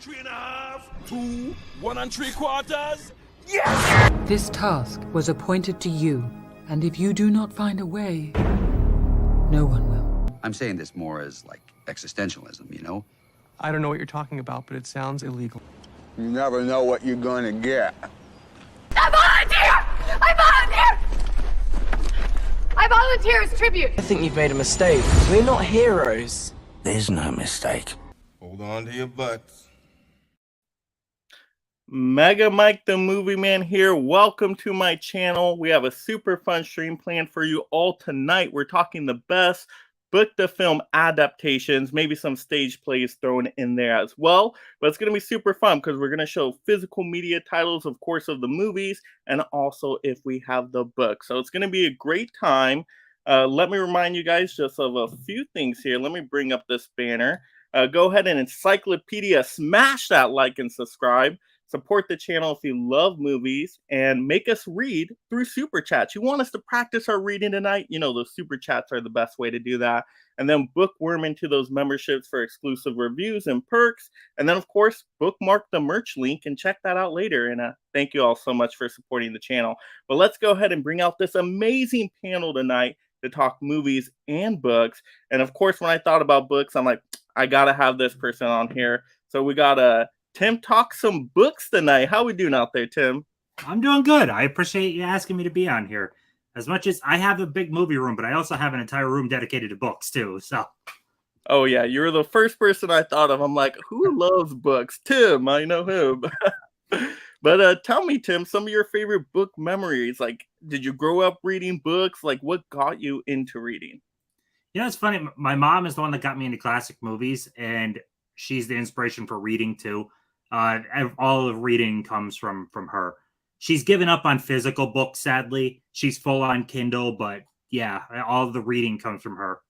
3.5, 2, 1 3/4. Yes! This task was appointed to you, and if you do not find a way, no one will. I'm saying this more as like existentialism, you know? I don't know what you're talking about, but it sounds illegal. You never know what you're gonna get. I volunteer! I volunteer! I volunteer as tribute. I think you've made a mistake. We're not heroes. There's no mistake. Hold on to your butts. Mega Mike the Movie Man here. Welcome to my channel. We have a super fun stream planned for you all tonight. We're talking the best book to film adaptations, maybe some stage plays thrown in there as well. But it's going to be super fun because we're going to show physical media titles, of course, of the movies, and also if we have the book. So it's going to be a great time. Let me remind you guys just of a few things here. Let me bring up this banner. Go ahead and encyclopedia, smash that like and subscribe. Support the channel if you love movies, and make us read through super chats. You want us to practice our reading tonight? You know, those super chats are the best way to do that. And then bookworm into those memberships for exclusive reviews and perks. And then, of course, bookmark the merch link and check that out later. And thank you all so much for supporting the channel. But let's go ahead and bring out this amazing panel tonight to talk movies and books. And of course, when I thought about books, I'm like, I gotta have this person on here. So we got Tim talk some books tonight. How we doing out there, Tim? I'm doing good. I appreciate you asking me to be on here. As much as I have a big movie room, but I also have an entire room dedicated to books too. So, oh yeah, you're the first person I thought of. I'm like, who loves books? Tim, I know him. But tell me, Tim, some of your favorite book memories. Like, did you grow up reading books? Like, what got you into reading? you know, it's funny. My mom is the one that got me into classic movies, and she's the inspiration for reading too. All of reading comes from her. She's given up on physical books, sadly. She's full on Kindle, but yeah, all of the reading comes from her.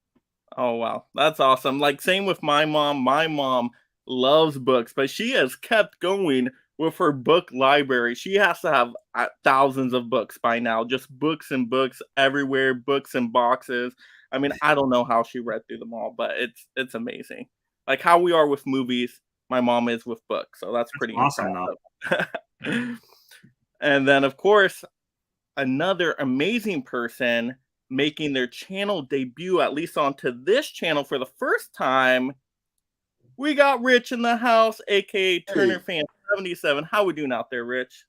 Oh, wow. That's awesome. Like, same with my mom. My mom loves books, but she has kept going with her book library. She has to have thousands of books by now, just books and books everywhere, books and boxes. I mean, I don't know how she read through them all, but it's amazing. Like how we are with movies, my mom is with books. So that's pretty awesome. And then, of course, another amazing person making their channel debut, at least onto this channel for the first time. We got Rich in the house, aka Turner Fan 77. How we doing out there, Rich?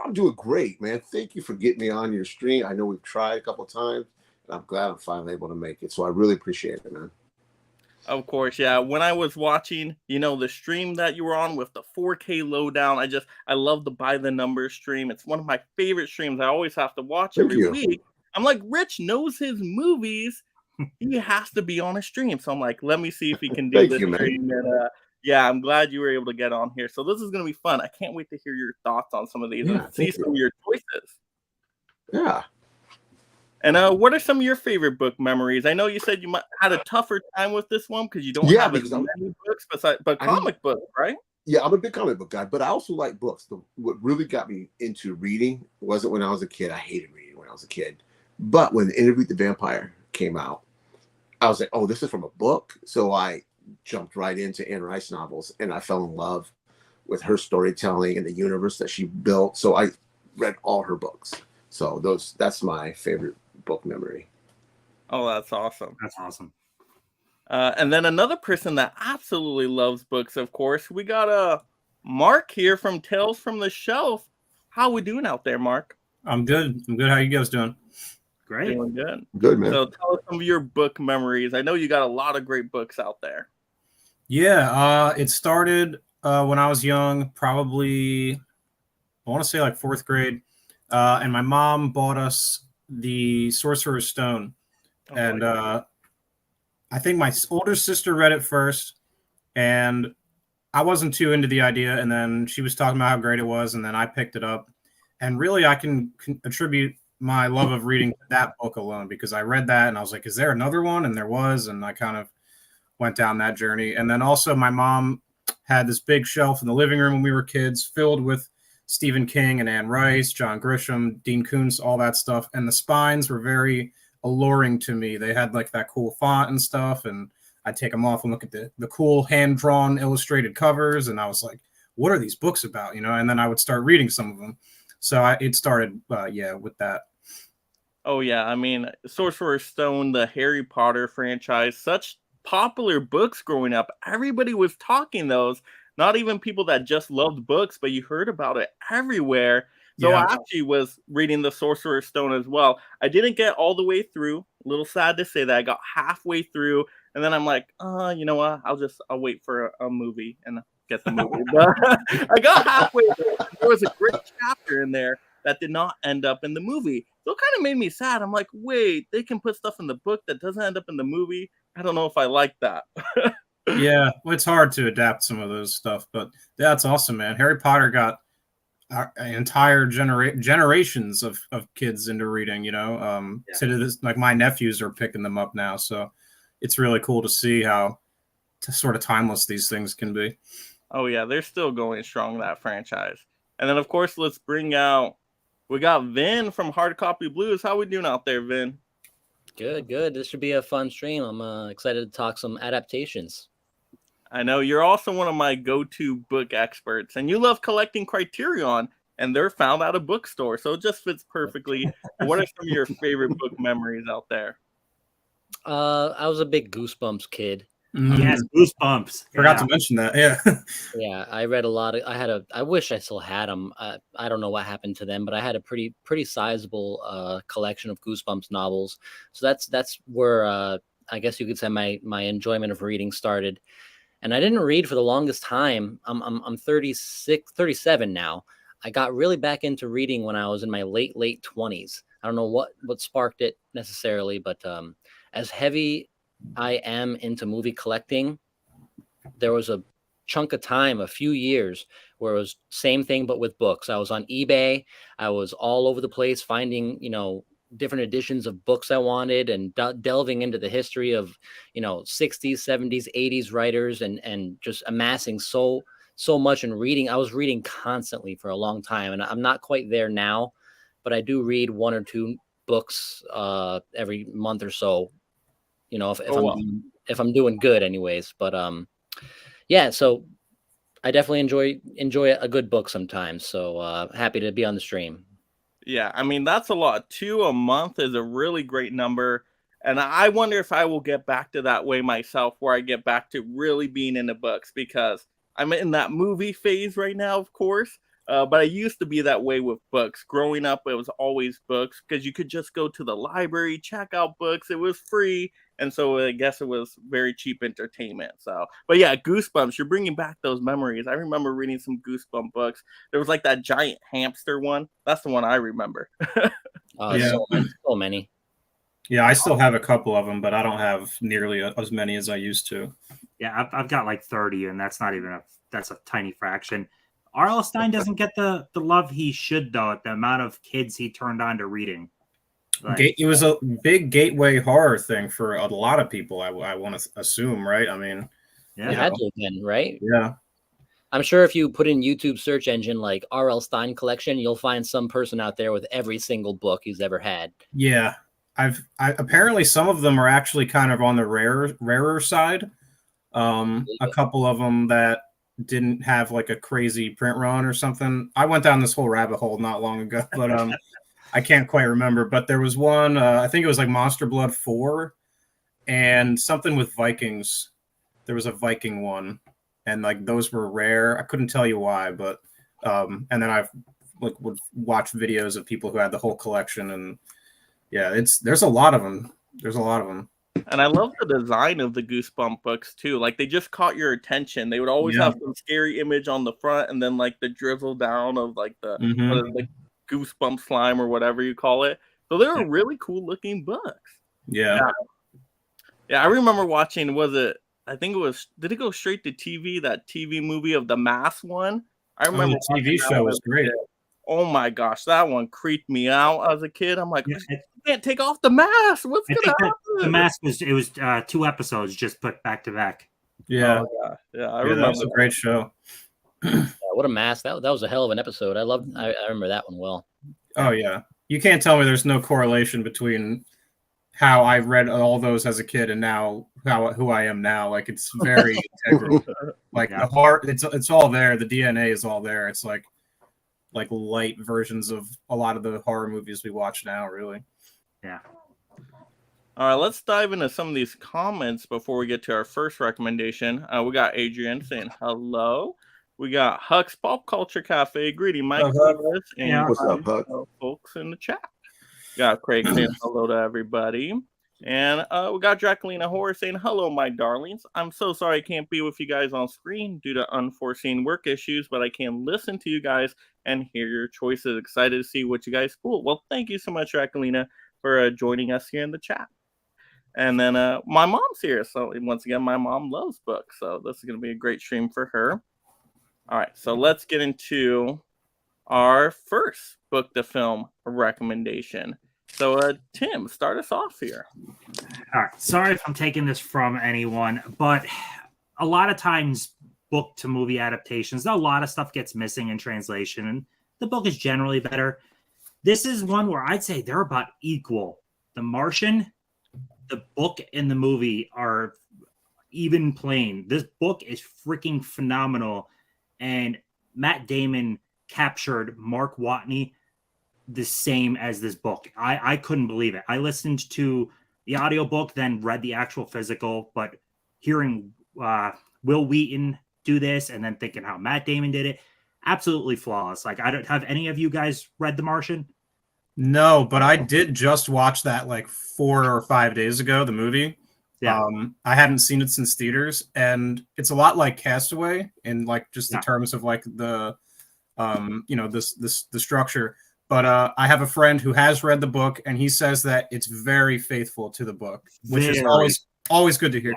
I'm doing great, man. Thank you for getting me on your stream. I know we've tried a couple times, and I'm glad I'm finally able to make it. So I really appreciate it, man. Of course, yeah. When I was watching, you know, the stream that you were on with the 4K lowdown, I love the by the numbers stream. It's one of my favorite streams. I always have to watch every week. I'm like, Rich knows his movies. He has to be on a stream. So I'm like, let me see if he can do this stream. And yeah, I'm glad you were able to get on here. So this is going to be fun. I can't wait to hear your thoughts on some of these and see some of your choices. Yeah. And what are some of your favorite book memories? I know you said you had a tougher time with this one because you don't have as many books, but comic books, right? Yeah, I'm a big comic book guy, but I also like books. What really got me into reading wasn't when I was a kid. I hated reading when I was a kid. But when Interview with the Vampire came out, I was like, oh, this is from a book. So I jumped right into Anne Rice novels, and I fell in love with her storytelling and the universe that she built. So I read all her books. So that's my favorite book memory. Oh, that's awesome. That's awesome. And then another person that absolutely loves books, of course, we got Mark here from Tales from the Shelf. How we doing out there, Mark? I'm good. How you guys doing? Great. Doing good. Good, man. So tell us some of your book memories. I know you got a lot of great books out there. Yeah, it started when I was young, probably, I want to say like 4th grade. And my mom bought us the Sorcerer's Stone. And I think my older sister read it first. And I wasn't too into the idea. And then she was talking about how great it was. And then I picked it up. And really, I can attribute my love of reading to that book alone, because I read that and I was like, is there another one? And there was. And I kind of went down that journey. And then also my mom had this big shelf in the living room when we were kids filled with Stephen King and Anne Rice, John Grisham, Dean Koontz, all that stuff. And the spines were very alluring to me. They had like that cool font and stuff. And I'd take them off and look at the cool hand-drawn illustrated covers, and I was like, what are these books about? And then I would start reading some of them. So it started, with that. Oh yeah, I mean, Sorcerer's Stone, the Harry Potter franchise, such popular books growing up. Everybody was talking those. Not even people that just loved books, but you heard about it everywhere. So Yeah. I actually was reading the Sorcerer's Stone as well. I didn't get all the way through. A little sad to say that. I got halfway through, and then I'm like, you know what? I'll wait for a movie and get the movie. But I got halfway through. There was a great chapter in there that did not end up in the movie. So it kind of made me sad. I'm like, wait, they can put stuff in the book that doesn't end up in the movie. I don't know if I like that. Yeah, well, it's hard to adapt some of those stuff, but that's awesome, man. Harry Potter got entire generations of kids into reading, to this, like my nephews are picking them up now. So it's really cool to see how sort of timeless these things can be. Oh yeah, they're still going strong, that franchise. And then of course, we got Vin from Hard Copy Blues. How we doing out there, Vin? Good. This should be a fun stream. I'm excited to talk some adaptations. I know you're also one of my go-to book experts, and you love collecting Criterion, and they're found at a bookstore, so it just fits perfectly. What are some of your favorite book memories out there? I was a big Goosebumps kid. Yes, Goosebumps. Forgot to mention that. Yeah. Yeah, I read a lot. I wish I still had them. I don't know what happened to them, but I had a pretty sizable collection of Goosebumps novels. So that's where I guess you could say my enjoyment of reading started. And I didn't read for the longest time. I'm 37 now. I got really back into reading when I was in my late 20s. I don't know what sparked it necessarily, but as heavy I am into movie collecting, there was a chunk of time, a few years, where it was same thing but with books. I was on eBay. I was all over the place finding, different editions of books I wanted, and delving into the history of, 60s, 70s, 80s writers, and just amassing so much and reading. I was reading constantly for a long time, and I'm not quite there now, but I do read one or two books every month or so. If I'm doing good anyways, but yeah, so I definitely enjoy a good book sometimes. So happy to be on the stream. Yeah, I mean, that's a lot. 2 a month is a really great number. And I wonder if I will get back to that way myself, where I get back to really being into books, because I'm in that movie phase right now, of course. But I used to be that way with books. Growing up, it was always books, because you could just go to the library, check out books. It was free. And so I guess it was very cheap entertainment. So, but yeah, Goosebumps, you're bringing back those memories. I remember reading some Goosebump books. There was like that giant hamster one. That's the one I remember. Yeah. So many. Yeah, I still have a couple of them, but I don't have nearly as many as I used to. Yeah, I've got like 30, and that's not even that's a tiny fraction. R.L. Stine doesn't get the love he should, though, at the amount of kids he turned on to reading. It was a big gateway horror thing for a lot of people, I want to assume, right? I mean, yeah, it had to have been, right? Yeah. I'm sure if you put in YouTube search engine like R.L. Stine collection, you'll find some person out there with every single book he's ever had. Yeah. Apparently some of them are actually kind of on the rarer side. A couple of them that didn't have like a crazy print run or something. I went down this whole rabbit hole not long ago, but I can't quite remember. But there was one, I think it was like Monster Blood 4 and something with Vikings. There was a Viking one, and like those were rare. I couldn't tell you why, but and then I've would watch videos of people who had the whole collection, and yeah, there's a lot of them. There's a lot of them. And I love the design of the Goosebump books too. Like they just caught your attention. They would always have some scary image on the front, and then like the drizzle down of like the Goosebump slime or whatever you call it. So they were really cool looking books. Yeah. I remember watching. Did it go straight to TV? That TV movie of the Mask one. I remember the TV show was great. Oh my gosh, that one creeped me out as a kid. I'm like, I can't take off the mask. What's gonna happen? The Mask was 2 episodes just put back to back. Yeah, I remember. That was a great show. What a mask! That was a hell of an episode. I remember that one well. Oh yeah, you can't tell me there's no correlation between how I read all those as a kid and now who I am now. Like it's very integral. Like the heart, it's all there. The DNA is all there. It's like light versions of a lot of the horror movies we watch now, really. Yeah. All right, let's dive into some of these comments before we get to our first recommendation. We got Adrian saying hello. We got Huck's Pop Culture Cafe, greeting Mike, and what's up, Huck? Folks in the chat. Got Craig saying hello to everybody. And we got Jacqueline Horror saying, hello, my darlings. I'm so sorry I can't be with you guys on screen due to unforeseen work issues, but I can listen to you guys and hear your choices. Excited to see what you guys pull. Well, thank you so much, Jacqueline, for joining us here in the chat. And then my mom's here. So once again, my mom loves books. So this is going to be a great stream for her. All right, so let's get into our first book to film recommendation. So Tim, start us off here. All right. Sorry if I'm taking this from anyone, but a lot of times book to movie adaptations, a lot of stuff gets missing in translation, and the book is generally better. This is one where I'd say they're about equal. The Martian, the book and the movie are even playing. This book is freaking phenomenal. And Matt Damon captured Mark Watney the same as this book. I couldn't believe it. I listened to the audiobook, then read the actual physical, but hearing Will Wheaton do this and then thinking how Matt Damon did it, absolutely flawless. Like, I don't have any of you guys read The Martian? No, but I did just watch that like 4 or 5 days ago, the movie. Yeah. I hadn't seen it since theaters, and it's a lot like Castaway in like just the terms of like the the structure. But I have a friend who has read the book, and he says that it's very faithful to the book, which is always good to hear.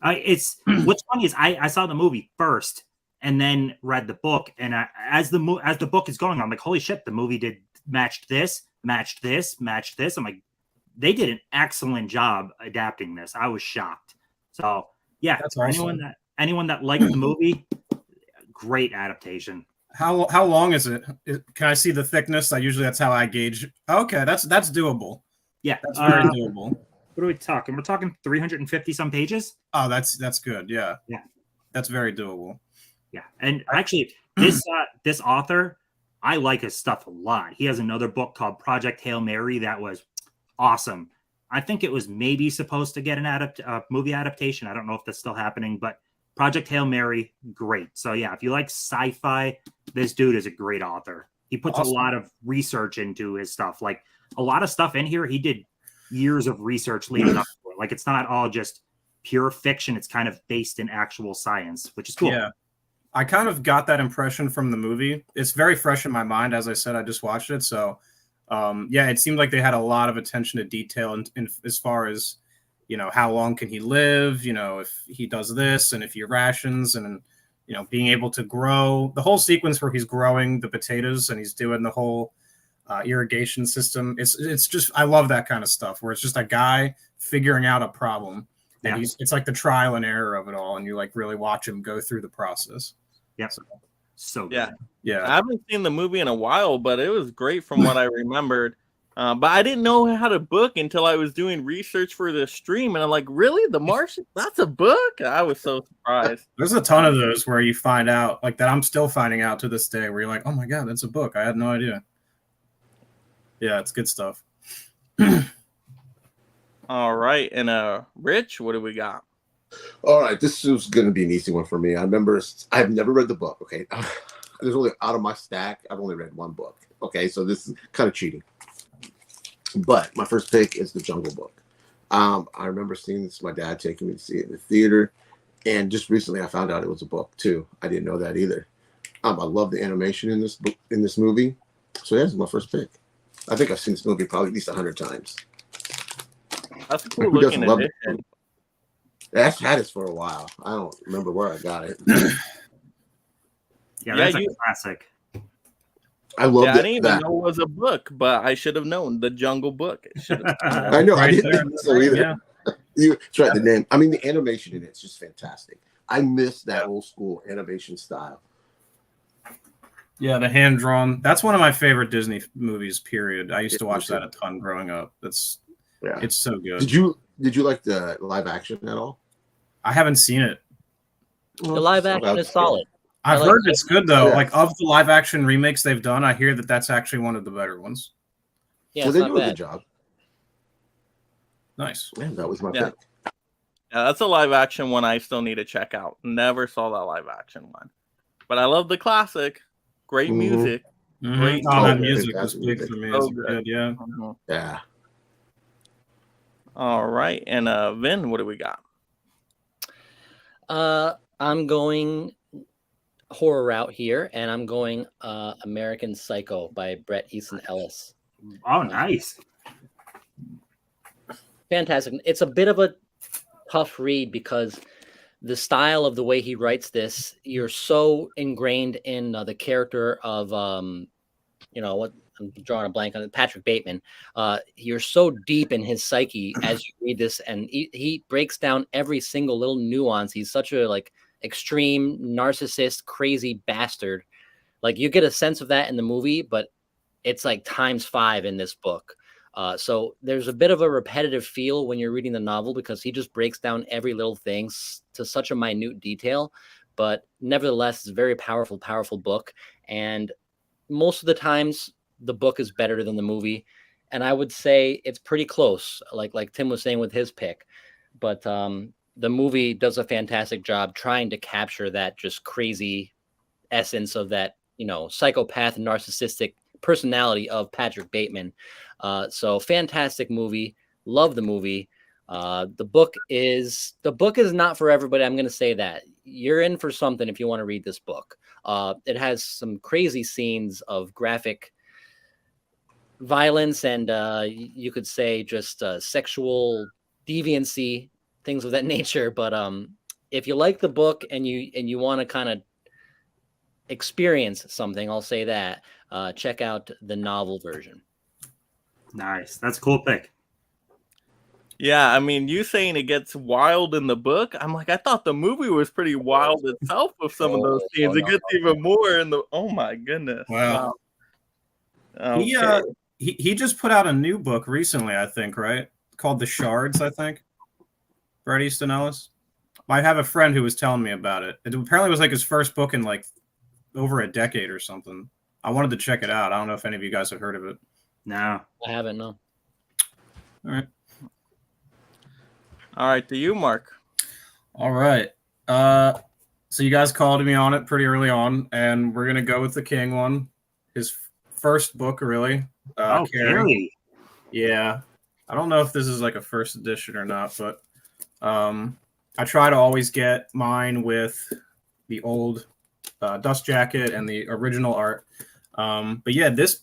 It's what's funny is I saw the movie first and then read the book, and as the book is going on, I'm like, holy shit, the movie matched this. I'm like, they did an excellent job adapting this. I was shocked. So yeah, that's for awesome. anyone that liked the movie, great adaptation. How long is it? Can I see the thickness? That's how I gauge. Okay, that's doable. Yeah, that's very doable. What are we talking? We're talking 350 some pages. Oh, that's good. Yeah, yeah, that's very doable. Yeah, and actually, this author, I like his stuff a lot. He has another book called Project Hail Mary that was awesome. I think it was maybe supposed to get an movie adaptation. I don't know if that's still happening, but Project Hail Mary, great. So yeah, if you like sci-fi, this dude is a great author. He puts a lot of research into his stuff. Like a lot of stuff in here, he did years of research leading up to it. Like it's not all just pure fiction. It's kind of based in actual science, which is cool. Yeah. I kind of got that impression from the movie. It's very fresh in my mind. As I said, I just watched it. So yeah, it seemed like they had a lot of attention to detail in as far as, how long can he live, if he does this and if he rations and, being able to grow the whole sequence where he's growing the potatoes and he's doing the whole irrigation system. It's just, I love that kind of stuff where it's just a guy figuring out a problem and it's like the trial and error of it all. And you like really watch him go through the process. Yeah. So good. Yeah. I haven't seen the movie in a while, but it was great from what I remembered. But I didn't know how to book until I was doing research for the stream. And I'm like, really? The Martian? That's a book? I was so surprised. There's a ton of those where you find out, like that I'm still finding out to this day, where you're like, oh my God, that's a book. I had no idea. Yeah, it's good stuff. All right. And Rich, what do we got? All right, this is going to be an easy one for me. I've never read the book, okay? There's only, out of my stack, I've only read one book, okay? So this is kind of cheating. But my first pick is The Jungle Book. I remember seeing this, my dad taking me to see it in the theater, and just recently I found out it was a book too. I didn't know that either. I love the animation in this book, in this movie. So yeah, this is my first pick. I think I've seen this movie probably at least 100 times. That's a cool looking edition. I've had this for a while. I don't remember where I got it. Yeah, that's a classic. I love I didn't even know it was a book, but I should have known. The Jungle Book. I know. I didn't think so either. Yeah. That's right. The name. I mean, the animation in it's just fantastic. I miss that old school animation style. Yeah, the hand drawn. That's one of my favorite Disney movies. Period. I used to watch that a ton growing up. Yeah, It's so good. Did you like the live action at all? I haven't seen it. The live action is solid. I've like heard it's good though. Yeah. Like of the live action remakes they've done, I hear that that's actually one of the better ones. Yeah, So it's they not do a bad. good job. Nice. Yeah, that was my Yeah. pick. Yeah, that's a live action one I still need to check out. Never saw that live action one. But I love the classic. Great Mhm. music. Great Oh, that music. music was big for me So as a good. kid, yeah. Mhm. Yeah. All right. And Vin, what do we got? I'm going horror route here, and I'm going American Psycho by Bret Easton Ellis. Oh, nice. Fantastic. It's a bit of a tough read because the style of the way he writes this, you're so ingrained in the character of what I'm drawing a blank on it, Patrick Bateman. You're so deep in his psyche as you read this, and he breaks down every single little nuance. He's such a extreme narcissist, crazy bastard. Like you get a sense of that in the movie, but it's like times 5 in this book. So there's a bit of a repetitive feel when you're reading the novel because he just breaks down every little thing to such a minute detail. But nevertheless, it's a very powerful, powerful book. And most of the times, the book is better than the movie. And I would say it's pretty close, like Tim was saying with his pick. But the movie does a fantastic job trying to capture that just crazy essence of that, psychopath, narcissistic personality of Patrick Bateman. So fantastic movie. Love the movie. The book is not for everybody. I'm going to say that. You're in for something if you want to read this book. It has some crazy scenes of graphic violence and you could say just sexual deviancy, things of that nature. But if you like the book and you want to kind of experience something, I'll say that check out the novel version. Nice. That's a cool pick. Yeah, I mean, you saying it gets wild in the book. I'm like, I thought the movie was pretty wild itself with some of those scenes. It gets even more in the. Oh my goodness! Wow. Okay. He just put out a new book recently, I think, right? Called The Shards, I think. Bret Easton Ellis. I have a friend who was telling me about it. It apparently was like his first book in like over a decade or something. I wanted to check it out. I don't know if any of you guys have heard of it. No, I haven't. No. All right. All right, to you, Mark. All right. So you guys called me on it pretty early on, and we're gonna go with the King one. His first book, really. Carrie. Yeah. I don't know if this is like a first edition or not, but I try to always get mine with the old dust jacket and the original art. But yeah, this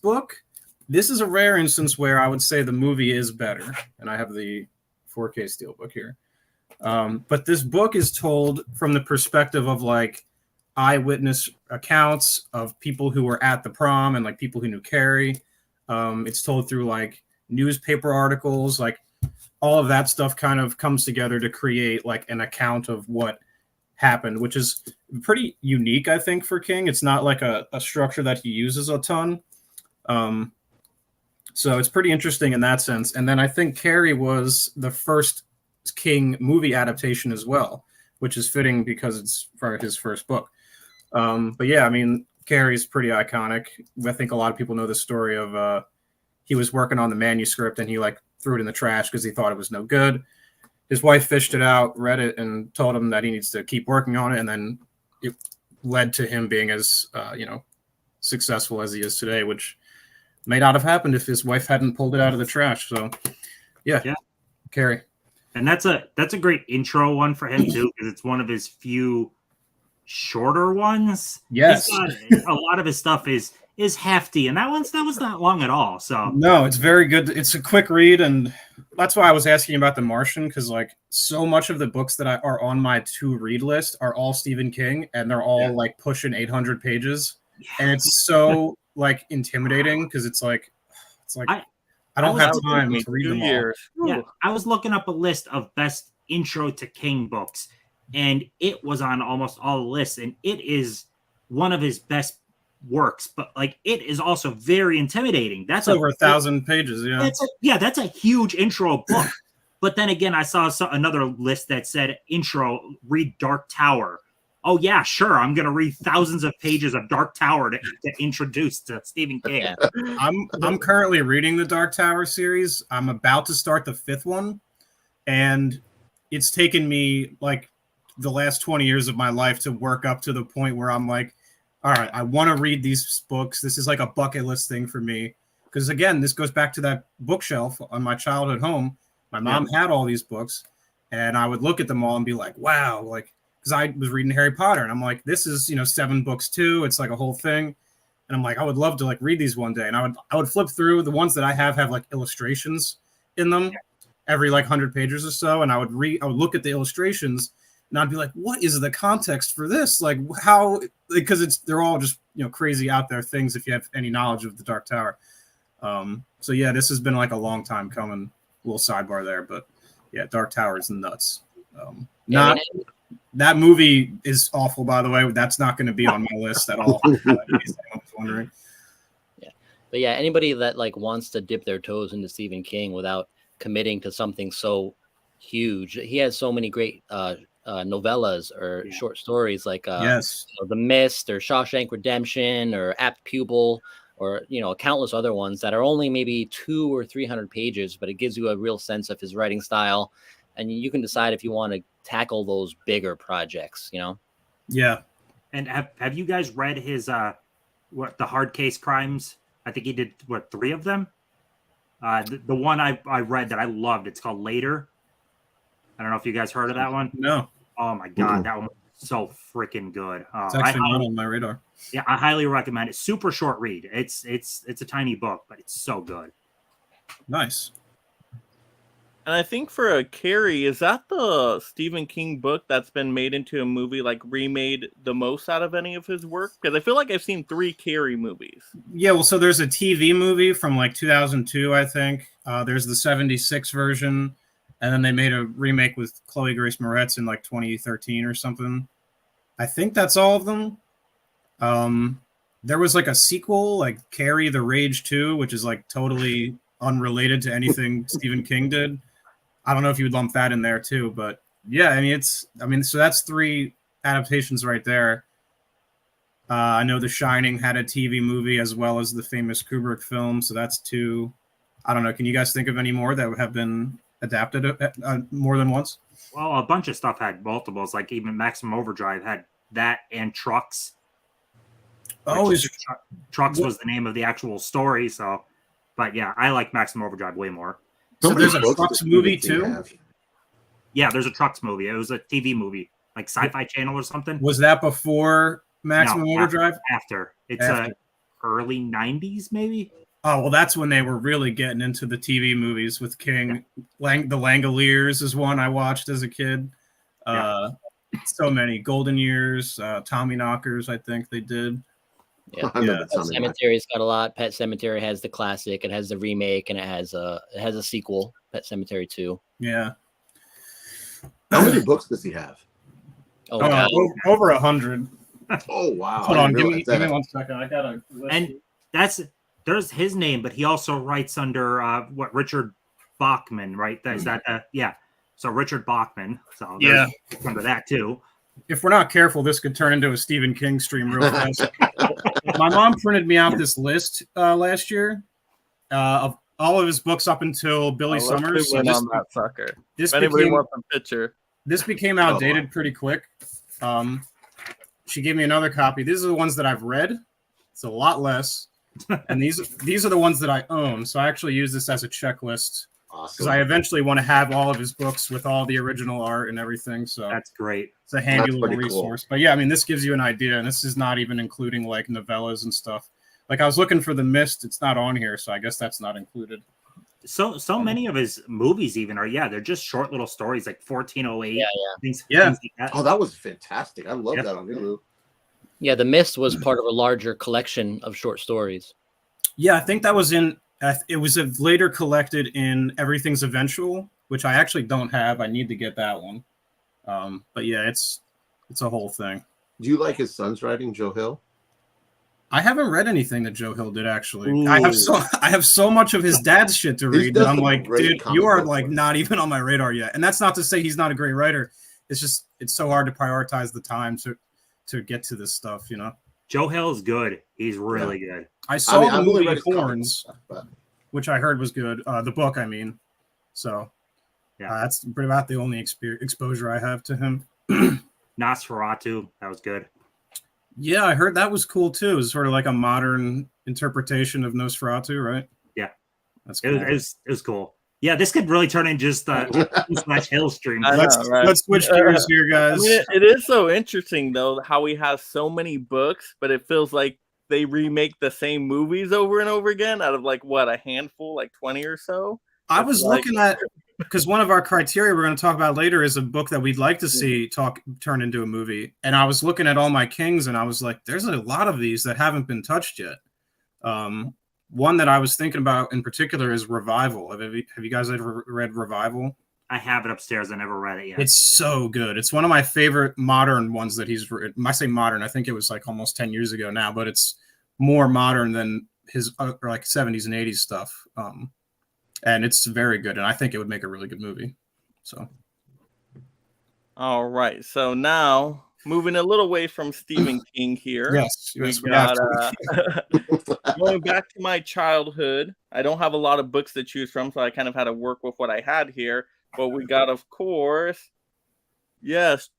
is a rare instance where I would say the movie is better, and I have the 4K Steelbook here. But this book is told from the perspective of like eyewitness accounts of people who were at the prom and like people who knew Carrie. It's told through like newspaper articles, like all of that stuff kind of comes together to create like an account of what happened, which is pretty unique, I think, for King. It's not like a structure that he uses a ton. So it's pretty interesting in that sense. And then I think Carrie was the first King movie adaptation as well, which is fitting because it's for his first book. But yeah, I mean, Carrie's pretty iconic. I think a lot of people know the story of he was working on the manuscript and he like threw it in the trash because he thought it was no good. His wife fished it out, read it, and told him that he needs to keep working on it. And then it led to him being as successful as he is today, which may not have happened if his wife hadn't pulled it out of the trash. So yeah. Carrie. And that's a great intro one for him too, because it's one of his few shorter ones. Yes. A lot of his stuff is hefty, and that was not long at all. So no, it's very good. It's a quick read, and that's why I was asking about The Martian, because like so much of the books that are on my to read list are all Stephen King, and they're all like pushing 800 pages, and it's so like intimidating because it's like I don't have time to read them all. Yeah, I was looking up a list of best intro to King books, and it was on almost all the lists, and it is one of his best works, but like it is also very intimidating. That's over 1,000 pages. Yeah, that's a huge intro book. But then again, I saw another list that said intro, read Dark Tower. Oh yeah, sure. I'm gonna read thousands of pages of Dark Tower to introduce to Stephen King. I'm currently reading the Dark Tower series. I'm about to start the 5th one, and it's taken me like the last 20 years of my life to work up to the point where I'm like, all right, I want to read these books. This is like a bucket list thing for me. Because again, this goes back to that bookshelf on my childhood home. My mom had all these books, and I would look at them all and be like, wow, like, because I was reading Harry Potter, and I'm like, this is, 7 books too. It's like a whole thing. And I'm like, I would love to like read these one day. And I would flip through the ones that I have like illustrations in them every like 100 pages or so. And I would look at the illustrations and I'd be like, what is the context for this? Like how, because they're all just, crazy out there things if you have any knowledge of the Dark Tower. So yeah, this has been like a long time coming. A little sidebar there, but yeah, Dark Tower is nuts. That movie is awful, by the way. That's not going to be on my list at all. In case anyone's wondering. Yeah, but yeah, anybody that like wants to dip their toes into Stephen King without committing to something so huge, he has so many great novellas or short stories like The Mist or Shawshank Redemption or Apt Pupil or countless other ones that are only maybe 200 or 300 pages, but it gives you a real sense of his writing style, and you can decide if you want to tackle those bigger projects. Yeah. And have you guys read his the Hard Case Crimes? I think he did 3 of them. The one I read that I loved, it's called Later. I don't know if you guys heard of that one. No. Oh my god, that one was so freaking good. It's actually not on my radar. Yeah, I highly recommend it. Super short read. It's a tiny book, but it's so good. Nice. And I think for Carrie, is that the Stephen King book that's been made into a movie, like remade the most out of any of his work? Because I feel like I've seen 3 Carrie movies. Yeah, well, so there's a TV movie from like 2002, I think. There's the 76 version, and then they made a remake with Chloe Grace Moretz in like 2013 or something. I think that's all of them. There was like a sequel, like Carrie the Rage 2, which is like totally unrelated to anything Stephen King did. I don't know if you would lump that in there too, but yeah, so that's 3 adaptations right there. I know The Shining had a TV movie as well as the famous Kubrick film, so that's 2. I don't know. Can you guys think of any more that have been adapted more than once? Well, a bunch of stuff had multiples, like even Maximum Overdrive had that and Trucks. Oh, Trucks was the name of the actual story. So, but yeah, I like Maximum Overdrive way more. So there's a Trucks movie too? Yeah, there's a Trucks movie. It was a TV movie, like Sci-Fi Channel or something. Was that before Maximum Overdrive? After. It's early 90s, maybe? Oh, well, that's when they were really getting into the TV movies with King. Yeah. The Langoliers is one I watched as a kid. So many. Golden Years, Tommyknockers, I think they did. Yeah, Pet Semetary's got a lot. Pet Sematary has the classic, it has the remake, and it has a sequel, Pet Sematary 2. Yeah. How many books does he have? Over 100. Oh wow! Hold on, give me 1 second. I gotta. And there's his name, but he also writes under Richard Bachman, right? Is that So Richard Bachman. So yeah, under that too. If we're not careful, this could turn into a Stephen King stream real fast. My mom printed me out this list last year of all of his books up until Billy Summers. So on that sucker. If anybody wants a picture. This became outdated pretty quick. She gave me another copy. These are the ones that I've read. It's a lot less. And these are the ones that I own. So I actually use this as a checklist. Because I eventually want to have all of his books with all the original art and everything. So that's great. It's a handy little resource. Cool. But yeah, this gives you an idea. And this is not even including like novellas and stuff. Like I was looking for The Mist. It's not on here. So I guess that's not included. So many of his movies even are, they're just short little stories like 1408. Things like that. Oh, that was fantastic. I love that on Hulu. Yeah, The Mist was part of a larger collection of short stories. Yeah, I think that was it was later collected in Everything's Eventual, which I actually don't have. I need to get that one. But yeah, it's a whole thing. Do you like his son's writing, Joe Hill? I haven't read anything that Joe Hill did actually. I have so much of his dad's shit to read that I'm like, dude, you are like not even on my radar yet. And that's not to say he's not a great writer. It's just it's so hard to prioritize the time to get to this stuff, you know. Joe Hill is good. He's really good. I saw the movie Horns, which I heard was good. The book, I mean. So that's pretty about the only exposure I have to him. Nosferatu, that was good. Yeah, I heard that was cool too. It's sort of like a modern interpretation of Nosferatu, right? Yeah, that's cool. It was cool. Yeah, this could really turn into just slash Hill stream. Let's switch gears here, guys. I mean, it is so interesting though how he has so many books, but it feels like they remake the same movies over and over again out of like what, a handful, like 20 or so. I was looking at, because one of our criteria we're going to talk about later is a book that we'd like to see turn into a movie. And I was looking at All My Kings and I was like, there's a lot of these that haven't been touched yet. One that I was thinking about in particular is Revival. Have you guys ever read Revival? I have it upstairs. I never read it yet. It's so good. It's one of my favorite modern ones that he's written. I say modern, I think it was like almost 10 years ago now, but it's more modern than his like 70s and 80s stuff. And it's very good, and I think it would make a really good movie. So, all right. So now moving a little away from Stephen King here. Yes, we got going back to my childhood. I don't have a lot of books to choose from, so I kind of had to work with what I had here. But we got, of course, yes,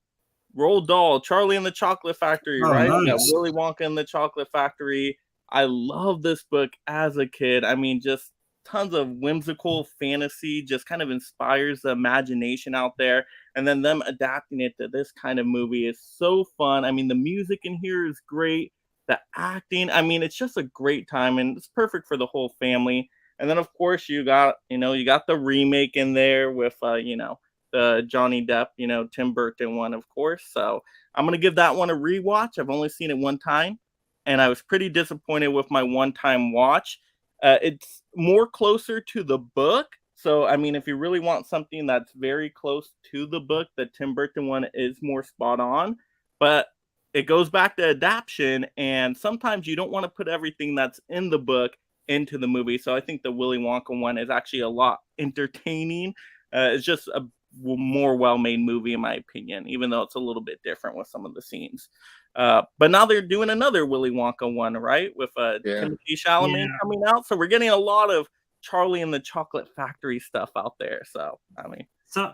Roald Dahl, Charlie and the Chocolate Factory, right? Nice. Yeah, Willy Wonka and the Chocolate Factory. I love this book as a kid. I mean, just tons of whimsical fantasy, just kind of inspires the imagination out there. And then them adapting it to this kind of movie is so fun. I mean, the music in here is great. The acting, I mean, it's just a great time and it's perfect for the whole family. And then, of course, you got the remake in there with, the Johnny Depp, Tim Burton one, of course. So I'm going to give that one a rewatch. I've only seen it one time and I was pretty disappointed with my one-time watch. It's more closer to the book. So, I mean, if you really want something that's very close to the book, the Tim Burton one is more spot on. But it goes back to adaptation, and sometimes you don't want to put everything that's in the book into the movie. So I think the Willy Wonka one is actually a lot entertaining. It's just a more well-made movie, in my opinion, even though it's a little bit different with some of the scenes. But now they're doing another Willy Wonka one, right? With Timothy Chalamet coming out. So we're getting a lot of Charlie and the Chocolate Factory stuff out there. So, I mean. So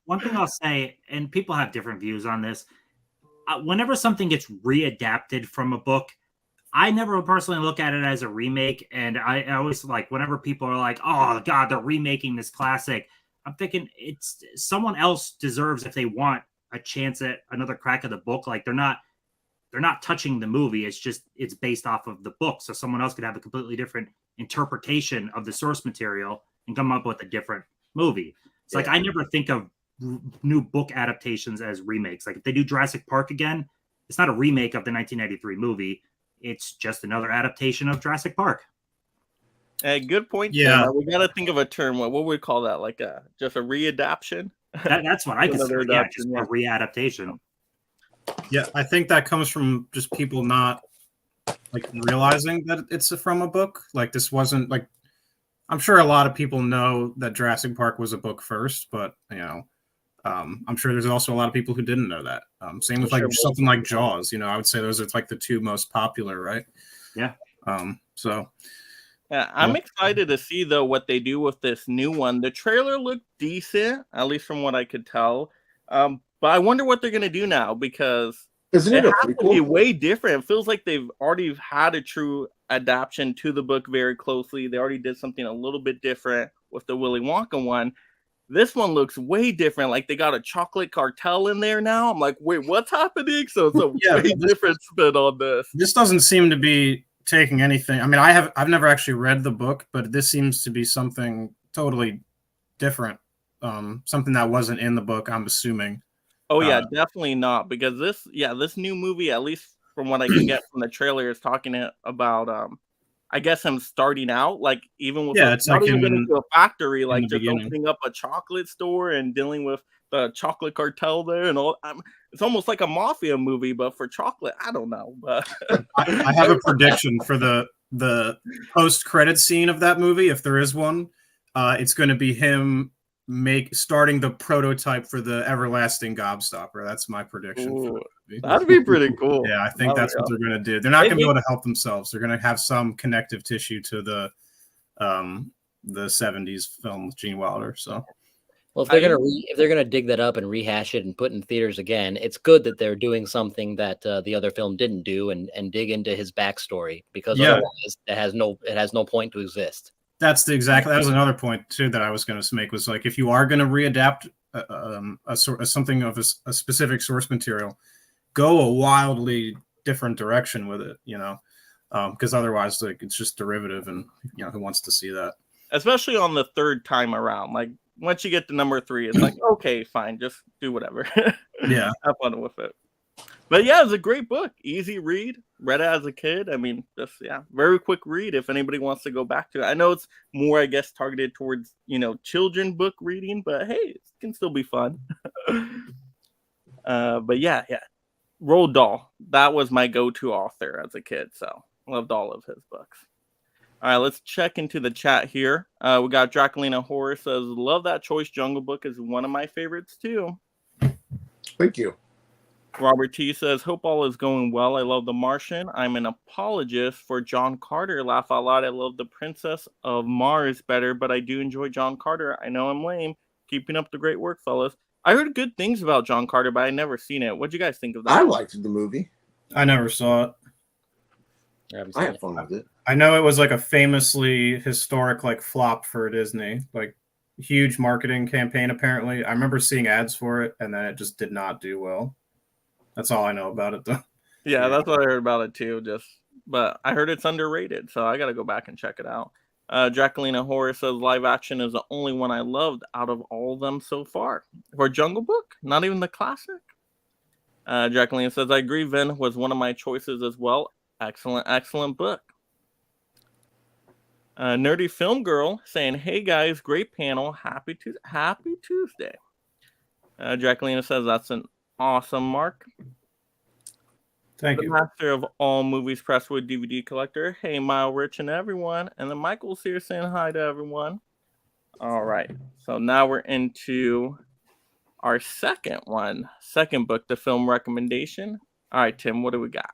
one thing I'll say, and people have different views on this, whenever something gets readapted from a book, I never personally look at it as a remake. And I always like, whenever people are like, oh, God, they're remaking this classic, I'm thinking it's someone else deserves, if they want, a chance at another crack of the book. Like they're not touching the movie. It's based off of the book. So someone else could have a completely different interpretation of the source material and come up with a different movie. It's like, I never think of new book adaptations as remakes. Like if they do Jurassic Park again, it's not a remake of the 1993 movie. It's just another adaptation of Jurassic Park. Hey, good point. Yeah. We got to think of a term. What would we call that? Like just a readaptation? That's what I consider. Yeah, just a readaptation. Yeah, I think that comes from just people not like realizing that it's from a book. Like this wasn't like, I'm sure a lot of people know that Jurassic Park was a book first, but I'm sure there's also a lot of people who didn't know that. Same with like something like Jaws. I would say those are like the two most popular, right? Yeah. So. Yeah, I'm excited to see though what they do with this new one. The trailer looked decent, at least from what I could tell. But I wonder what they're gonna do now because Isn't it has to be way different. It feels like they've already had a true adaptation to the book very closely. They already did something a little bit different with the Willy Wonka one. This one looks way different. Like they got a chocolate cartel in there now. I'm like, wait, what's happening? So it's a way different spin on this. This doesn't seem to be taking anything. I mean, I've never actually read the book, but this seems to be something totally different. Something that wasn't in the book, I'm assuming. Oh yeah, definitely not, because this new movie, at least from what I can get from the trailer, is talking about I guess him starting out, like even with it's not like even into a factory, like just beginning. opening up a chocolate store and dealing with the chocolate cartel there and all. It's almost like a mafia movie, but for chocolate. I don't know. But I have a prediction for the post-credit scene of that movie, if there is one. It's going to be him starting the prototype for the everlasting gobstopper. That's my prediction. Ooh, that'd be pretty cool. Yeah, I think that's what they're going to do. They're not going to be able to help themselves. They're going to have some connective tissue to the 70s film with Gene Wilder. So, well, if they're gonna dig that up and rehash it and put in theaters again, it's good that they're doing something that the other film didn't do and dig into his backstory, because otherwise it has no point to exist. That was another point too that I was going to make, was like, if you are going to readapt something of a specific source material, go a wildly different direction with it, because otherwise, like, it's just derivative, and who wants to see that? Especially on the third time around, like once you get to number 3, it's like, okay, fine, just do whatever. Yeah, have fun with it. But yeah, it's a great book, easy read, read it as a kid. I mean, just very quick read if anybody wants to go back to it. I know it's more, I guess, targeted towards children book reading, but hey, it can still be fun. But yeah, Roald Dahl, that was my go-to author as a kid, so loved all of his books. All right, let's check into the chat here. We got Draculina Horror says, love that choice. Jungle Book is one of my favorites too. Thank you. Robert T says, hope all is going well. I love The Martian. I'm an apologist for John Carter. Laugh out loud. I love The Princess of Mars better, but I do enjoy John Carter. I know I'm lame. Keeping up the great work, fellas. I heard good things about John Carter, but I never seen it. What'd you guys think of that? I liked the movie. I never saw it. I had fun with it. I know it was like a famously historic flop for Disney, like huge marketing campaign apparently. I remember seeing ads for it, and then it just did not do well. That's all I know about it, though. Yeah, that's what I heard about it too. But I heard it's underrated, so I got to go back and check it out. Draculina Horror says live action is the only one I loved out of all of them so far. For Jungle Book, not even the classic. Draculina says, I agree. Vin was one of my choices as well. Excellent book. Nerdy Film Girl saying, hey guys, great panel. Happy Tuesday. Draculina says that's an awesome mark. Thank you. Master of all movies, Presswood DVD collector. Hey, Mile Rich and everyone. And then Michael's here saying hi to everyone. All right. So now we're into our second book, the film recommendation. All right, Tim, what do we got?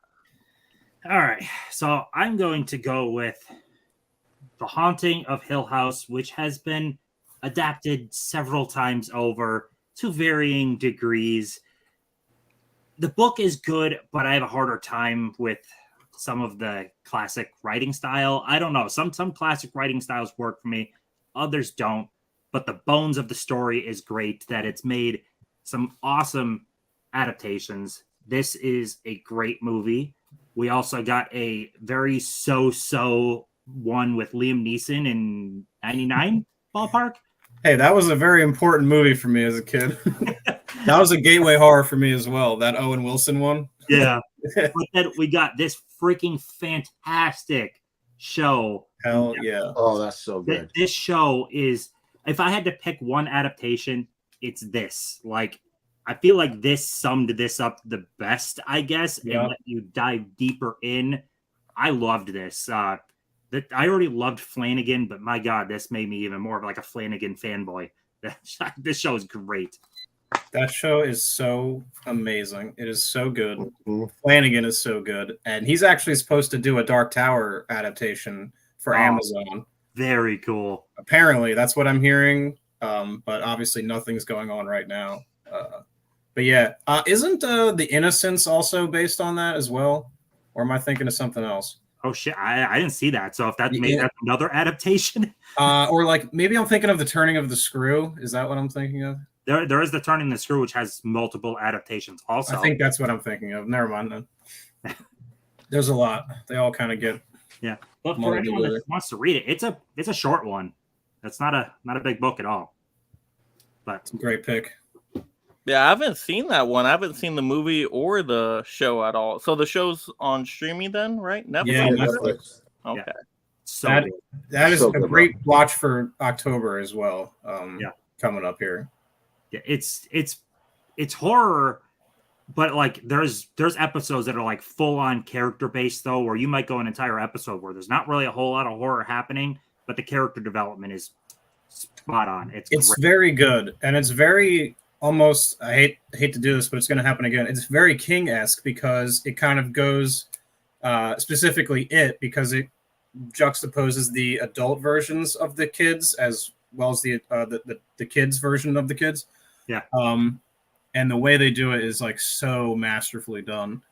All right. So I'm going to go with The Haunting of Hill House, which has been adapted several times over to varying degrees. The book is good, but I have a harder time with some of the classic writing style. I don't know. Some classic writing styles work for me. Others don't. But the bones of the story is great, that it's made some awesome adaptations. This is a great movie. We also got a very so-so one with Liam Neeson in 99 ballpark. Hey, that was a very important movie for me as a kid. That was a gateway horror for me as well, that Owen Wilson one. Yeah. But then we got this freaking fantastic show. Hell yeah. Oh, that's so good. This show is, if I had to pick one adaptation, it's this. Like, I feel like this summed this up the best, I guess, and let you dive deeper in. I loved this. I already loved Flanagan, but my God, this made me even more of like a Flanagan fanboy. This show is great. That show is so amazing. It is so good. Mm-hmm. Flanagan is so good. And he's actually supposed to do a Dark Tower adaptation for Amazon. Very cool. Apparently, that's what I'm hearing. But obviously nothing's going on right now. But yeah, isn't The Innocents also based on that as well? Or am I thinking of something else? Oh shit, I didn't see that. So if that's another adaptation. Or like maybe I'm thinking of The Turning of the Screw. Is that what I'm thinking of? There is The Turning of the Screw, which has multiple adaptations also. I think that's what I'm thinking of. Never mind then. There's a lot. They all kind of get. Yeah. But for anyone that wants to read it, it's a short one. That's not a big book at all. But it's a great pick. Yeah, I haven't seen that one. I haven't seen the movie or the show at all. So the show's on streaming then, right? Netflix? Yeah, Netflix. Okay. Yeah. So that is a great watch for October as well. Coming up here. Yeah, it's horror, but like there's episodes that are like full on character based though, where you might go an entire episode where there's not really a whole lot of horror happening, but the character development is spot on. It's great. very good, and it's very almost. I hate to do this, but it's going to happen again. It's very King-esque because it kind of goes specifically because it juxtaposes the adult versions of the kids as well as the kids version of the kids. Yeah. And the way they do it is like so masterfully done.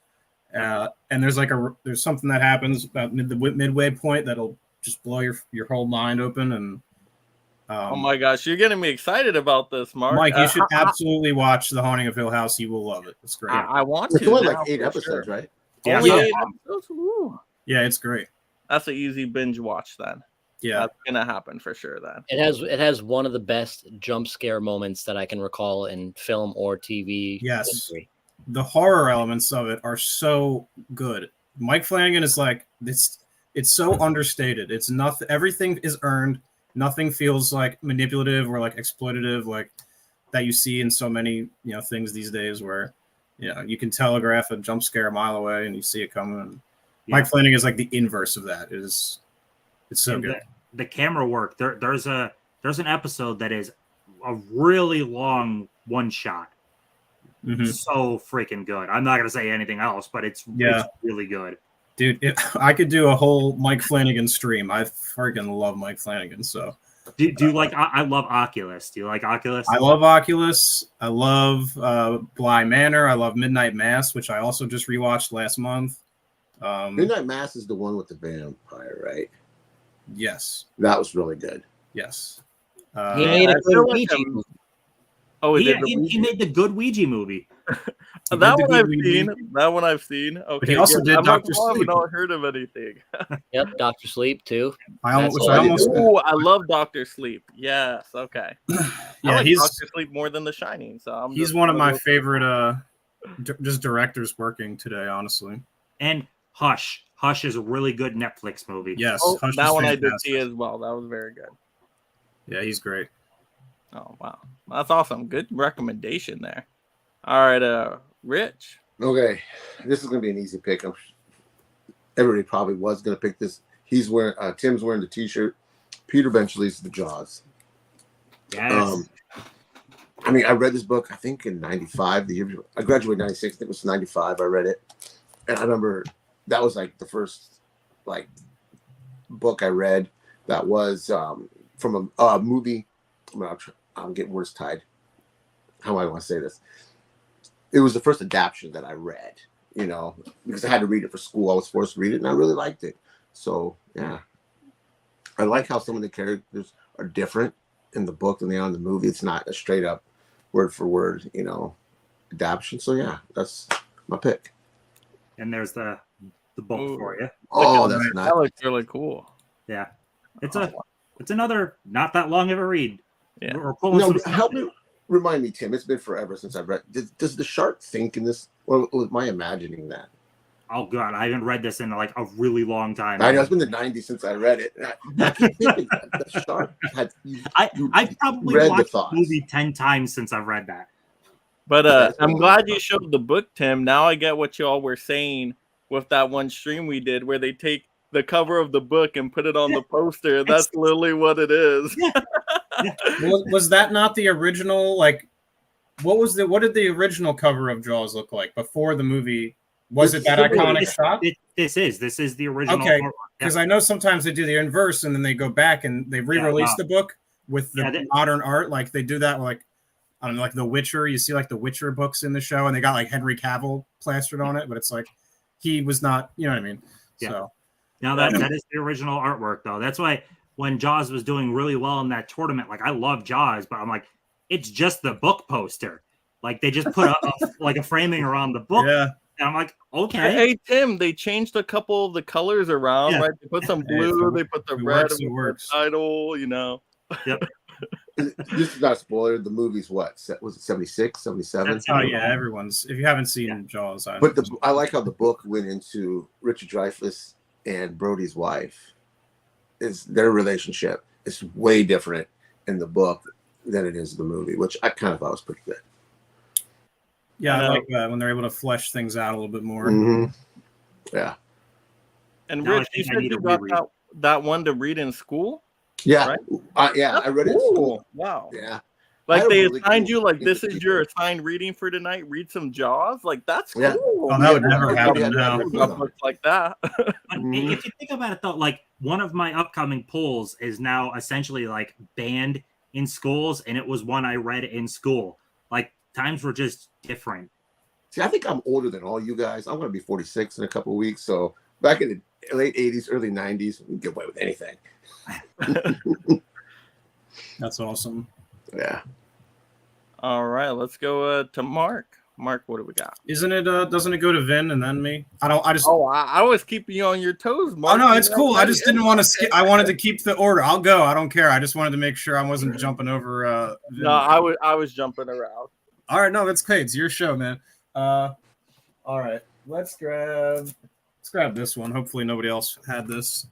And there's there's something that happens about the midway point that'll just blow your whole mind open. And oh my gosh, you're getting me excited about this, Mark. Mike, you should absolutely watch The Haunting of Hill House. You will love it. It's great. I want It's to. only now, like 8 for episodes, sure. right? Yeah, Only 8 episodes? Woo. Yeah, it's great. That's an easy binge watch then. Yeah, that's gonna happen for sure. Then it has one of the best jump scare moments that I can recall in film or TV. Yes, history. The horror elements of it are so good. Mike Flanagan is like this. It's so understated. It's nothing. Everything is earned. Nothing feels like manipulative or like exploitative, like that you see in so many things these days, where you can telegraph a jump scare a mile away and you see it coming. And Mike Flanagan is like the inverse of that. It's so And good. The camera work. There's an episode that is a really long one shot. Mm-hmm. So freaking good. I'm not gonna say anything else, but it's really good. Dude, I could do a whole Mike Flanagan stream. I freaking love Mike Flanagan. So, do you like? I love Oculus. Do you like Oculus? I love Oculus. I love Bly Manor. I love Midnight Mass, which I also just rewatched last month. Midnight Mass is the one with the vampire, right? Yes, that was really good. Yes, he made a good Ouija movie. Oh, he made the good Ouija movie. That one I've seen. That one I've seen. Okay. But he also did Dr. I've Sleep. not heard of anything. Yep, Dr. Sleep too. I love Dr. Sleep. Yes. Okay. Yeah, I like he's Dr. Sleep more than The Shining. So he's one of my favorite just directors working today, honestly. And Hush. Hush is a really good Netflix movie. Yes, Hush that one fantastic. I did see as well. That was very good. Yeah, he's great. Oh wow, that's awesome. Good recommendation there. All right, Rich. Okay, this is gonna be an easy pick. Everybody probably was gonna pick this. He's wearing Tim's wearing the T-shirt. Peter Benchley's The Jaws. Yes. I mean, I read this book I think in '95. The year I graduated in '96. I think it was '95. I read it, and I remember that was like the first book I read that was from a movie. I'm getting words tied. How do I want to say this? It was the first adaptation that I read, because I had to read it for school. I was forced to read it, and I really liked it. So, yeah. I like how some of the characters are different in the book than they are in the movie. It's not a straight up word for word, adaptation. So, yeah, that's my pick. And there's the book for you. Oh, that's nice. That looks really cool. Yeah. It's another not that long of a read. Yeah. Help me remind me, Tim. It's been forever since I've read. Does the shark think in this, or was my imagining that? Oh God, I haven't read this in like a really long time. I know it's been the '90s since I read it. I keep thinking that the shark had. I probably read watched the the movie 10 times since I've read that. But I'm glad you showed the book, Tim. Now I get what y'all were saying with that one stream we did, where they take the cover of the book and put it on the poster. That's literally what it is. Was that not the original? Like, what did the original cover of Jaws look like before the movie? Was it that iconic shot? This is the original. Okay, because I know sometimes they do the inverse and then they go back and they re-release the book with the modern art. Like they do that, like I don't know, like The Witcher. You see like the Witcher books in the show, and they got like Henry Cavill plastered on it, but it's like he was not. You know what I mean? Yeah. So now that is the original artwork, though. That's why when Jaws was doing really well in that tournament, like I love Jaws, but I'm like, it's just the book poster. Like they just put a framing around the book. Yeah. And I'm like, okay. Hey, Tim, they changed a couple of the colors around, right? They put some blue, they put the red title, Yep. This is not a spoiler. The movie's what? Was it 76, 77? Oh, yeah, everyone's. If you haven't seen Jaws, But I like how the book went into Richard Dreyfuss and Brody's wife. Is their relationship is way different in the book than it is the movie, which I kind of thought was pretty good. Yeah, I like that when they're able to flesh things out a little bit more. Mm-hmm. Yeah. And Now I Rich, you think I said need you to got reread. that one to read in school? Yeah. Right? Yeah, I read it in school. Wow. Yeah. Like they really assigned cool you, like this is your assigned reading for tonight. Read some Jaws. Like that's cool. Yeah. Oh, that would never happen now. Got books like that. But if you think about it, though, like one of my upcoming polls is now essentially like banned in schools, and it was one I read in school. Like times were just different. See, I think I'm older than all you guys. I'm going to be 46 in a couple of weeks. So back in the late 80s, early 90s, we could get away with anything. That's awesome. Yeah. All right, let's go to Mark. Mark, what do we got? Isn't it? Doesn't it go to Vin and then me? I just. Oh, I was keeping you on your toes, Mark. Oh no, it's cool. I just didn't want to skip. I wanted to keep the order. I'll go. I don't care. I just wanted to make sure I wasn't jumping over. Vin. No, I was jumping around. All right, no, that's great. It's your show, man. All right, let's grab this one. Hopefully, nobody else had this.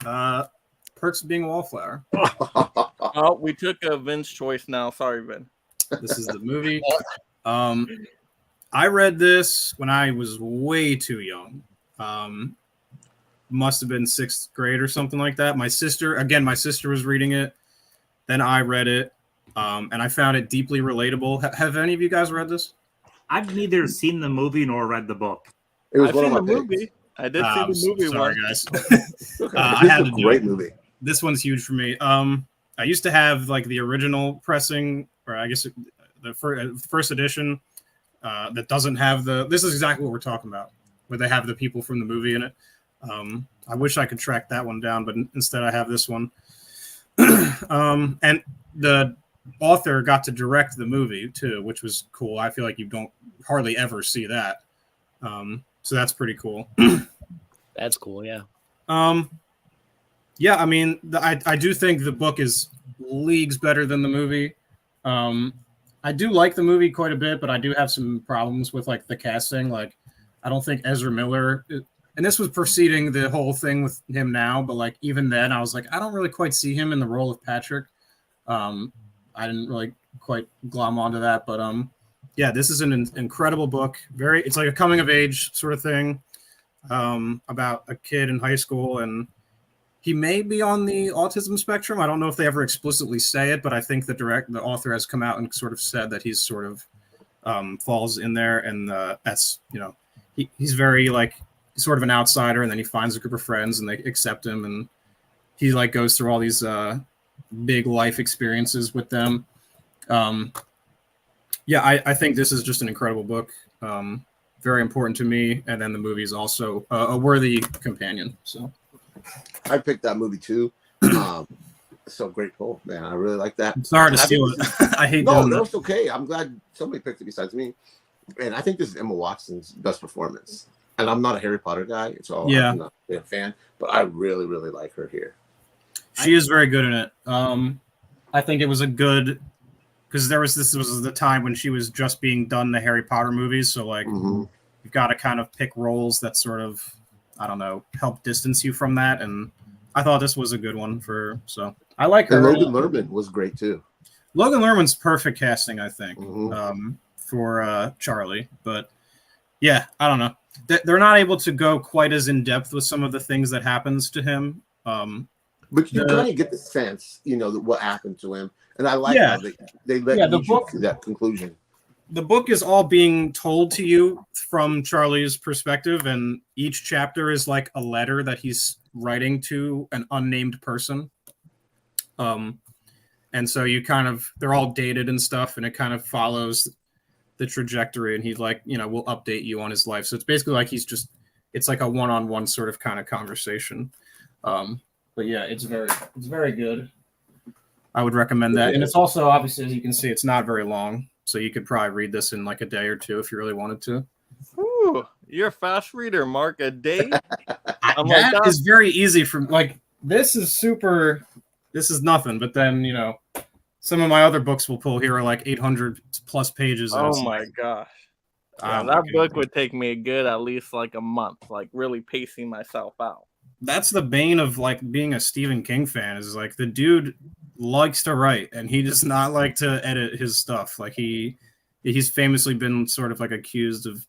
Perks of Being a Wallflower. Oh, we took a Vin's choice now. Sorry, Vin. This is the movie. I read this when I was way too young. Must have been 6th grade or something like that. My sister was reading it. Then I read it, and I found it deeply relatable. Have any of you guys read this? I've neither seen the movie nor read the book. It was I've one seen of the my movie. I did see the movie sorry, once. guys. I had to do great it. movie. This one's huge for me. I used to have like the original pressing, or I guess the first edition that doesn't have the. This is exactly what we're talking about, where they have the people from the movie in it. I wish I could track that one down, but instead I have this one. And the author got to direct the movie too, which was cool. I feel like you don't hardly ever see that. So that's pretty cool. That's cool, yeah. Yeah, I mean, I do think the book is leagues better than the movie. I do like the movie quite a bit, but I do have some problems with like the casting. Like, I don't think Ezra Miller, and this was preceding the whole thing with him now, but like even then, I was like, I don't really quite see him in the role of Patrick. I didn't really quite glom onto that, but yeah, this is an incredible book. It's like a coming of age sort of thing about a kid in high school, and he may be on the autism spectrum. I don't know if they ever explicitly say it, but I think the author has come out and sort of said that he's sort of falls in there, and that's, you know, he's very like sort of an outsider, and then he finds a group of friends and they accept him, and he like goes through all these big life experiences with them. Yeah, I think this is just an incredible book. Very important to me, and then the movie is also a worthy companion. So I picked that movie too. So grateful, man. I really like that. I'm sorry to steal it. I hate doing that. No, it's okay. I'm glad somebody picked it besides me. And I think this is Emma Watson's best performance. And I'm not a Harry Potter guy, so yeah, I'm not a fan, but I really, really like her here. She is very good in it. I think it was a good, because this was the time when she was just being done the Harry Potter movies, so like you've got to kind of pick roles that sort of, I don't know, help distance you from that, and I thought this was a good one for. So I like her. And Logan Lerman was great too. Logan Lerman's perfect casting, I think, for Charlie. But yeah, I don't know. They're not able to go quite as in depth with some of the things that happens to him. But you kind of get the sense, you know, that what happened to him, and I like how they let you to that conclusion. The book is all being told to you from Charlie's perspective, and each chapter is like a letter that he's writing to an unnamed person. And so you kind of, they're all dated and stuff, and it kind of follows the trajectory, and he's like, you know, we'll update you on his life. So it's basically like it's like a one-on-one sort of kind of conversation. But yeah, it's very good. I would recommend that. And it's also, obviously, as you can see, it's not very long. So you could probably read this in like a day or two if you really wanted to. Ooh, you're a fast reader, Mark. A day? That is very easy for, like, this is nothing. But then, you know, some of my other books we'll pull here are like 800 plus pages. Oh my gosh. Yeah, that book would take me a good at least like a month, like really pacing myself out. That's the bane of like being a Stephen King fan, is like the dude likes to write, and he does not like to edit his stuff. Like he's famously been sort of like accused of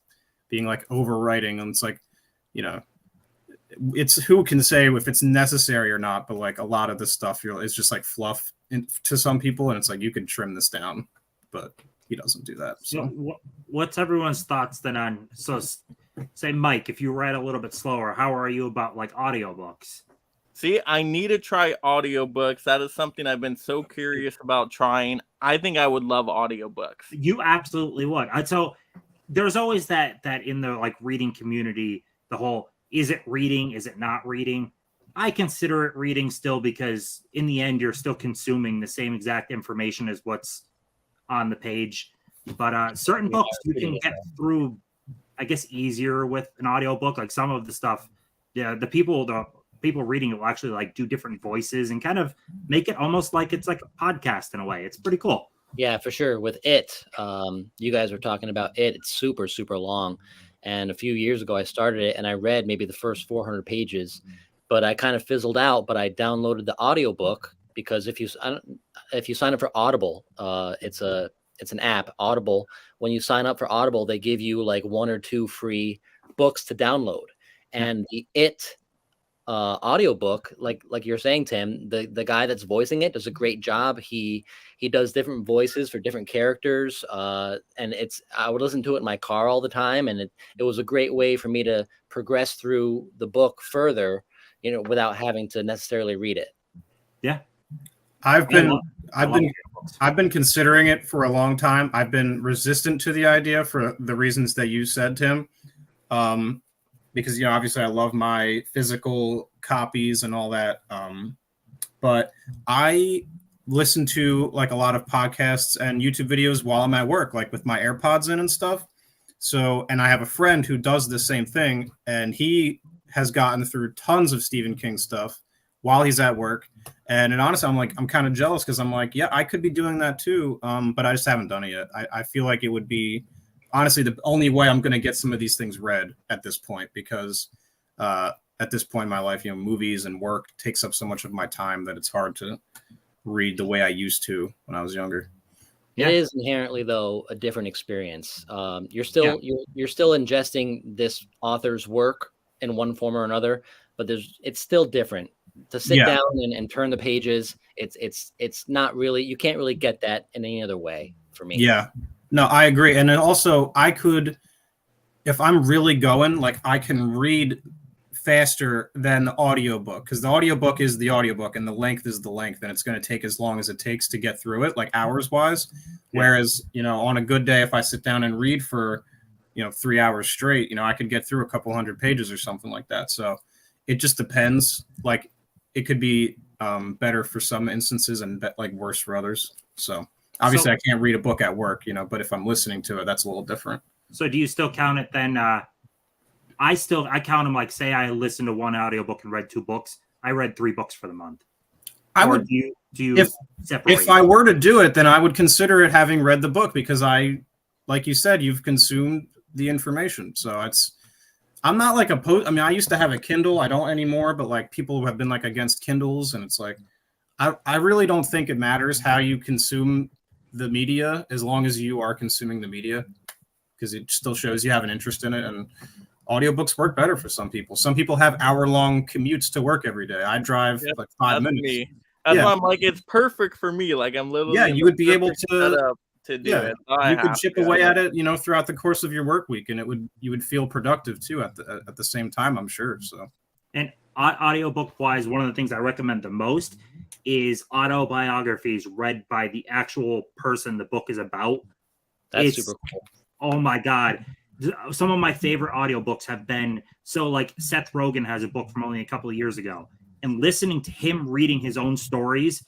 being like overwriting, and it's like, you know, it's who can say if it's necessary or not, but like a lot of the stuff it's just like fluff to some people, and it's like you can trim this down, but he doesn't do that. So what's everyone's thoughts then on, so say Mike, if you write a little bit slower, how are you about like audiobooks? See, I need to try audiobooks. That is something I've been so curious about trying. I think I would love audiobooks. You absolutely would. So there's always that in the like reading community, the whole, is it reading? Is it not reading? I consider it reading still, because in the end, you're still consuming the same exact information as what's on the page. But certain books you can get through, I guess, easier with an audiobook. Like some of the stuff, the people reading it will actually like do different voices and kind of make it almost like it's like a podcast in a way. It's pretty cool. Yeah, for sure. With it, you guys were talking about it. It's super, super long. And a few years ago, I started it and I read maybe the first 400 pages, but I kind of fizzled out. But I downloaded the audiobook because if you sign up for Audible, it's an app, Audible. When you sign up for Audible, they give you like 1 or 2 free books to download. And the audiobook, like you're saying, Tim, the guy that's voicing it does a great job. He does different voices for different characters, and I would listen to it in my car all the time, and it was a great way for me to progress through the book further, you know, without having to necessarily read it. Yeah, I've been considering it for a long time. I've been resistant to the idea for the reasons that you said, Tim. Because, you know, obviously I love my physical copies and all that. But I listen to like a lot of podcasts and YouTube videos while I'm at work, like with my AirPods in and stuff. So, and I have a friend who does the same thing, and he has gotten through tons of Stephen King stuff while he's at work. And honestly, I'm kind of jealous, because I'm like, yeah, I could be doing that too. But I just haven't done it yet. I feel like it would be honestly the only way I'm going to get some of these things read at this point, because at this point in my life, you know, movies and work takes up so much of my time that it's hard to read the way I used to when I was younger. It is inherently, though, a different experience. You're still ingesting this author's work in one form or another, but it's still different to sit down and turn the pages. It's not really, you can't really get that in any other way for me. Yeah, no, I agree. And then also I could, if I'm really going, like I can read faster than the audiobook, because the audiobook is the audiobook and the length is the length, and it's going to take as long as it takes to get through it, like hours wise. Whereas, you know, on a good day, if I sit down and read for, you know, 3 hours straight, you know, I could get through a couple hundred pages or something like that. So it just depends. Like it could be better for some instances and like worse for others. So obviously I can't read a book at work, you know, but if I'm listening to it, that's a little different. So do you still count it then? I count them like, say I listened to one audiobook and read 2 books. I read 3 books for the month. Do you separate? If I were to do it, then I would consider it having read the book, because like you said, you've consumed the information. So I'm not like I mean, I used to have a Kindle. I don't anymore, but like people have been like against Kindles, and it's like, I really don't think it matters how you consume the media, as long as you are consuming the media, because it still shows you have an interest in it. And audiobooks work better for some people. Some people have hour-long commutes to work every day. I drive like 5 minutes. Me. That's why I'm like, it's perfect for me. Like I'm literally you would be able to do it. You could chip away at it, you know, throughout the course of your work week, and you would feel productive too at the same time, I'm sure. So, and audiobook wise, one of the things I recommend the most is autobiographies read by the actual person the book is about. That's super cool. Oh my God. Some of my favorite audiobooks have been, so like Seth Rogen has a book from only a couple of years ago, and listening to him reading his own stories,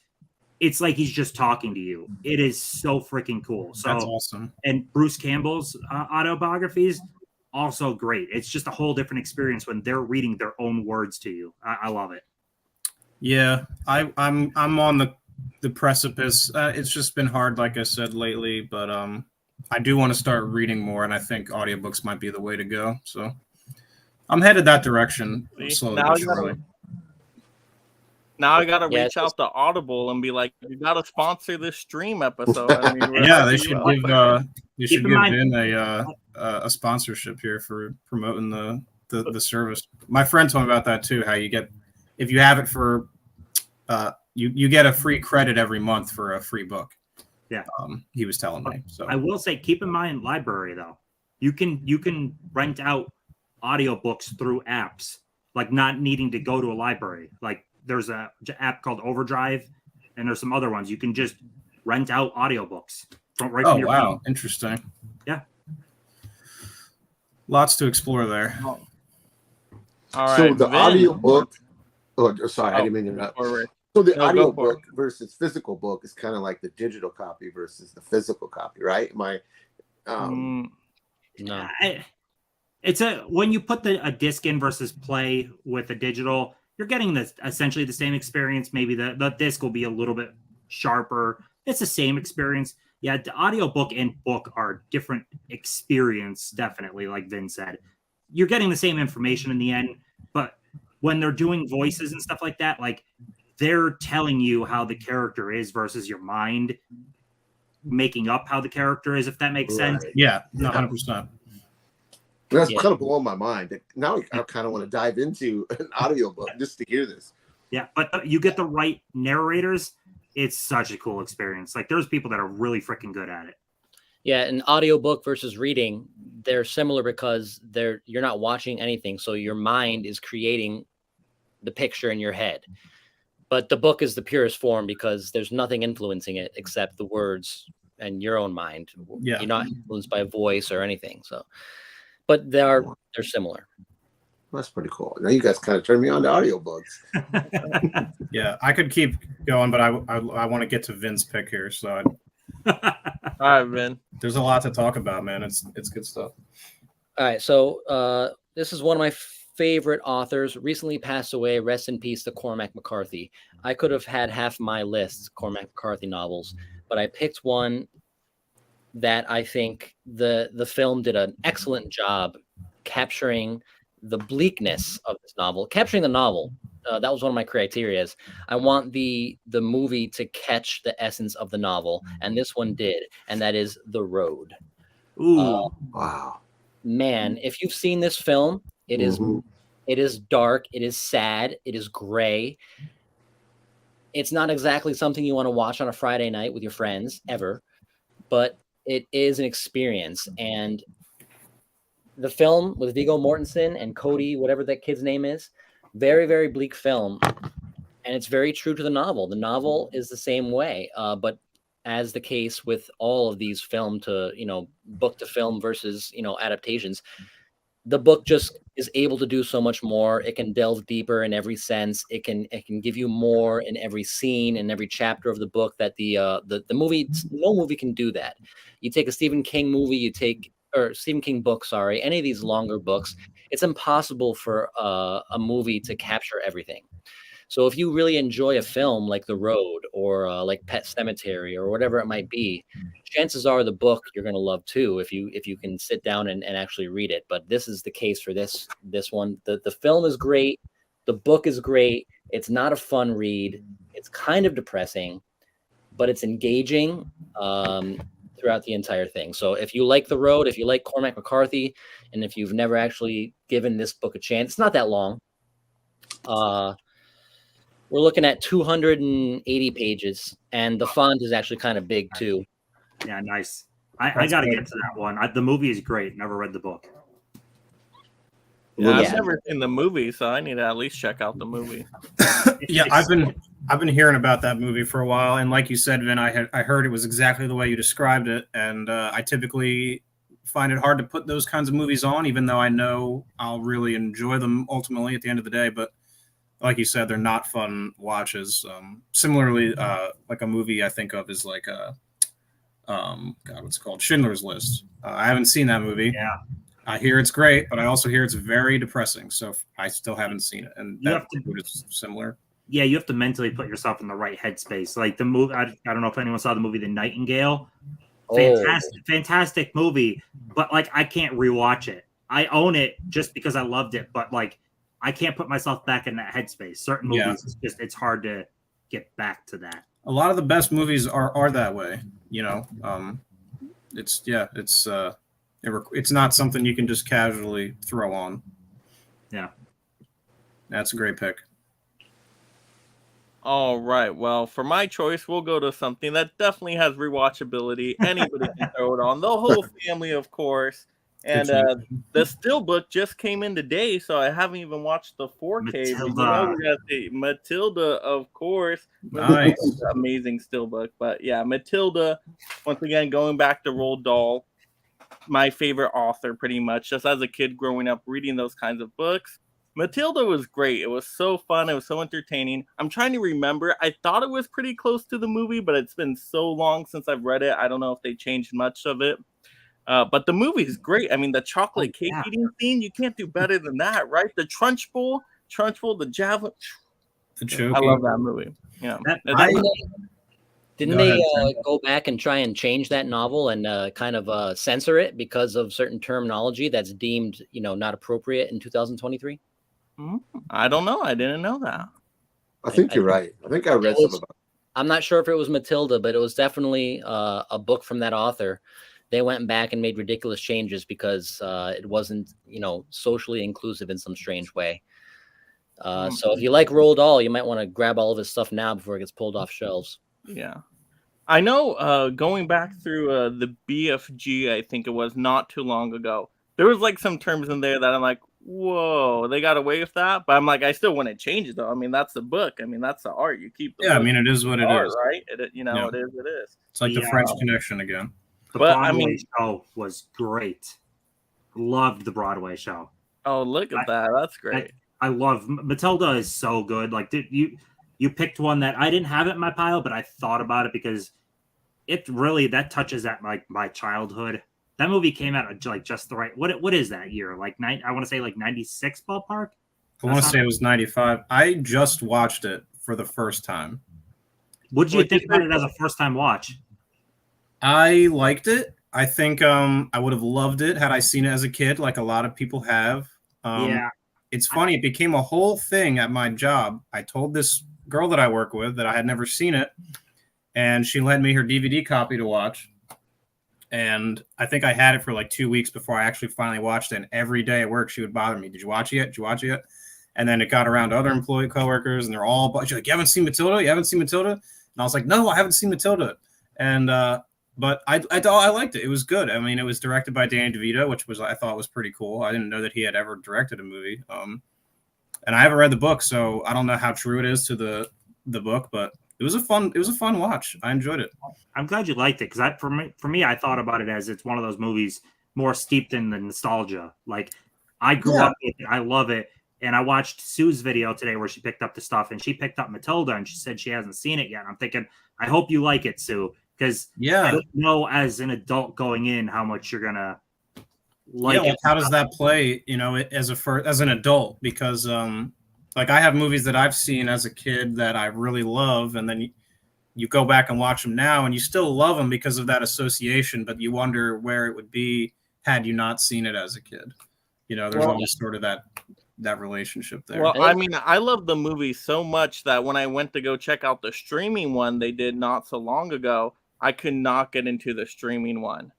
it's like he's just talking to you. It is so freaking cool. So that's awesome. And Bruce Campbell's autobiographies, also great. It's just a whole different experience when they're reading their own words to you. I love it. Yeah, I'm on the precipice. It's just been hard, like I said, lately, but I do want to start reading more, and I think audiobooks might be the way to go. So I'm headed that direction slowly but surely. Now I gotta Yeah, reach out to Audible and be like, you gotta sponsor this stream episode. I mean, Yeah, they should give Keep in mind- Vin a sponsorship here for promoting the service. My friend told me about that too. How you get, if you have it for you get a free credit every month for a free book. Yeah, he was telling me. So I will say, keep in mind library though. You can rent out audiobooks through apps, like not needing to go to a library. Like there's a app called Overdrive, and there's some other ones. You can just rent out audiobooks from right from your phone. Interesting. Yeah, lots to explore there. All right, so the Vin. audiobook. Oh, sorry, I didn't mean to interrupt. So the audiobook versus physical book is kind of like the digital copy versus the physical copy, right? No. It's when you put a disc in versus play with a digital, you're getting essentially the same experience. Maybe the disc will be a little bit sharper. It's the same experience. Yeah, the audiobook and book are different experience, definitely, like Vin said. You're getting the same information in the end, but when they're doing voices and stuff like that, like they're telling you how the character is versus your mind making up how the character is, if that makes sense. Yeah, 100%. That's kind of blowing my mind. Now I kind of want to dive into an audiobook just to hear this. Yeah, but you get the right narrators. It's such a cool experience. Like there's people that are really freaking good at it. Yeah, an audiobook versus reading, they're similar because you're not watching anything, so your mind is creating the picture in your head. But the book is the purest form because there's nothing influencing it except the words and your own mind. Yeah. You're not influenced by a voice or anything. So, but they're similar. That's pretty cool. Now you guys kind of turned me on to audiobooks. Yeah, I could keep going, but I want to get to Vin's pick here. So all right, Vin. There's a lot to talk about, man. It's good stuff. All right, so this is one of my favorite authors. Recently passed away. Rest in peace to Cormac McCarthy. I could have had half my list Cormac McCarthy novels, but I picked one that I think the film did an excellent job capturing the bleakness of this novel, capturing the novel. That was one of my criterias. I want the movie to catch the essence of the novel, and this one did, and that is The Road. Ooh, wow, man! If you've seen this film, it is dark, it is sad, it is gray. It's not exactly something you want to watch on a Friday night with your friends ever, but it is an experience. And the film with Viggo Mortensen and Cody, whatever that kid's name is, very, very bleak film. And it's very true to the novel. The novel is the same way, but as the case with all of these book to film versus, adaptations, the book just is able to do so much more. It can delve deeper in every sense. It can give you more in every scene, in every chapter of the book that the movie, no movie can do that. You take a Stephen King movie, Stephen King book, sorry, any of these longer books, it's impossible for a movie to capture everything. So if you really enjoy a film like The Road or like Pet Sematary or whatever it might be, chances are the book you're going to love too if you can sit down and actually read it. But this is the case for this one. The film is great. The book is great. It's not a fun read. It's kind of depressing, but it's engaging throughout the entire thing. So if you like The Road, if you like Cormac McCarthy, and if you've never actually given this book a chance, it's not that long. We're looking at 280 pages, and the font is actually kind of big too. Yeah, nice. I got to get to that one. The movie is great. Never read the book. Yeah, I've never seen the movie, so I need to at least check out the movie. Yeah, I've been hearing about that movie for a while, and like you said, Vin, I heard it was exactly the way you described it, and I typically find it hard to put those kinds of movies on, even though I know I'll really enjoy them ultimately at the end of the day. But like you said, they're not fun watches. Similarly, like a movie I think of is like what's it called? Schindler's List. I haven't seen that movie. Yeah. I hear it's great, but I also hear it's very depressing. So I still haven't seen it. And that is similar. Yeah, you have to mentally put yourself in the right headspace. Like the movie, I don't know if anyone saw the movie The Nightingale. Fantastic movie, but like I can't rewatch it. I own it just because I loved it, but like I can't put myself back in that headspace. Certain movies, it's hard to get back to that. A lot of the best movies are that way. It's not something you can just casually throw on. Yeah, that's a great pick. All right. Well, for my choice, we'll go to something that definitely has rewatchability. Anybody can throw it on. The whole family, of course. And the Steelbook just came in today, so I haven't even watched the 4K. But, we got the Matilda, of course. Nice. Amazing Steelbook. But yeah, Matilda, once again, going back to Roald Dahl, my favorite author pretty much. Just as a kid growing up reading those kinds of books. Matilda was great. It was so fun. It was so entertaining. I'm trying to remember. I thought it was pretty close to the movie, but it's been so long since I've read it. I don't know if they changed much of it. But the movie is great. I mean, the chocolate cake eating scene, you can't do better than that, right? The Trunchbull, the javelin. I love that movie. Yeah. Didn't they go back and try and change that novel and kind of censor it because of certain terminology that's deemed, not appropriate in 2023? I don't know. I didn't know that. I think you're right. I think I read some about it. I'm not sure if it was Matilda, but it was definitely a book from that author. They went back and made ridiculous changes because it wasn't, socially inclusive in some strange way. So if you like Roald Dahl, you might want to grab all of his stuff now before it gets pulled off shelves. Yeah. I know going back through the BFG, I think it was not too long ago, there was like some terms in there that I'm like, whoa, they got away with that. But I'm like, I still wouldn't change it though. I mean, that's the book. I mean, that's the art. You keep the book. I mean, it is what it is. Right? It is. It's like the French Connection again. The Broadway show was great. Loved the Broadway show. Oh, look at that. That's great. I love Matilda is so good. Like you picked one that I didn't have it in my pile, but I thought about it because it really that touches at my childhood. That movie came out at like just the right. What is that year? Like I want to say like 96 ballpark. I want to say it was 95. I just watched it for the first time. What did you think about it as a first time watch? I liked it. I think I would have loved it had I seen it as a kid, like a lot of people have. It's funny. It became a whole thing at my job. I told this girl that I work with that I had never seen it, and she lent me her DVD copy to watch. And I think I had it for like 2 weeks before I actually finally watched it. And every day at work, she would bother me. Did you watch it yet? Did you watch it yet? And then it got around to other employee coworkers, and they're all, she's like, you haven't seen Matilda? You haven't seen Matilda? And I was like, no, I haven't seen Matilda. And, but I liked it. It was good. I mean, it was directed by Danny DeVito, which I thought was pretty cool. I didn't know that he had ever directed a movie. And I haven't read the book, so I don't know how true it is to the book, but it was a fun watch. I enjoyed it. I'm glad you liked it because for me, I thought about it as it's one of those movies more steeped in the nostalgia. Like I grew up with it, I love it, and I watched Sue's video today where she picked up the stuff and she picked up Matilda and she said she hasn't seen it yet. And I'm thinking, I hope you like it, Sue, because I don't know as an adult going in how much you're gonna like it. How does that play? As an adult, because like I have movies that I've seen as a kid that I really love, and then you go back and watch them now, and you still love them because of that association, but you wonder where it would be had you not seen it as a kid. There's always sort of that relationship there. Well, I mean, I love the movie so much that when I went to go check out the streaming one they did not so long ago, I could not get into the streaming one.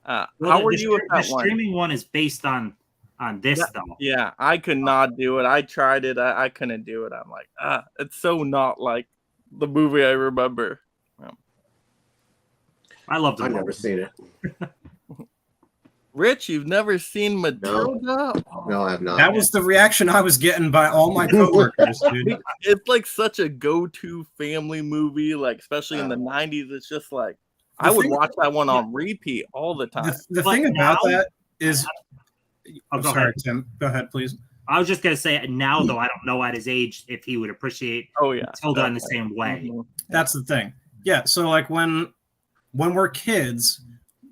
How were you with that one? The streaming one is based on this though. Yeah, I could not do it. I tried it. I couldn't do it. I'm like, it's so not like the movie I remember. Yeah. I loved it. I've never seen it. Rich, you've never seen Matilda? No, I have not. That was the reaction I was getting by all my coworkers, dude. It's like such a go-to family movie, like especially in the 90s. It's just like I would watch that one on repeat all the time. The thing about that is, I'm sorry, Tim. Go ahead, please. I was just gonna say now, though, I don't know at his age if he would appreciate Matilda in the same way. That's the thing. Yeah. So like when we're kids,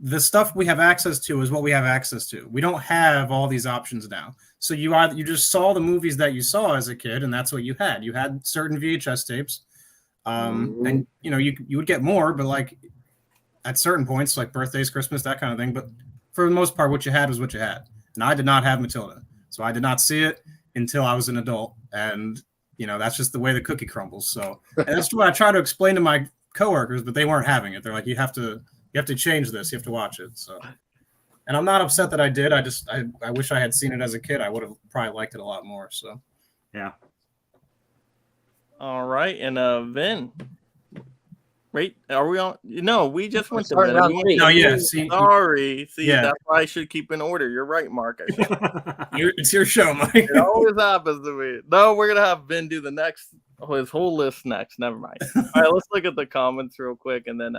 the stuff we have access to is what we have access to. We don't have all these options now. So you just saw the movies that you saw as a kid, and that's what you had. You had certain VHS tapes, and you would get more, but like at certain points, like birthdays, Christmas, that kind of thing. But for the most part, what you had was what you had. And I did not have Matilda, so I did not see it. until I was an adult, and that's just the way the cookie crumbles. So, and that's what I try to explain to my coworkers, but they weren't having it. They're like, you have to change this. You have to watch it. So, and I'm not upset that I did. I wish I had seen it as a kid. I would have probably liked it a lot more. So, yeah. All right, and Vin. Wait, are we on? No, we just went to Starting Vin. round three. no, yeah. Sorry. See, Yeah. that's why I should keep in order. You're right, Mark. It's your show, Mike. It always happens to me. No, we're gonna have Vin do the next, his whole list next. Never mind. All right, let's look at the comments real quick, and then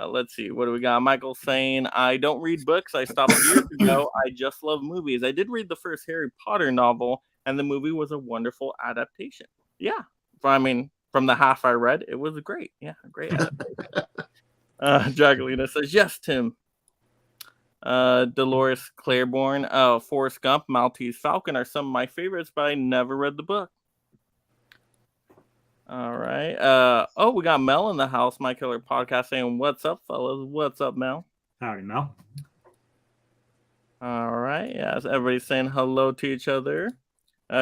let's see. What do we got? Michael saying, "I don't read books. I stopped years ago. I just love movies. I did read the first Harry Potter novel, and the movie was a wonderful adaptation. Yeah, I mean." From the half I read, it was great. Yeah, great adaptation. Jacqueline says, yes, Tim. Dolores Claiborne, Forrest Gump, Maltese Falcon are some of my favorites, but I never read the book. All right. We got Mel in the house, My Killer Podcast, saying, what's up, fellas? What's up, Mel? Howdy, Mel. All right. Yes, everybody's saying hello to each other.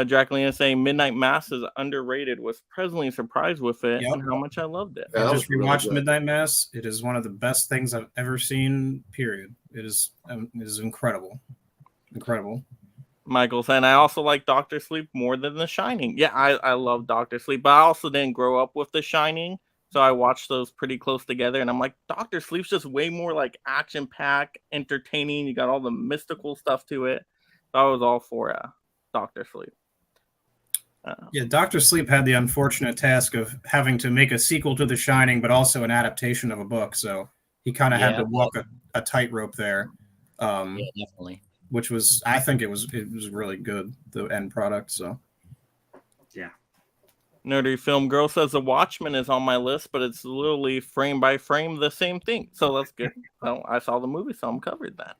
Jacqueline is saying Midnight Mass is underrated. Was pleasantly surprised with it and how much I loved it. I just rewatched Midnight Mass. It is one of the best things I've ever seen. Period. It is incredible, incredible. Michael saying I also like Doctor Sleep more than The Shining. Yeah, I love Doctor Sleep, but I also didn't grow up with The Shining, so I watched those pretty close together. And I'm like, Doctor Sleep's just way more like action packed, entertaining. You got all the mystical stuff to it. So I was all for Doctor Sleep. Yeah, Doctor Sleep had the unfortunate task of having to make a sequel to The Shining, but also an adaptation of a book. So he kind of had to walk a tightrope there. Yeah, definitely. Which was, I think it was really good, the end product. So, yeah. Nerdy Film Girl says The Watchmen is on my list, but it's literally frame by frame the same thing. So that's good. Well, I saw the movie, so I'm covered that.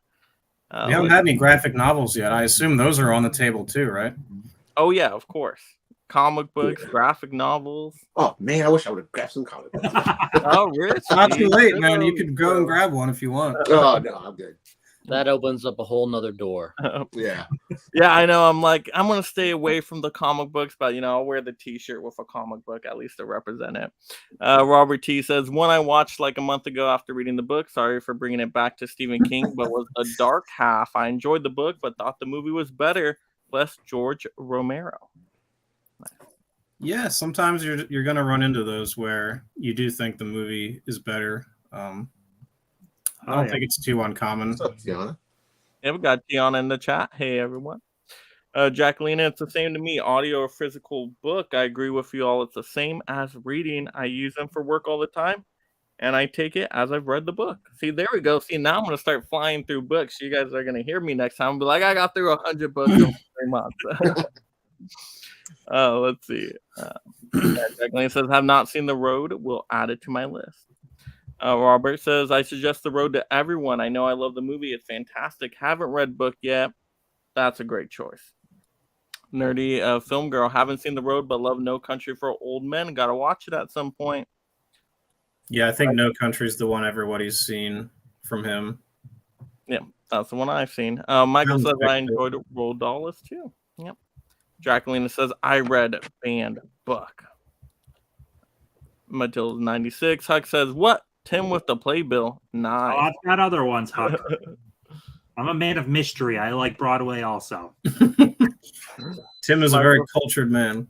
We haven't had any graphic novels yet. I assume those are on the table too, right? Oh yeah, of course. Comic books, graphic novels. Oh man, I wish I would have grabbed some comic books. Oh, Rich, it's not too late, man. You could go and grab one if you want. Oh no, I'm good. That opens up a whole nother door. Yeah. Yeah, I know. I'm going to stay away from the comic books, but, I'll wear the t-shirt with a comic book, at least to represent it. Robert T says, one I watched like a month ago after reading the book. Sorry for bringing it back to Stephen King, but was A Dark Half. I enjoyed the book, but thought the movie was better. Bless George Romero. Yeah, sometimes you're going to run into those where you do think the movie is better. I don't think it's too uncommon. What's up, Tiana? Yeah, we got Tiana in the chat. Hey, everyone. Jacqueline, it's the same to me. Audio or physical book, I agree with you all. It's the same as reading. I use them for work all the time, and I take it as I've read the book. See, there we go. See, now I'm going to start flying through books. You guys are going to hear me next time. Be like, I got through 100 books in 3 months. Let's see. Jacqueline says, have not seen The Road. Will add it to my list. Robert says, I suggest The Road to everyone. I know I love the movie. It's fantastic. Haven't read book yet. That's a great choice. Nerdy Film Girl. Haven't seen The Road, but love No Country for Old Men. Got to watch it at some point. Yeah, I think No Country is the one everybody's seen from him. Yeah, that's the one I've seen. Michael says, I enjoyed Roald Dahl too. Yep. Jacqueline says, I read Banned Book. Matilda 96. Huck says, what? Tim with the playbill. Nice. Oh, I've got other ones, Huck. I'm a man of mystery. I like Broadway also. Tim is a very cultured man.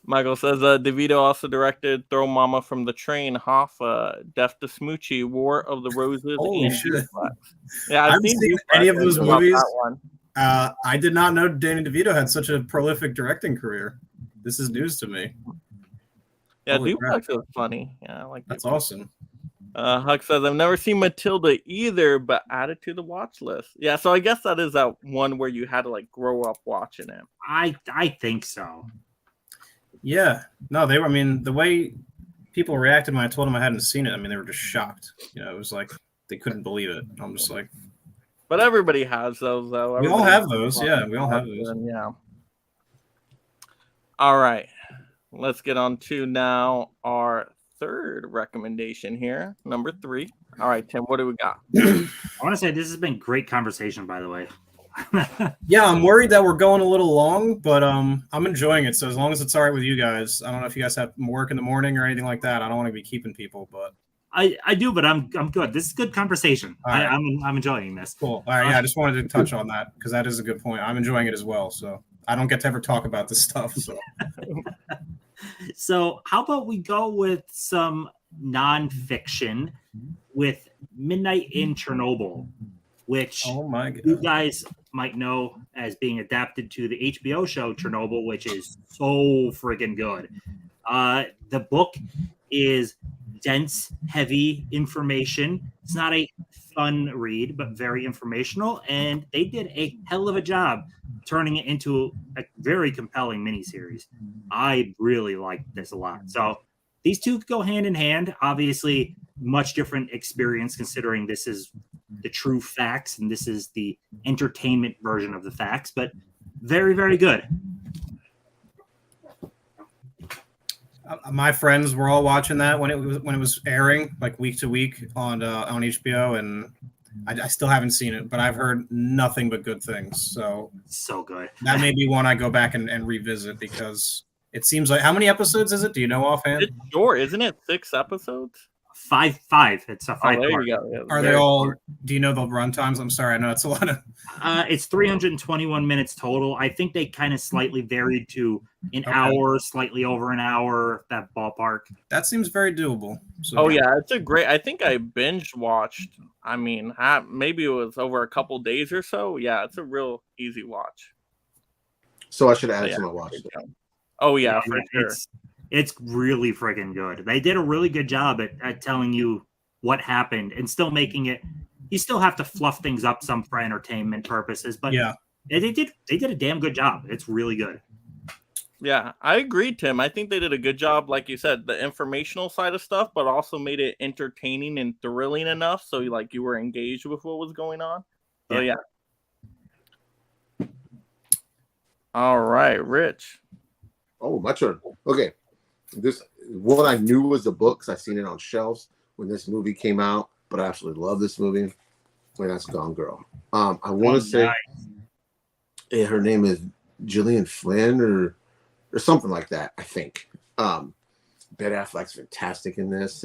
Michael says, DeVito also directed Throw Mama from the Train, Hoffa, Death to Smoochie, War of the Roses. Holy shit. Yeah, I haven't seen any of those movies. One. I did not know Danny DeVito had such a prolific directing career. This is news to me. Yeah, Duplex is funny. Yeah, I like that's Duplex. awesome. Huck says, I've never seen Matilda either, but add it to the watch list. Yeah, so I guess that is that one where you had to like grow up watching it. I think so. Yeah. No, they were, I mean, the way people reacted when I told them I hadn't seen it, I mean, they were just shocked. It was like they couldn't believe it. I'm just like. But everybody has those, though. We all have those. Yeah, we all have those. Yeah. All right. Let's get on to now our third recommendation here, number 3. All right, Tim, what do we got? I want to say this has been great conversation, by the way. Yeah, I'm worried that we're going a little long, but I'm enjoying it. So as long as it's all right with you guys, I don't know if you guys have work in the morning or anything like that. I don't want to be keeping people, but I do, but I'm good. This is good conversation. Right. I'm enjoying this. Cool. All right, yeah, I just wanted to touch on that because that is a good point. I'm enjoying it as well. So I don't get to ever talk about this stuff. So So how about we go with some nonfiction with Midnight in Chernobyl, which oh my God, you guys might know as being adapted to the HBO show Chernobyl, which is so friggin' good. The book is dense, heavy information. It's not a fun read, but very informational. And they did a hell of a job turning it into a very compelling miniseries. I really liked this a lot. So these two go hand in hand. Obviously, much different experience considering this is the true facts and this is the entertainment version of the facts, but very, very good. my friends were all watching that when it was airing, like week to week on HBO, and I still haven't seen it, but I've heard nothing but good things. So good. That may be one I go back and revisit because it seems like, how many episodes is it? Do you know offhand? It's short, isn't it? 6 episodes? Five. It's a 5 there part. you go. Yeah, Are they all? Do you know the run times? I'm sorry, I know it's a lot of. It's 321 minutes total. I think they kind of slightly varied to an hour, slightly over an hour, that ballpark. That seems very doable. So. Oh yeah, it's a great. I think I binge watched. I mean, maybe it was over a couple days or so. Yeah, it's a real easy watch. So I should add it to my watch list. Oh yeah, for sure. It's really friggin' good. They did a really good job at telling you what happened and still making it. You still have to fluff things up some for entertainment purposes, but yeah, they did a damn good job. It's really good. Yeah, I agree, Tim. I think they did a good job, like you said, the informational side of stuff, but also made it entertaining and thrilling enough so you were engaged with what was going on. So yeah. All right, Rich. Oh, my turn. Okay. This what I knew was the books. I've seen it on shelves when this movie came out, but I absolutely love this movie. And that's Gone Girl. I want to say her name is Gillian Flynn or something like that, I think. Ben Affleck's fantastic in this.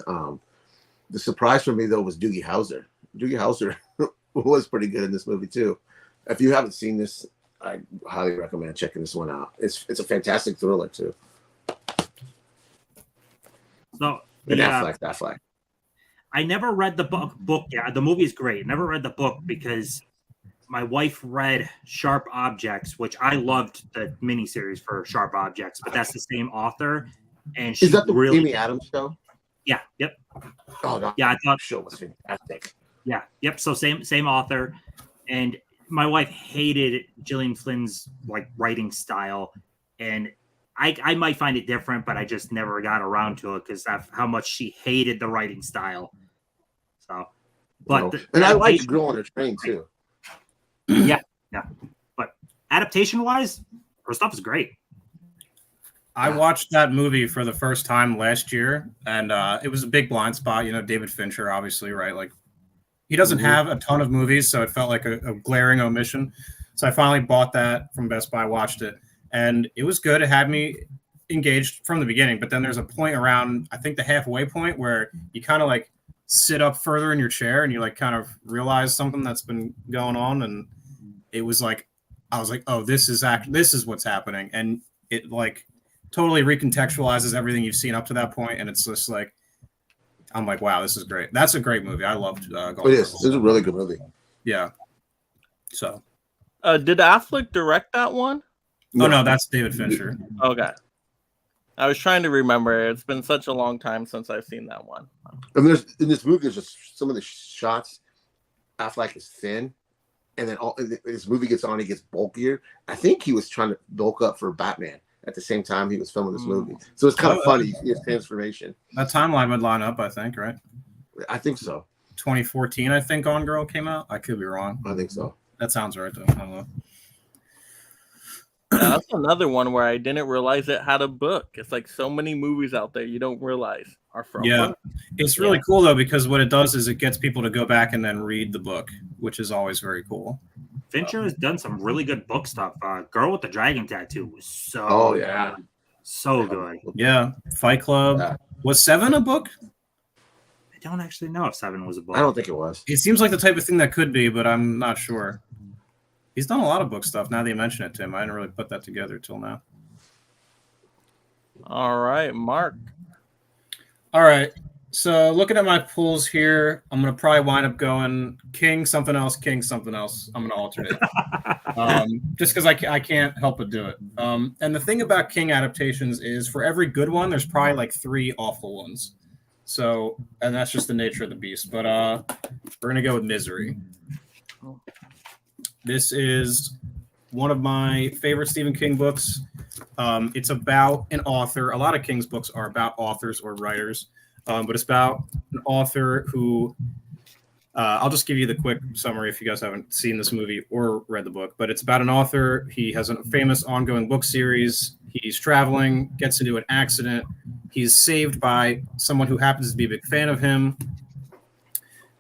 The surprise for me though was Doogie Howser. Doogie Howser was pretty good in this movie too. If you haven't seen this, I highly recommend checking this one out. It's a fantastic thriller too. So Affleck. I never read the book. Yeah, the movie is great. Never read the book because my wife read Sharp Objects, which I loved the miniseries for Sharp Objects, but that's the same author. And she is that the really Amy Adams show? Yeah. Yep. Oh, that I thought show was fantastic. Yeah. Yep. So same author, and my wife hated Gillian Flynn's writing style, and I might find it different, but I just never got around to it because of how much she hated the writing style. So, but and I like Girl on a Train too. Yeah. But adaptation wise, her stuff is great. I watched that movie for the first time last year, and it was a big blind spot. You know, David Fincher, obviously, right? Like, he doesn't have a ton of movies, so it felt like a glaring omission. So I finally bought that from Best Buy, watched it, and it was good. It had me engaged from the beginning, but then there's a point around, I think the halfway point, where you kind of like sit up further in your chair and you like kind of realize something that's been going on, and it was like, I was like, oh, this is what's happening, and it like totally recontextualizes everything you've seen up to that point, and it's just like, I'm like, wow, this is great. That's a great movie. I loved Gone Girl. It is. It's a really good movie. Yeah. So. Did Affleck direct that one? Oh, no, that's David Fincher. Okay. I was trying to remember. It's been such a long time since I've seen that one. And in this movie, there's just some of the shots. Affleck is thin, and then this movie gets on, he gets bulkier. I think he was trying to bulk up for Batman at the same time he was filming this movie. So it's kind of funny, his transformation. That timeline would line up, I think, right? I think so. 2014, I think Gone Girl came out. I could be wrong. I think so. That sounds right, though. I don't know. Yeah, that's another one where I didn't realize it had a book. It's like so many movies out there you don't realize are from. Yeah, it's really cool though, because what it does is it gets people to go back and then read the book, which is always very cool. Fincher has done some really good book stuff. Girl with the Dragon Tattoo was so Oh yeah, so good. Yeah, Fight Club. Yeah. Was Seven a book? I don't actually know if Seven was a book. I don't think it was. It seems like the type of thing that could be, but I'm not sure. He's done a lot of book stuff. Now that you mention it, Tim, I didn't really put that together till now. All right, Mark. All right. So looking at my pools here, I'm gonna probably wind up going king something else, king something else. I'm gonna alternate, just because I can't help but do it. And the thing about king adaptations is, for every good one, there's probably like 3 awful ones. So, and that's just the nature of the beast. But we're gonna go with Misery. This is one of my favorite Stephen King books. It's about an author. A lot of King's books are about authors or writers. But it's about an author who, I'll just give you the quick summary if you guys haven't seen this movie or read the book, but it's about an author. He has a famous ongoing book series. He's traveling, gets into an accident. He's saved by someone who happens to be a big fan of him.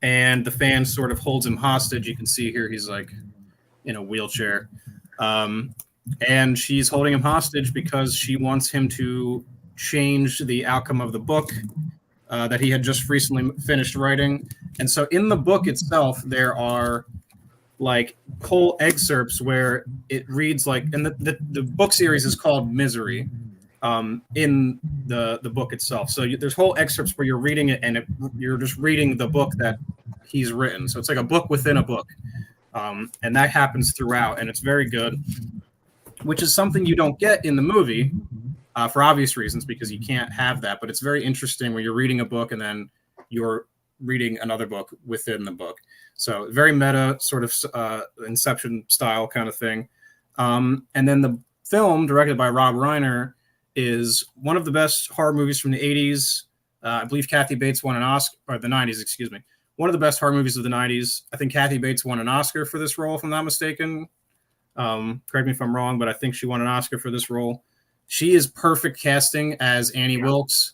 And the fan sort of holds him hostage. You can see here he's like in a wheelchair. And she's holding him hostage because she wants him to change the outcome of the book that he had just recently finished writing. And so in the book itself, there are like whole excerpts where it reads like, and the book series is called Misery in the book itself. So there's whole excerpts where you're reading it and you're just reading the book that he's written. So it's like a book within a book. And that happens throughout, and it's very good, which is something you don't get in the movie. For obvious reasons, because you can't have that. But it's very interesting when you're reading a book and then you're reading another book within the book. So very meta, sort of Inception style kind of thing. And then the film, directed by Rob Reiner, is one of the best horror movies from the 80s. I believe Kathy Bates won an Oscar, or the 90s, excuse me. One of the best horror movies of the 90s. I think Kathy Bates won an Oscar for this role, if I'm not mistaken. Correct me if I'm wrong, but I think she won an Oscar for this role. She is perfect casting as Annie Wilkes.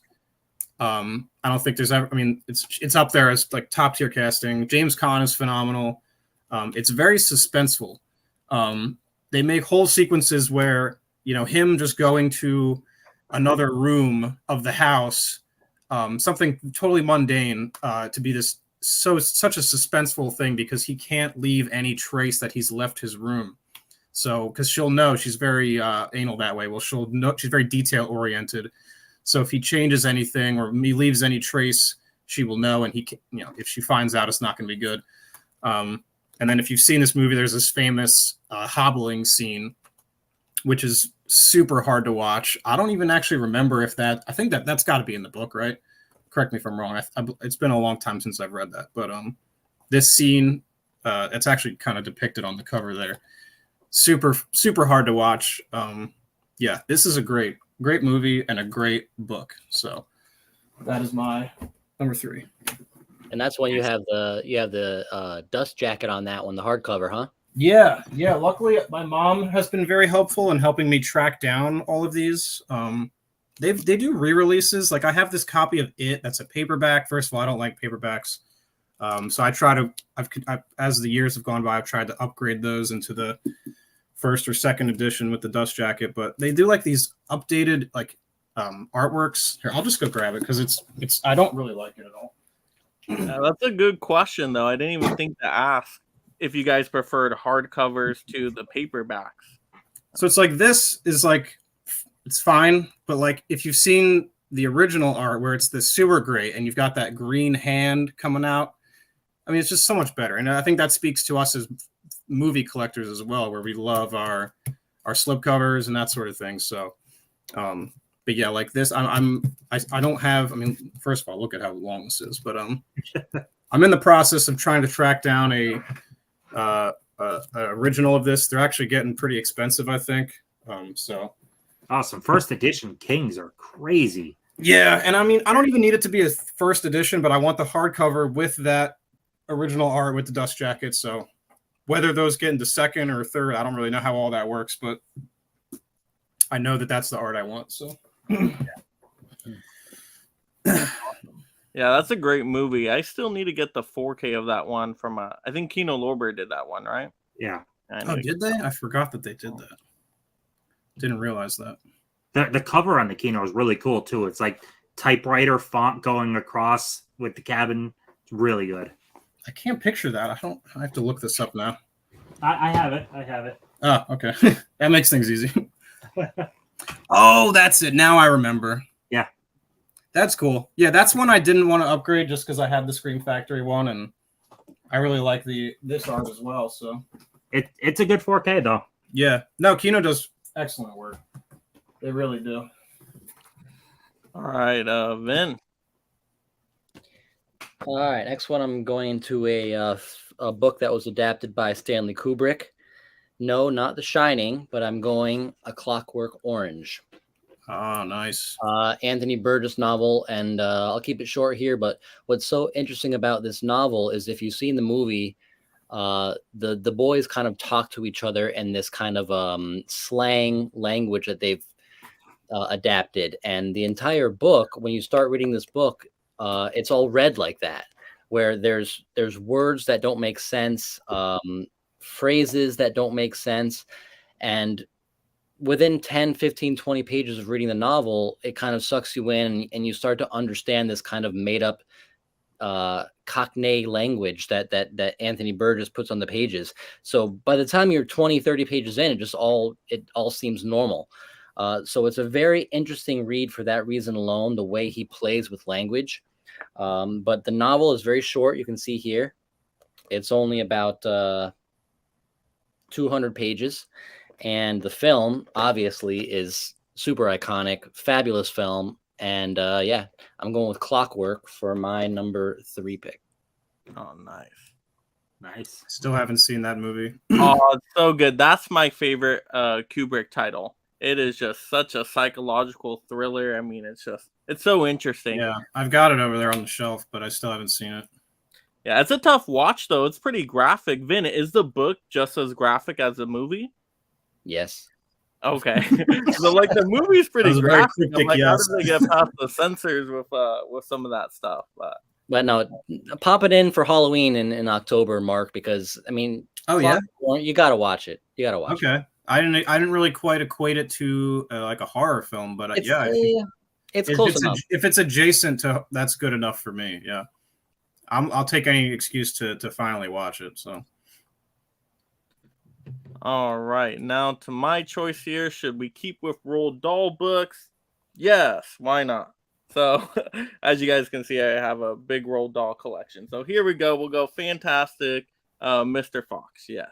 I don't think there's ever, I mean, it's up there as like top tier casting. James Caan is phenomenal. It's very suspenseful. They make whole sequences where, you know, him just going to another room of the house, something totally mundane, to be such a suspenseful thing because he can't leave any trace that he's left his room. So, because she'll know, she's very anal that way. Well, she'll know, she's very detail oriented. So if he changes anything or he leaves any trace, she will know. And he, you know, if she finds out, it's not going to be good. And then if you've seen this movie, there's this famous hobbling scene, which is super hard to watch. I don't even actually remember if that. I think that's got to be in the book, right? Correct me if I'm wrong. It's been a long time since I've read that, but this scene, it's actually kind of depicted on the cover there. Super hard to watch. Yeah, this is a great movie and a great book. So that is my number 3. And that's when you have the dust jacket on that one, the hardcover, huh? Yeah. Luckily, my mom has been very helpful in helping me track down all of these. They do re-releases. Like I have this copy of It that's a paperback. First of all, I don't like paperbacks. So I try to, as the years have gone by, I've tried to upgrade those into the first or second edition with the dust jacket. But they do like these updated like artworks. Here, I'll just go grab it because it's I don't really like it at all. That's a good question, though. I didn't even think to ask if you guys preferred hardcovers to the paperbacks. So it's like this is like it's fine, but like if you've seen the original art where it's the sewer grate and you've got that green hand coming out, I mean, it's just so much better. And I think that speaks to us as movie collectors as well, where we love our slipcovers and that sort of thing. So, but yeah, like this, I don't have. I mean, first of all, look at how long this is. But I'm in the process of trying to track down a original of this. They're actually getting pretty expensive, I think. So awesome. First edition Kings are crazy. Yeah, and I mean, I don't even need it to be a first edition, but I want the hardcover with that original art with the dust jacket. So whether those get into second or third, I don't really know how all that works, but I know that that's the art I want. So yeah, that's a great movie. I still need to get the 4K of that one from I think Kino Lorber did that one, right? Yeah. Oh, did they? I forgot that they did that. Didn't realize that. The cover on the Kino is really cool too. It's like typewriter font going across with the cabin. It's really good. I can't picture that. I have to look this up now. I have it. I have it. Oh, okay. That makes things easy. Oh, that's it. Now I remember. Yeah. That's cool. Yeah, that's one I didn't want to upgrade just because I had the Scream Factory one, and I really like this art as well. So it's a good 4K though. Yeah. No, Kino does excellent work. They really do. All right, Vin. All right, next one I'm going into a book that was adapted by Stanley Kubrick. No, not The Shining, but I'm going A Clockwork Orange. Oh, nice. Anthony Burgess novel, and I'll keep it short here, but what's so interesting about this novel is if you've seen the movie, the boys kind of talk to each other in this kind of slang language that they've adapted. And the entire book, when you start reading this book, it's all read like that, where there's words that don't make sense, phrases that don't make sense. And within 10, 15, 20 pages of reading the novel, it kind of sucks you in and you start to understand this kind of made up Cockney language that Anthony Burgess puts on the pages. So by the time you're 20, 30 pages in, it all seems normal. So it's a very interesting read for that reason alone, the way he plays with language. But the novel is very short. You can see here, it's only about 200 pages. And the film obviously is super iconic, fabulous film. And yeah, I'm going with Clockwork for my number 3 pick. Oh, nice. Nice. Still haven't seen that movie. Oh, it's so good. That's my favorite Kubrick title. It is just such a psychological thriller. I mean, it's so interesting. Yeah, I've got it over there on the shelf, but I still haven't seen it. Yeah, it's a tough watch, though. It's pretty graphic. Vin, is the book just as graphic as the movie? Yes. Okay. So, like, the movie's pretty graphic. I'm like, yes. how did they get past the censors with some of that stuff? But no, pop it in for Halloween in October, Mark, because, I mean, oh, yeah? You got to watch it. You got to watch it. Okay. I didn't really quite equate it to like a horror film, but it's close enough. If it's adjacent to, that's good enough for me. Yeah, I'll take any excuse to finally watch it. So, all right, now to my choice here. Should we keep with Roald Dahl books? Yes, why not? So, as you guys can see, I have a big Roald Dahl collection. So here we go. We'll go Fantastic, Mr. Fox. Yes.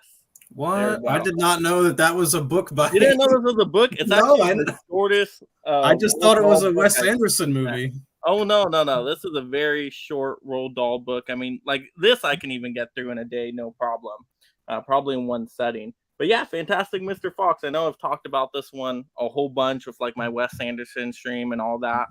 What? I did not know that was a book by. You didn't know this was a book? It's actually the shortest. I just thought it was a Wes Anderson movie. Oh, no. This is a very short Roald Dahl book. I mean, like this I can even get through in a day, no problem. Probably in one setting. But yeah, Fantastic Mr. Fox. I know I've talked about this one a whole bunch with like my Wes Anderson stream and all that.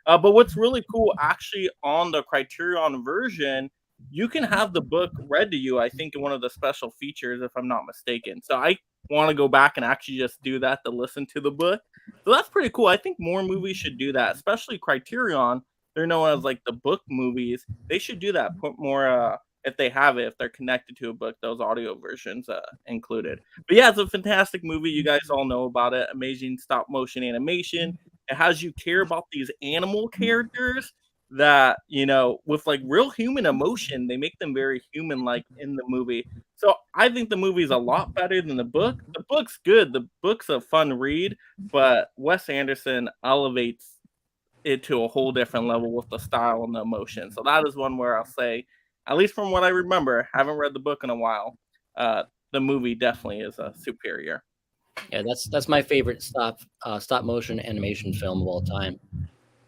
But what's really cool, actually, on the Criterion version, you can have the book read to you, I think, in one of the special features, if I'm not mistaken. So I want to go back and actually just do that to listen to the book. So that's pretty cool. I think more movies should do that, especially Criterion. They're known as like the book movies. They should do that. Put more, if they have it, if they're connected to a book, those audio versions included. But yeah, it's a fantastic movie. You guys all know about it. Amazing stop motion animation. It has you care about these animal characters that, you know, with like real human emotion, they make them very human like in the movie. So I think the movie is a lot better than the book. The book's good. The book's a fun read, but Wes Anderson elevates it to a whole different level with the style and the emotion. So that is one where I'll say, at least from what I remember, haven't read the book in a while, the movie definitely is superior. Yeah, that's my favorite stop motion animation film of all time.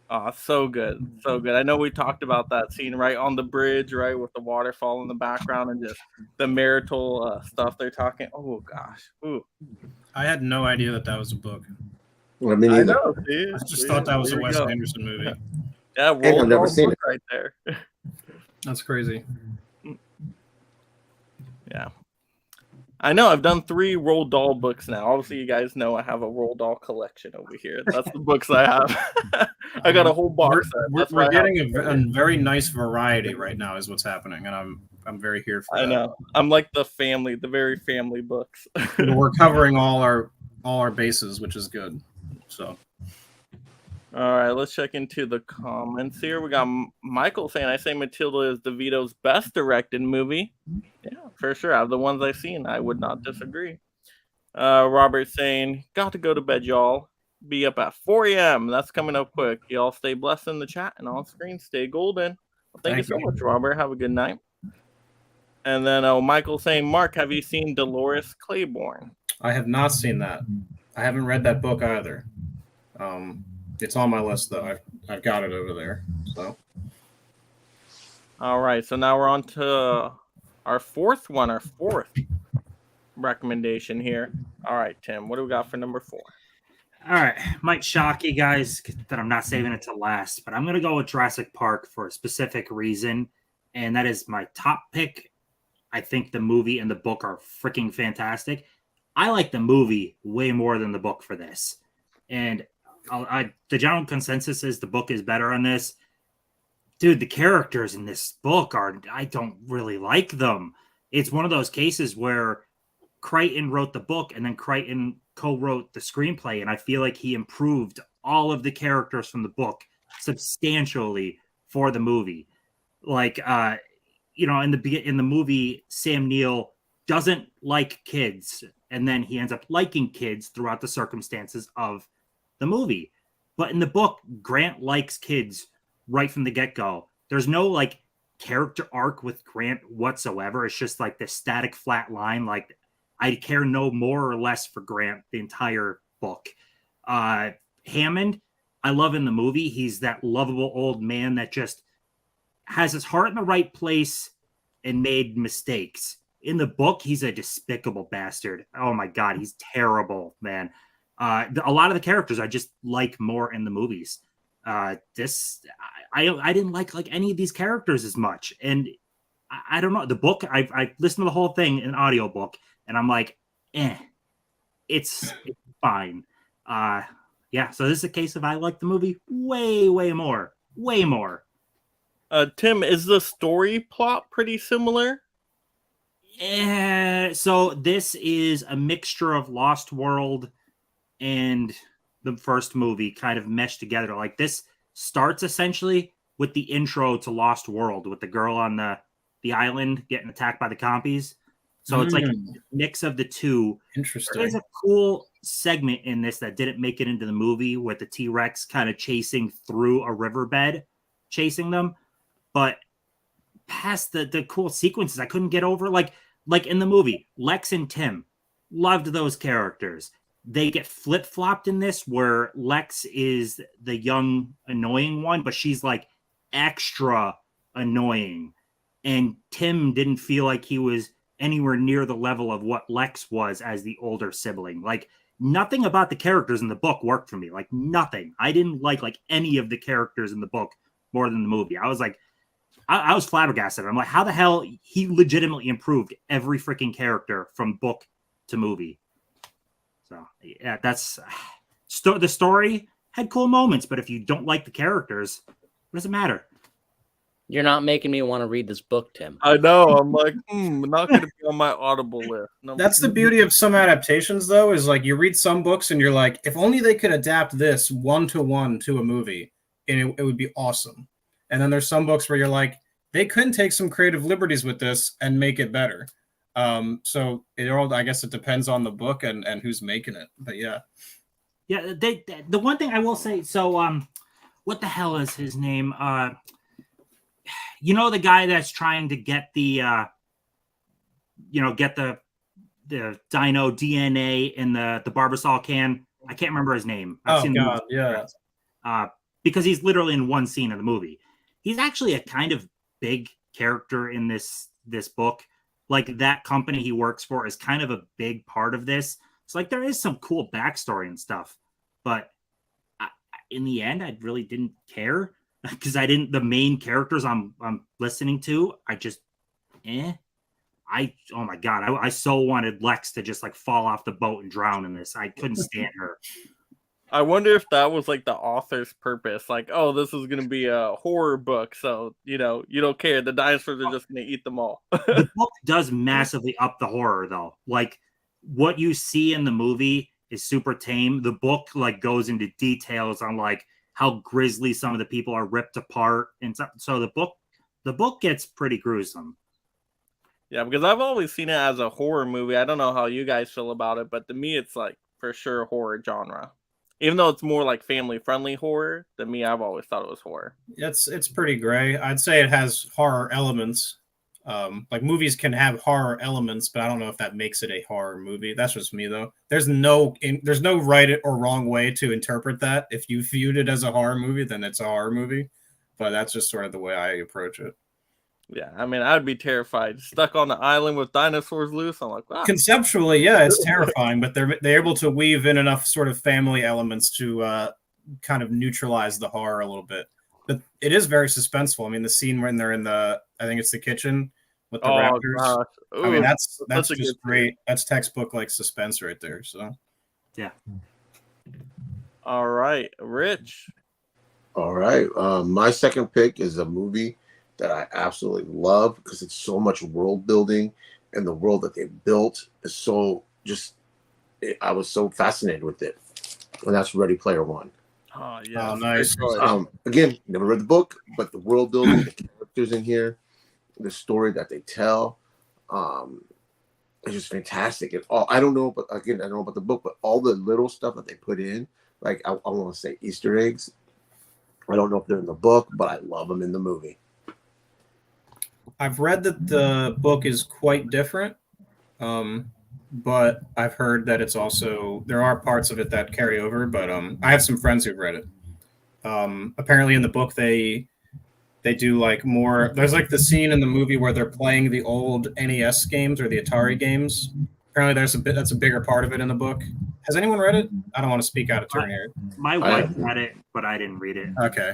Oh, so good. So good. I know we talked about that scene right on the bridge, right, with the waterfall in the background and just the marital stuff they're talking. Oh, gosh. Ooh. I had no idea that was a book. Well, I know, I just thought that was a Wes Anderson movie. Yeah, I've never seen it right there. That's crazy. Yeah. I know I've done 3 Roald Dahl books now. Obviously, you guys know I have a Roald Dahl collection over here. That's the books I have. I got a whole box. We're getting a very nice variety right now is what's happening, and I'm very here for I that. know. I'm like the very family books. We're covering all our bases, which is good. So. All right, let's check into the comments here. We got Michael saying, I say Matilda is DeVito's best directed movie. Yeah, for sure. Out of the ones I've seen, I would not disagree. Robert saying, got to go to bed, y'all. Be up at 4 a.m. That's coming up quick. Y'all stay blessed in the chat and on screen. Stay golden. Well, thank you so much, Robert. Have a good night. And then Michael saying, Mark, have you seen Dolores Claiborne? I have not seen that. I haven't read that book either. It's on my list though. I've got it over there. So. All right. So now we're on to our fourth recommendation here. All right, Tim, what do we got for number 4? All right, might shock you guys that I'm not saving it to last, but I'm going to go with Jurassic Park for a specific reason, and that is my top pick. I think the movie and the book are freaking fantastic. I like the movie way more than the book for this, and the general consensus is the book is better on this. Dude, the characters in this book I don't really like them. It's one of those cases where Crichton wrote the book and then Crichton co-wrote the screenplay, and I feel like he improved all of the characters from the book substantially for the movie. Like, in the movie, Sam Neill doesn't like kids, and then he ends up liking kids throughout the circumstances of the movie. But in the book, Grant likes kids right from the get-go. There's no like character arc with Grant whatsoever. It's just like this static flat line. Like, I care no more or less for Grant the entire book. Hammond, I love in the movie. He's that lovable old man that just has his heart in the right place and made mistakes. In the book, he's a despicable bastard. Oh my God, he's terrible, man. A lot of the characters I just like more in the movies. I didn't like any of these characters as much. And I don't know. The book, I listened to the whole thing in audiobook, and I'm like, it's fine. Yeah, so this is a case of I like the movie way more. Tim, is the story plot pretty similar? So this is a mixture of Lost World and the first movie kind of meshed together. Like, this starts essentially with the intro to Lost World with the girl on the island getting attacked by the compies. So it's like a mix of the two. Interesting. There's a cool segment in this that didn't make it into the movie with the T-Rex kind of chasing through a riverbed, chasing them. But past the cool sequences, I couldn't get over. Like in the movie, Lex and Tim, loved those characters. They get flip-flopped in this where Lex is the young, annoying one, but she's like extra annoying. And Tim didn't feel like he was anywhere near the level of what Lex was as the older sibling. Like, nothing about the characters in the book worked for me. Like, nothing. I didn't like any of the characters in the book more than the movie. I was like, I was flabbergasted. I'm like, how the hell he legitimately improved every freaking character from book to movie. So yeah, that's the story had cool moments, but if you don't like the characters, what does it matter? You're not making me want to read this book, Tim. I know. I'm like, not going to be on my Audible list. No. That's the beauty of some adaptations, though, is like you read some books and you're like, if only they could adapt this 1-to-1 to a movie, and it would be awesome. And then there's some books where you're like, they couldn't take some creative liberties with this and make it better. So I guess it depends on the book and who's making it. But yeah. Yeah, the one thing I will say, so what the hell is his name? The guy that's trying to get the dino DNA in the Barbasol can. I can't remember his name. Because he's literally in one scene of the movie. He's actually a kind of big character in this book. Like, that company he works for is kind of a big part of this. So like, there is some cool backstory and stuff, but in the end, I really didn't care because the main characters I'm listening to, oh my God. I so wanted Lex to just like fall off the boat and drown in this. I couldn't stand her. I wonder if that was like the author's purpose. Like, oh, this is going to be a horror book, so you don't care. The dinosaurs are just going to eat them all. The book does massively up the horror, though. Like what you see in the movie is super tame. The book like goes into details on like how grisly some of the people are ripped apart, and so the book gets pretty gruesome. Yeah, because I've always seen it as a horror movie. I don't know how you guys feel about it, but to me, it's like for sure horror genre. Even though it's more like family-friendly horror, to me, I've always thought it was horror. It's pretty gray. I'd say it has horror elements. Like movies can have horror elements, but I don't know if that makes it a horror movie. That's just me though. There's no right or wrong way to interpret that. If you viewed it as a horror movie, then it's a horror movie. But that's just sort of the way I approach it. Yeah, I mean, I'd be terrified. Stuck on the island with dinosaurs loose. I'm like, wow. Conceptually, yeah, it's terrifying, but they're able to weave in enough sort of family elements to kind of neutralize the horror a little bit. But it is very suspenseful. I mean, the scene when they're in I think it's the kitchen with the raptors. Ooh, I mean, that's just great. Scene. That's textbook like suspense right there. So, yeah. All right, Rich. All right, my second pick is a movie that I absolutely love because it's so much world building, and the world that they built is so I was so fascinated with it, and that's Ready Player One. Oh yeah, nice. Again, never read the book, but the world building, the characters in here, the story that they tell, it's just fantastic. And I don't know, but again, I don't know about the book, but all the little stuff that they put in, like I want to say Easter eggs. I don't know if they're in the book, but I love them in the movie. I've read that the book is quite different, but I've heard that it's also there are parts of it that carry over. But I have some friends who've read it. Apparently, in the book, they do like more. There's like the scene in the movie where they're playing the old NES games or the Atari games. Apparently, that's a bigger part of it in the book. Has anyone read it? I don't want to speak out of turn here. My wife read it, but I didn't read it. Okay.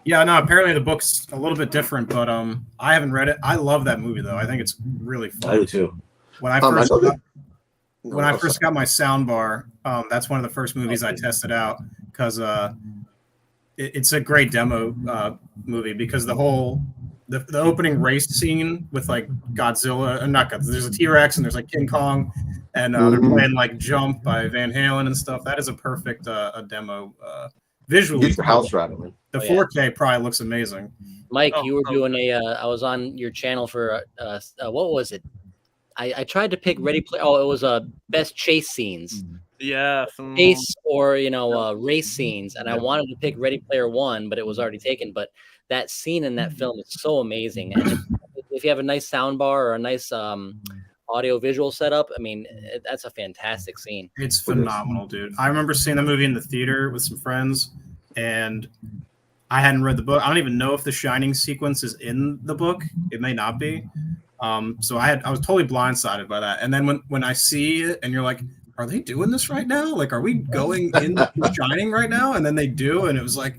Yeah, no, apparently the book's a little bit different, but I haven't read it. I love that movie though. I think it's really fun. I do too. When I first got my sound bar, that's one of the first movies I tested out because it's a great demo movie because the opening race scene with like Godzilla, not Godzilla, there's a T-Rex and there's like King Kong, and they're playing like Jump by Van Halen and stuff. That is a perfect a demo visually. Get your house rattling. The 4K probably looks amazing. Mike, you were doing I was on your channel for what was it? I tried to pick Ready Player. Oh, it was best chase scenes. Yeah, chase or race scenes, and I wanted to pick Ready Player One, but it was already taken. But that scene in that film is so amazing, and if you have a nice sound bar or a nice audio visual setup, I mean, that's a fantastic scene. It's phenomenal, dude. I remember seeing the movie in the theater with some friends, and I hadn't read the book. I don't even know if the Shining sequence is in the book. It may not be. So I was totally blindsided by that. And then when I see it and you're like, are they doing this right now? Like, are we going into Shining right now? And then they do. And it was like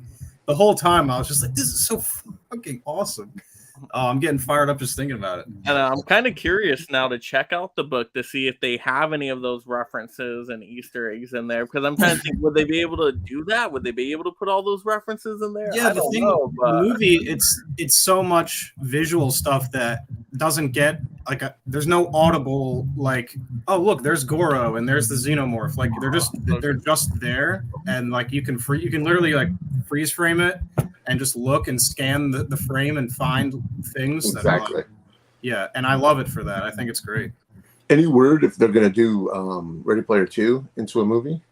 the whole time I was just like, this is so fucking awesome. I'm getting fired up just thinking about it. And I'm kind of curious now to check out the book to see if they have any of those references and Easter eggs in there. Because I'm kind of thinking, would they be able to do that? Would they be able to put all those references in there? Yeah, the movie, it's so much visual stuff that doesn't get like there's no audible like, oh look, there's Goro and there's the Xenomorph. Like they're just there, and like you can literally like freeze frame it and just look and scan the frame and find things. Exactly. Yeah, and I love it for that. I think it's great. Any word if they're going to do Ready Player 2 into a movie?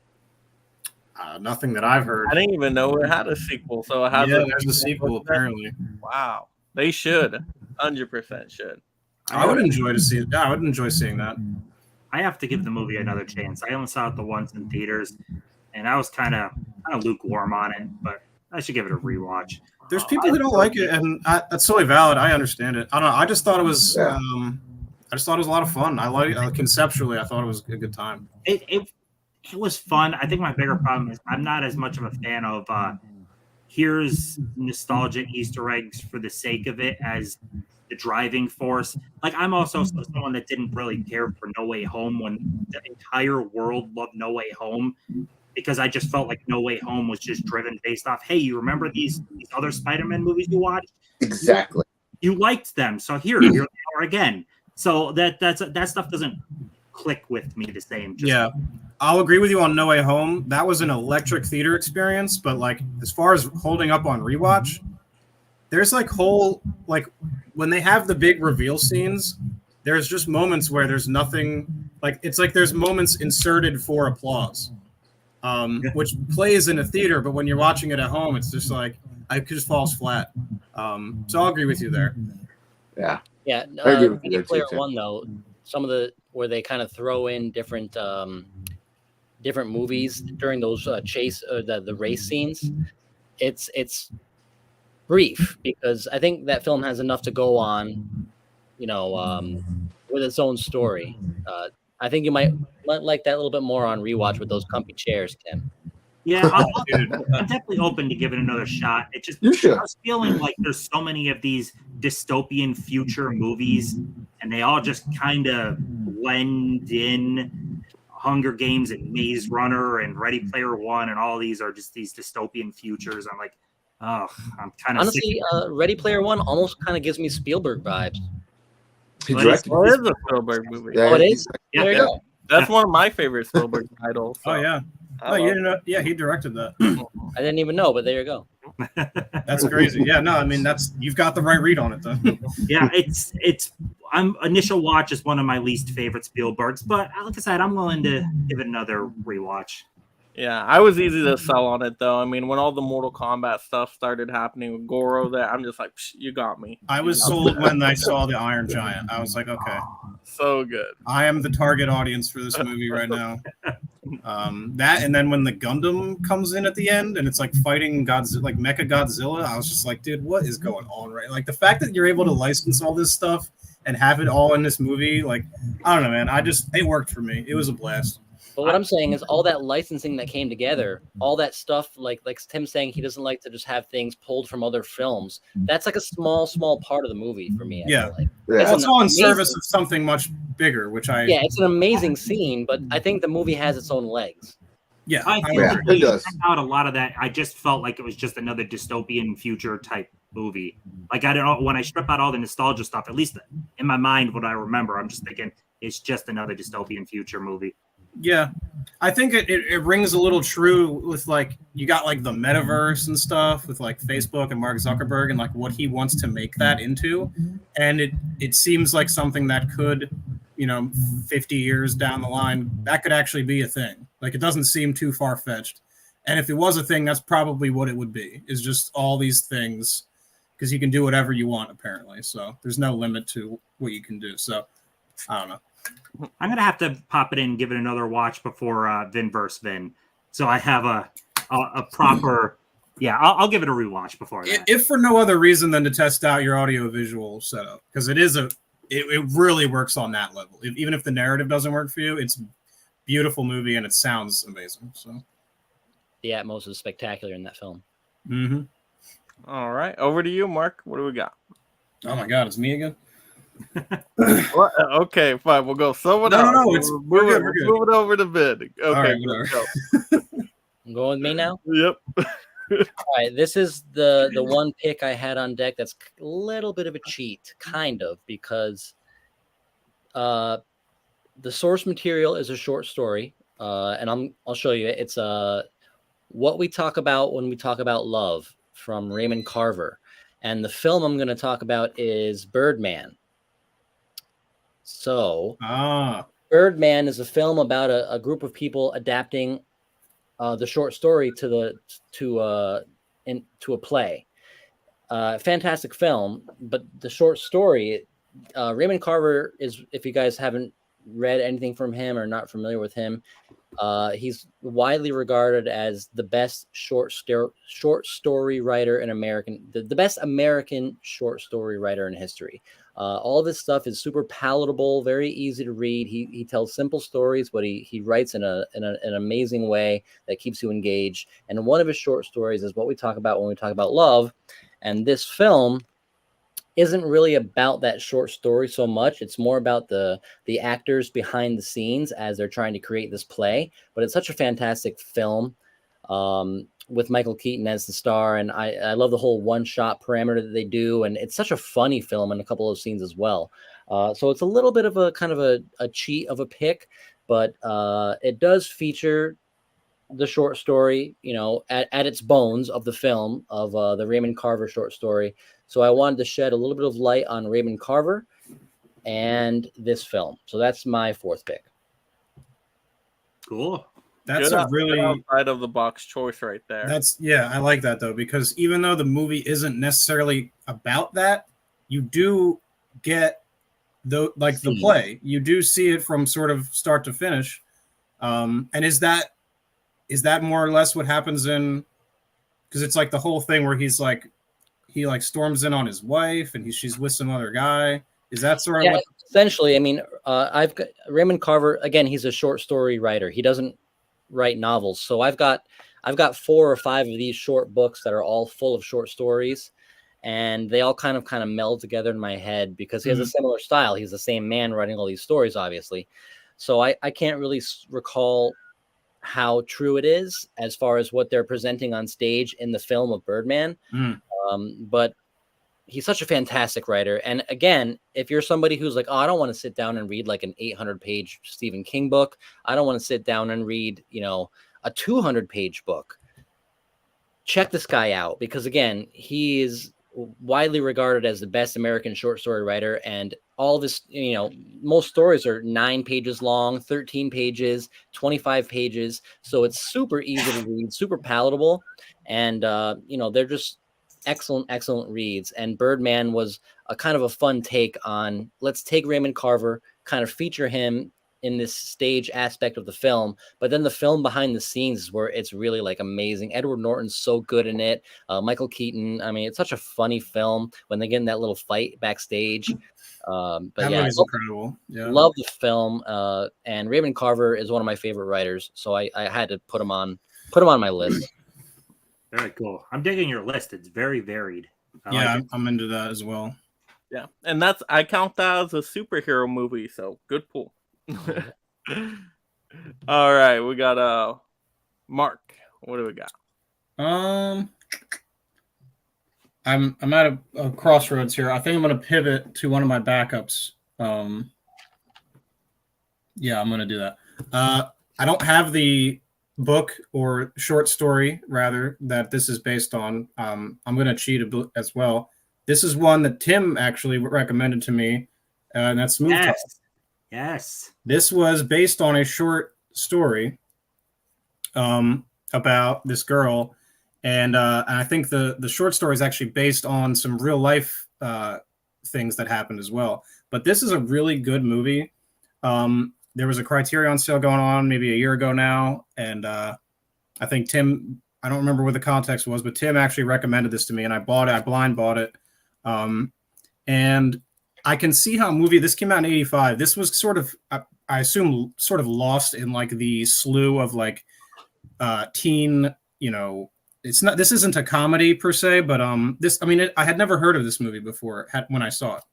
Nothing that I've heard. I didn't even know it had a sequel. So it has there's a sequel apparently. Wow, they should 100% should. I would enjoy to see it. Yeah, I would enjoy seeing that. I have to give the movie another chance. I only saw it the once in theaters, and I was kind of lukewarm on it, but I should give it a rewatch. There's people who don't like it, and that's totally valid. I understand it. I don't know. I just thought it was. I just thought it was a lot of fun. I like conceptually. I thought it was a good time. It was fun. I think my bigger problem is I'm not as much of a fan of here's nostalgic Easter eggs for the sake of it as the driving force. Like I'm also someone that didn't really care for No Way Home when the entire world loved No Way Home. because I just felt like No Way Home was just driven based off, hey, you remember these other Spider-Man movies you watched? Exactly. You liked them, so here they are again. So that stuff doesn't click with me the same. Yeah, I'll agree with you on No Way Home. That was an electric theater experience, but like as far as holding up on rewatch, there's like when they have the big reveal scenes, there's just moments where there's nothing, like it's like there's moments inserted for applause, which plays in a theater, but when you're watching it at home, it's just like it just falls flat. So I'll agree with you there. Yeah. Yeah. I agree with you Ready there, Player too, One, though, some of the where they kind of throw in different movies during those the race scenes. It's brief because I think that film has enough to go on, with its own story. I think you might like that a little bit more on rewatch with those comfy chairs, Tim. Yeah, I'm definitely open to giving it another shot. It just I was feeling like there's so many of these dystopian future movies, and they all just kind of blend in. Hunger Games and Maze Runner and Ready Player One, and all these are just these dystopian futures. I'm like, oh, I'm kind of honestly, Ready Player One almost kind of gives me Spielberg vibes. He directed it is a Spielberg movie. Yeah, Oh, it is? Yeah, There you go. That's one of my favorite Spielberg titles. Oh yeah. I Oh, you love didn't know? Yeah, he directed that. I didn't even know, but there you go. That's crazy. Yeah, no, I mean you've got the right read on it though. Yeah, it's initial watch is one of my least favorite Spielbergs, but like I said, I'm willing to give it another rewatch. Yeah, I was easy to sell on it though. I mean, when all the Mortal Kombat stuff started happening with Goro, there, I'm just like, you got me. I was sold when I saw the Iron Giant. I was like, okay, so good. I am the target audience for this movie right now. That, and then when the Gundam comes in at the end and it's like fighting Godzilla, like Mecha Godzilla, I was just like, dude, what is going on? Right? Like the fact that you're able to license all this stuff and have it all in this movie, like I don't know, man. It worked for me. It was a blast. But what I'm saying is all that licensing that came together, all that stuff, like Tim saying he doesn't like to just have things pulled from other films. That's like a small part of the movie for me. I feel like. It's all in service of something much bigger, which it's an amazing scene, but I think the movie has its own legs. Yeah, I think it does. Out a lot of that, I just felt like it was just another dystopian future type movie. Like I don't know, when I strip out all the nostalgia stuff, at least in my mind, what I remember, I'm just thinking it's just another dystopian future movie. Yeah, I think it rings a little true with like you got like the metaverse and stuff with like Facebook and Mark Zuckerberg and like what he wants to make that into, and it seems like something that could, 50 years down the line, that could actually be a thing. Like it doesn't seem too far fetched, and if it was a thing, that's probably what it would be. Is just all these things because you can do whatever you want apparently. So there's no limit to what you can do. So I don't know. I'm gonna have to pop it in and give it another watch before Vin versus Vin, so I have a proper. Yeah, I'll give it a rewatch before that. If for no other reason than to test out your audio visual setup, because it really works on that level. Even if the narrative doesn't work for you, it's a beautiful movie and it sounds amazing. So the Atmos is spectacular in that film. Mm-hmm. All right, over to you, Mark. What do we got? Oh my God, it's me again. What? Okay, fine. We'll go someone else. No. We're good. Move it over to Vin. Okay, right, go. I'm going with me now. Yep. All right, this is the one pick I had on deck that's a little bit of a cheat, kind of, because the source material is a short story, and I'll show you. It's What We Talk About When We Talk About Love from Raymond Carver, and the film I'm going to talk about is Birdman. So, Birdman is a film about a group of people adapting the short story to a play. Fantastic film, but the short story, Raymond Carver is, if you guys haven't read anything from him or not familiar with him, he's widely regarded as the best short story writer in the best American short story writer in history. All this stuff is super palatable, very easy to read. He tells simple stories, but he writes in an amazing way that keeps you engaged. And one of his short stories is What We Talk About When We Talk About Love. And this film isn't really about that short story so much. It's more about the actors behind the scenes as they're trying to create this play. But it's such a fantastic film, with Michael Keaton as the star, and I love the whole one shot parameter that they do, and it's such a funny film in a couple of scenes as well. So it's a little bit of a kind of a cheat of a pick, but it does feature the short story, at its bones of the film of the Raymond Carver short story. So I wanted to shed a little bit of light on Raymond Carver and this film. So that's my fourth pick. Cool. That's Good a really outside of the box choice right there. I like that though, because even though the movie isn't necessarily about that, you do get the play. You do see it from sort of start to finish. And is that more or less what happens in? Because it's like the whole thing where he storms in on his wife and she's with some other guy. Is that sort of essentially? I mean, I've got Raymond Carver again. He's a short story writer. He doesn't write novels. So I've got 4 or 5 of these short books that are all full of short stories, and they all kind of meld together in my head because he has a similar style. He's the same man writing all these stories, obviously. So I can't really recall how true it is as far as what they're presenting on stage in the film of Birdman. But he's such a fantastic writer. And again, if you're somebody who's like, oh, I don't want to sit down and read like an 800-page Stephen King book. I don't want to sit down and read, a 200-page book. Check this guy out because, again, he is widely regarded as the best American short story writer. And all this, most stories are 9 pages long, 13 pages, 25 pages. So it's super easy to read, super palatable. And, they're just excellent reads. And Birdman was a kind of a fun take on, let's take Raymond Carver, kind of feature him in this stage aspect of the film, but then the film behind the scenes is where it's really like amazing. Edward Norton's so good in it. Michael Keaton. I mean, it's such a funny film when they get in that little fight backstage. But that movie's incredible. Yeah. Love the film. And Raymond Carver is one of my favorite writers, so I had to put him on my list. Very cool. I'm digging your list. It's very varied. I'm into that as well. Yeah, and I count that as a superhero movie, so good pull. All right, we got Mark. What do we got? I'm at a crossroads here. I think I'm going to pivot to one of my backups. I'm going to do that. I don't have the book or short story, rather, that this is based on. I'm going to cheat as well. This is one that Tim actually recommended to me, and that's Smooth Talk. Yes. This was based on a short story about this girl. And I think the short story is actually based on some real life things that happened as well. But this is a really good movie. There was a Criterion sale going on maybe a year ago now. And I think Tim, I don't remember what the context was, but Tim actually recommended this to me and I bought it. I blind bought it. And I can see how this came out in 85. This was sort of, I assume, sort of lost in like the slew of like teen, this isn't a comedy per se, but I had never heard of this movie before when I saw it.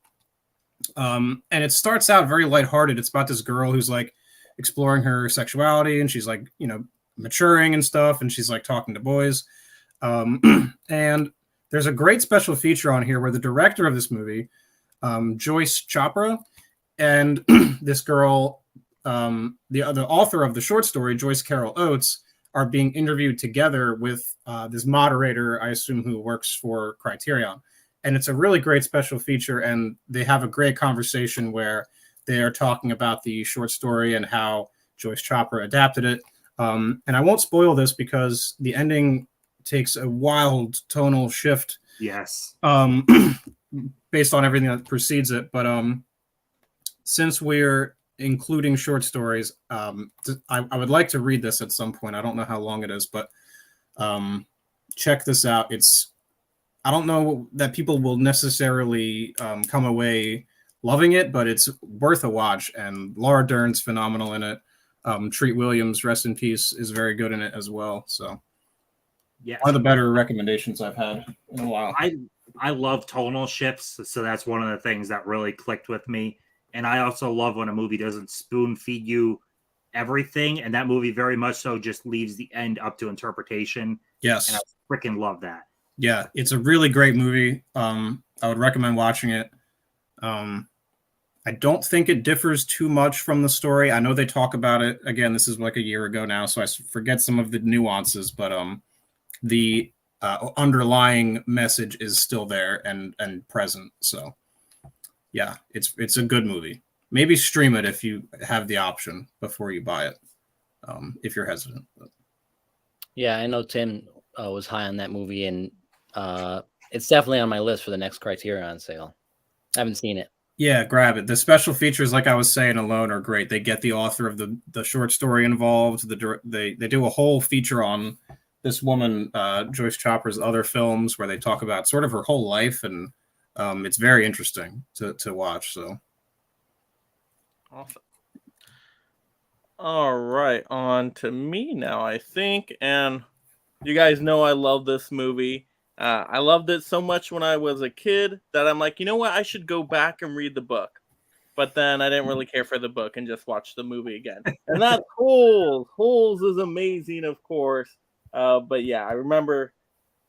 And it starts out very lighthearted. It's about this girl who's like exploring her sexuality and she's like, maturing and stuff. And she's like talking to boys. And there's a great special feature on here where the director of this movie, Joyce Chopra, and this girl, the author of the short story, Joyce Carol Oates, are being interviewed together with this moderator, I assume, who works for Criterion. And it's a really great special feature, and they have a great conversation where they are talking about the short story and how Joyce Chopra adapted it. And I won't spoil this because the ending takes a wild tonal shift. Yes. Based on everything that precedes it. But since we're including short stories, I would like to read this at some point. I don't know how long it is, but check this out. I don't know that people will necessarily come away loving it, but it's worth a watch. And Laura Dern's phenomenal in it. Treat Williams, rest in peace, is very good in it as well. So yeah, one of the better recommendations I've had in a while. I love tonal shifts, so that's one of the things that really clicked with me. And I also love when a movie doesn't spoon feed you everything, and that movie very much so just leaves the end up to interpretation. Yes. And I freaking love that. Yeah, it's a really great movie. I would recommend watching it. I don't think it differs too much from the story. I know they talk about it. Again, this is like a year ago now, so I forget some of the nuances, but the underlying message is still there and present. So yeah, it's a good movie. Maybe stream it if you have the option before you buy it, if you're hesitant. But. Yeah, I know Tim was high on that movie, and it's definitely on my list for the next Criterion sale. I haven't seen it. Yeah, grab it. The special features, like I was saying, alone are great. They get the author of the short story involved. They do a whole feature on this woman, Joyce Chopper's other films, where they talk about sort of her whole life, and it's very interesting to watch. So, awesome. All right, on to me now, I think. And you guys know I love this movie. I loved it so much when I was a kid that I'm like, you know what? I should go back and read the book. But then I didn't really care for the book and just watched the movie again. And that's Holes. Holes is amazing, of course. But yeah, I remember,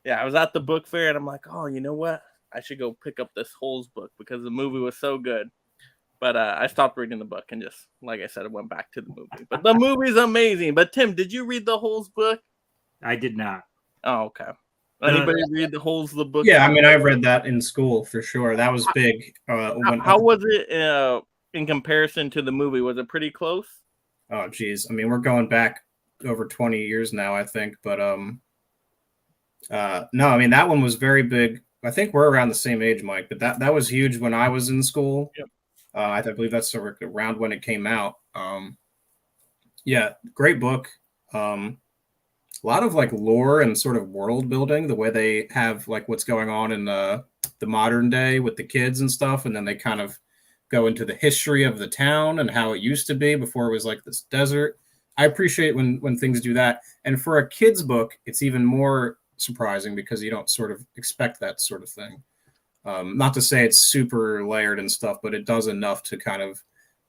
I was at the book fair and I'm like, oh, you know what? I should go pick up this Holes book because the movie was so good. But I stopped reading the book and just, like I said, I went back to the movie. But the movie's amazing. But Tim, did you read the Holes book? I did not. Oh, okay. Anybody read the Holes the book? Yeah, I mean, I read that in school for sure. That was big. How was it in comparison to the movie? Was it pretty close? Oh, geez. I mean, we're going back over 20 years now, I think. But no, I mean, that one was very big. I think we're around the same age, Mike. But that was huge when I was in school. Yep. I believe that's sort of around when it came out. Yeah, great book. A lot of like lore and sort of world building, the way they have like what's going on in the modern day with the kids and stuff. And then they kind of go into the history of the town and how it used to be before it was like this desert. I appreciate when things do that. And for a kid's book, it's even more surprising because you don't sort of expect that sort of thing. Not to say it's super layered and stuff, but it does enough to kind of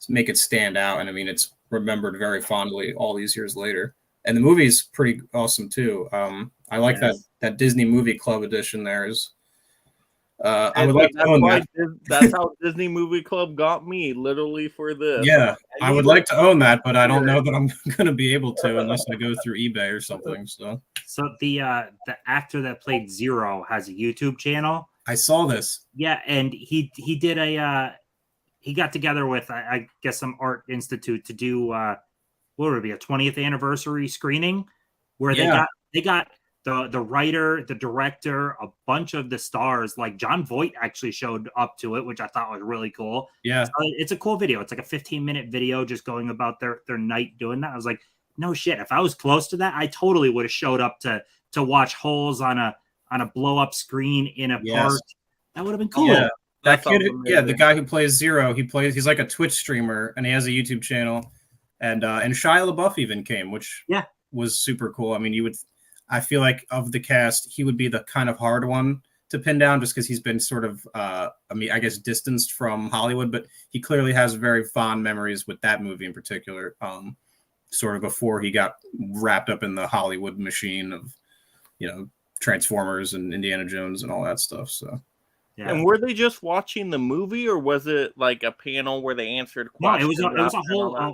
make it stand out. And I mean, it's remembered very fondly all these years later. And the movie's pretty awesome too. I like that Disney Movie Club edition. There is. I would like to own that. That's how Disney Movie Club got me, literally for this. Yeah, I would like to own that, but I don't know that I'm going to be able to unless I go through eBay or something. So the actor that played Zero has a YouTube channel. I saw this. Yeah, and he did he got together with I guess some art institute to do what would it be, a 20th anniversary screening where they got the writer, the director, a bunch of the stars. Like John Voight actually showed up to it, which I thought was really cool. Yeah, so it's a cool video. It's like a 15-minute video just going about their night doing that. I was like, no shit. If I was close to that, I totally would have showed up to watch Holes on a blow up screen in a park. That would have been cool. Yeah. That kid, the guy who plays Zero, he's like a Twitch streamer and he has a YouTube channel. And Shia LaBeouf even came, which was super cool. I mean, I feel like of the cast, he would be the kind of hard one to pin down just because he's been sort of, I guess distanced from Hollywood, but he clearly has very fond memories with that movie in particular, sort of before he got wrapped up in the Hollywood machine of, Transformers and Indiana Jones and all that stuff. So. Yeah. And were they just watching the movie, or was it like a panel where they answered questions? No, it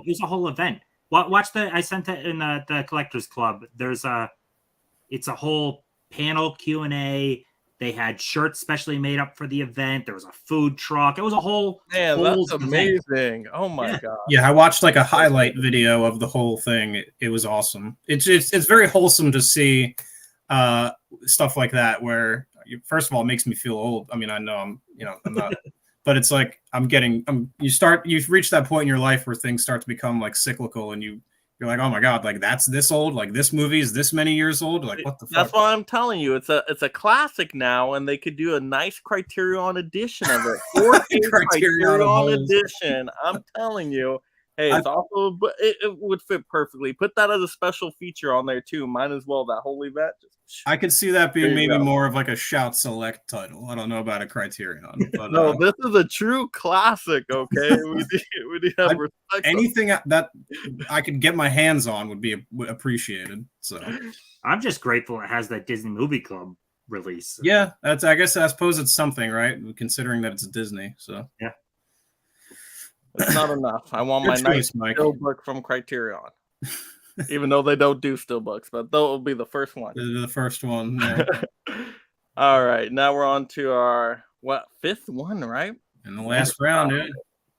was a whole event. Watch I sent it in the Collectors Club. It's a whole panel Q&A. They had shirts specially made up for the event. There was a food truck. It was a whole. Man, that's amazing! Event. Oh my god! Yeah, I watched like a highlight video of the whole thing. It was awesome. It's very wholesome to see stuff like that where. First of all, it makes me feel old. I mean, I know I'm not, but it's like you've reached that point in your life where things start to become like cyclical and you're like, oh my God, like that's this old, like this movie is this many years old. Like what the fuck? That's why I'm telling you, it's a classic now, and they could do a nice Criterion edition of it. 4K Criterion edition. I'm telling you. Hey, it's also, but it would fit perfectly. Put that as a special feature on there too. Might as well, that whole event. I could see that being There you maybe go. more of like a Shout Select title. I don't know about a Criterion, but No, this is a true classic. Okay, we need to have respect. anything that I could get my hands on would be appreciated. So I'm just grateful it has that Disney Movie Club release. yeah, I suppose it's something, right? Considering that it's Disney. So yeah. It's not enough. I want Good my choice, nice Mike. steelbook from Criterion. Even though they don't do steelbooks, but that will be the first one. The first one. Yeah. All right, now we're on to our fifth one, right? In the last round,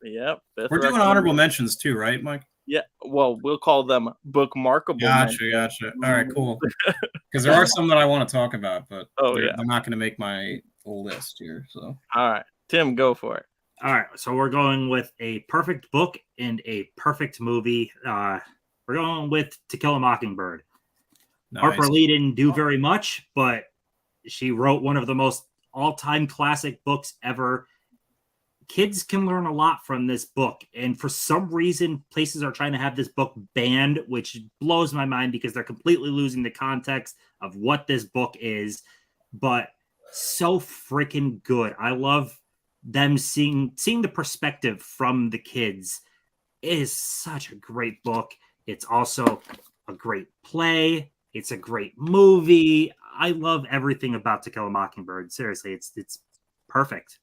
yeah. Yep. We're doing honorable mentions too, right, Mike? Yeah. Well, we'll call them bookmarkable. Gotcha. All right, cool. Because there are some that I want to talk about, but they're not going to make my list here. So all right, Tim, go for it. All right, so we're going with a perfect book and a perfect movie. We're going with To Kill a Mockingbird. Nice. Harper Lee didn't do very much, but she wrote one of the most all-time classic books ever. Kids can learn a lot from this book, and for some reason, places are trying to have this book banned, which blows my mind because they're completely losing the context of what this book is, but so freaking good. I love them seeing the perspective from the kids. It is such a great book. It's also a great play. It's a great movie. I love everything about To Kill a Mockingbird. Seriously, it's perfect.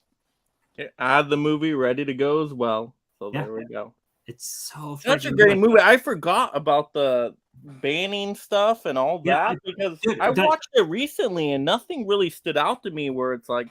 I have the movie ready to go as well. So there we go. It's so such a great movie. I forgot about the banning stuff and all that because I watched it recently and nothing really stood out to me where it's like,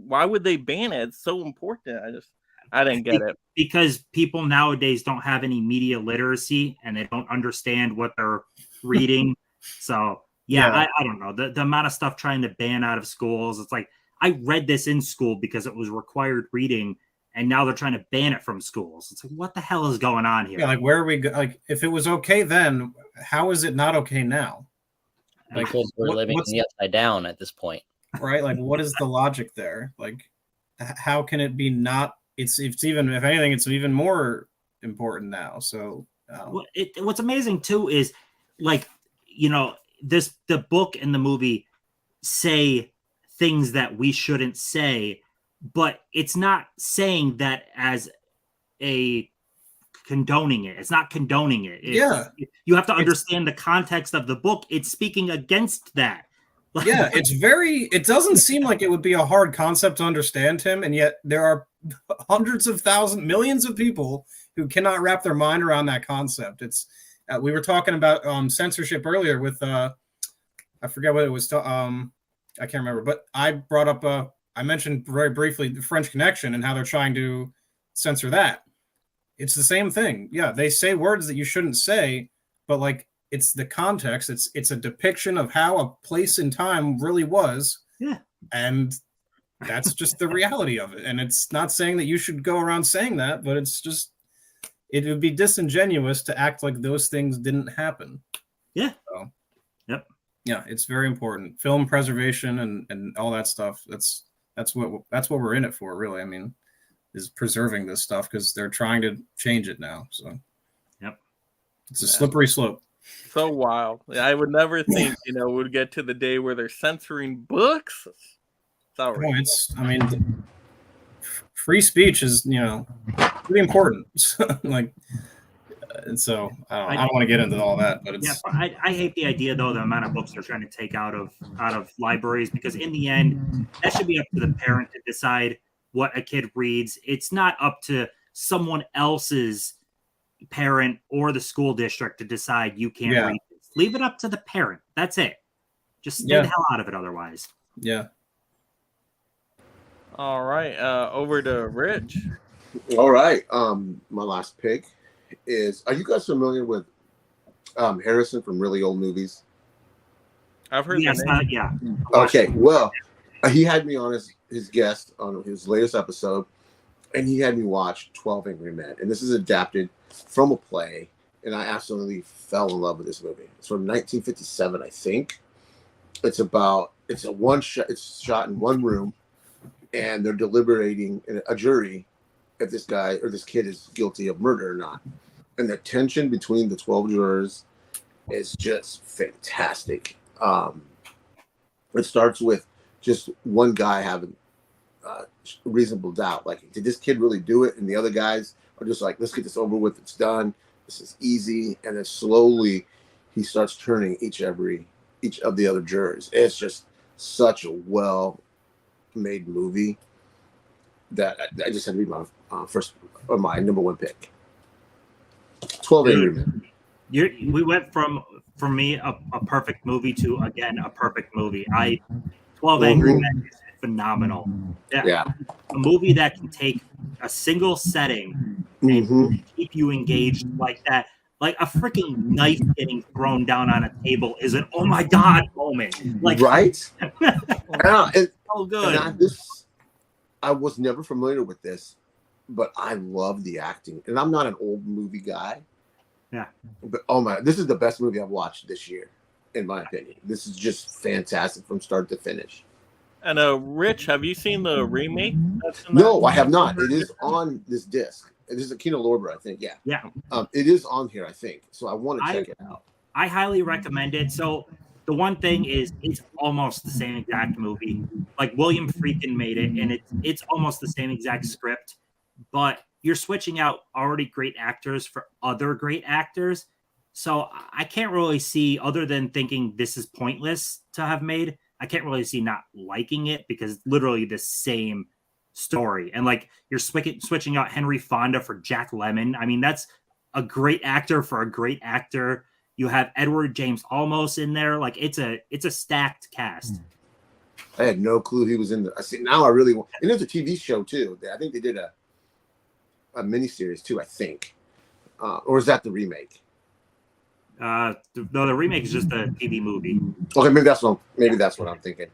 why would they ban it? It's so important. I didn't get it. Because people nowadays don't have any media literacy and they don't understand what they're reading. So I don't know. The amount of stuff trying to ban out of schools, it's like, I read this in school because it was required reading, and now they're trying to ban it from schools. It's like, what the hell is going on here? Yeah, like where are we like if it was okay then, how is it not okay now? Like, because we're living in the upside down at this point. Right? Like, what is the logic there? Like, how can it be not? It's even, if anything, it's even more important now. So, what's amazing too is, like, the book and the movie say things that we shouldn't say, but it's not saying that as a condoning it. It's not condoning it. You have to understand the context of the book. It's speaking against that. Yeah, it doesn't seem like it would be a hard concept to understand, him, and yet there are hundreds of thousands, millions of people who cannot wrap their mind around that concept. It's we were talking about censorship earlier with I forget what it was. I can't remember, but I brought up I mentioned very briefly the French Connection and how they're trying to censor that. It's the same thing. Yeah, they say words that you shouldn't say, but like it's the context. It's a depiction of how a place in time really was. Yeah. And that's just the reality of it. And it's not saying that you should go around saying that, but it's just, it would be disingenuous to act like those things didn't happen. Yeah. So, yep. Yeah, it's very important. Film preservation and all that stuff. That's what we're in it for, really. I mean, is preserving this stuff because they're trying to change it now. So, yep, it's a slippery slope. So wild. I would never think we'd get to the day where they're censoring books. It's outrageous. I mean, free speech is pretty important. Like. And so I don't want to get into all that, but it's. Yeah, I hate the idea though the amount of books they're trying to take out of libraries, because in the end that should be up to the parent to decide what a kid reads. It's not up to someone else's parent or the school district to decide you can't read this. Leave it up to the parent. That's it. Just stay the hell out of it otherwise. Yeah. All right. Over to Rich. All right. My last pick is, are you guys familiar with Harrison from Really Old Movies? I've heard that name. Yeah. Okay. Well, he had me on his guest on his latest episode, and he had me watch 12 Angry Men. And this is adapted from a play, and I absolutely fell in love with this movie. It's from 1957, I think. It's a one shot. It's shot in one room, and they're deliberating in a jury if this guy or this kid is guilty of murder or not. and the tension between the 12 jurors is just fantastic. It starts with just one guy having reasonable doubt, like, did this kid really do it? And the other guys are just like, let's get this over with, it's done, this is easy. And then slowly he starts turning each of the other jurors. It's just such a well made movie that I just had to be my number one pick. 12 Angry Men. We went from, for me, a perfect movie to, again, a perfect movie. 12 Angry Men is phenomenal. Yeah. A movie that can take a single setting and keep you engaged like that. Like a freaking knife getting thrown down on a table is an oh my god moment. Like, right? so good. And I was never familiar with this, but I love the acting. And I'm not an old movie guy. Yeah. But this is the best movie I've watched this year, in my opinion. This is just fantastic from start to finish. And Rich, have you seen the remake? No, I have not. It is on this disc. It is a Kino Lorber, I think. Yeah. Yeah. It is on here, I think. So I want to check it out. I highly recommend it. So the one thing is, it's almost the same exact movie. Like William Friedkin made it, and it's almost the same exact script, but you're switching out already great actors for other great actors. So I can't really see, other than thinking this is pointless to have made, I can't really see not liking it, because it's literally the same story. And like, you're switching out Henry Fonda for Jack Lemmon. I mean, that's a great actor for a great actor. You have Edward James Olmos in there. Like, it's a stacked cast. I had no clue he was in there. I see now. I really want, and there's a TV show too. I think they did a miniseries too. I think, or is that the remake? No, the remake is just a TV movie. Okay, maybe that's what I'm thinking.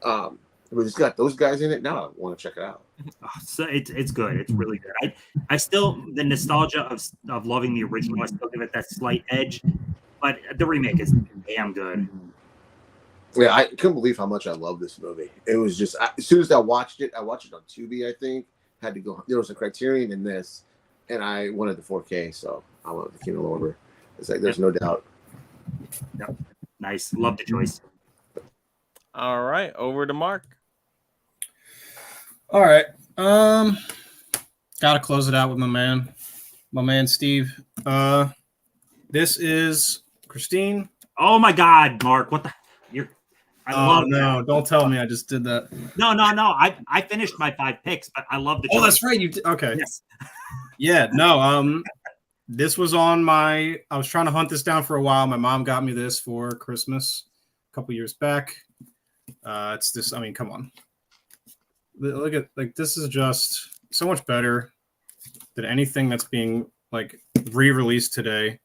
But it's got those guys in it. Now I want to check it out. So it's good. It's really good. I still, the nostalgia of loving the original, I still give it that slight edge, but the remake is damn good. Yeah, I couldn't believe how much I love this movie. It was just, as soon as I watched it on Tubi, I think. Had to go, there was a Criterion in this, and I wanted the 4K, so I went with the Kino Lorber. It's like, there's no doubt. Yep. Nice. Love the choice. All right, over to Mark. All right. Gotta close it out with my man Steve. This is Christine. Oh my god, Mark, what the love no, that. Don't tell me I just did that. No. I finished my 5 picks, but I love the choice. Oh, that's right. You did. Okay. Yes. Yeah, no, this was on I was trying to hunt this down for a while. My mom got me this for Christmas a couple years back. It's this, I mean, come on. Look at, like, this is just so much better than anything that's being like re-released today.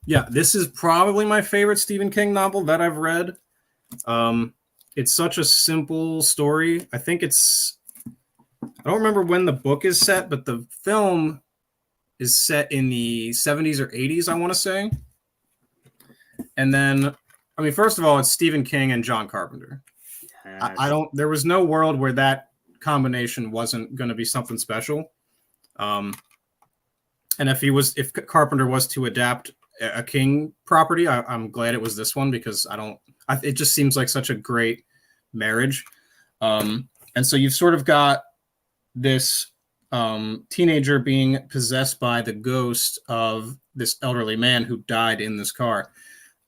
Yeah, this is probably my favorite Stephen King novel that I've read. It's such a simple story. I think I don't remember when the book is set, but the film is set in the 70s or 80s, I want to say. And then, I mean, first of all, it's Stephen King and John Carpenter. Yes. There was no world where that combination wasn't going to be something special. And if Carpenter was to adapt a King property, I'm glad it was this one, because it just seems like such a great marriage. And so you've sort of got this teenager being possessed by the ghost of this elderly man who died in this car.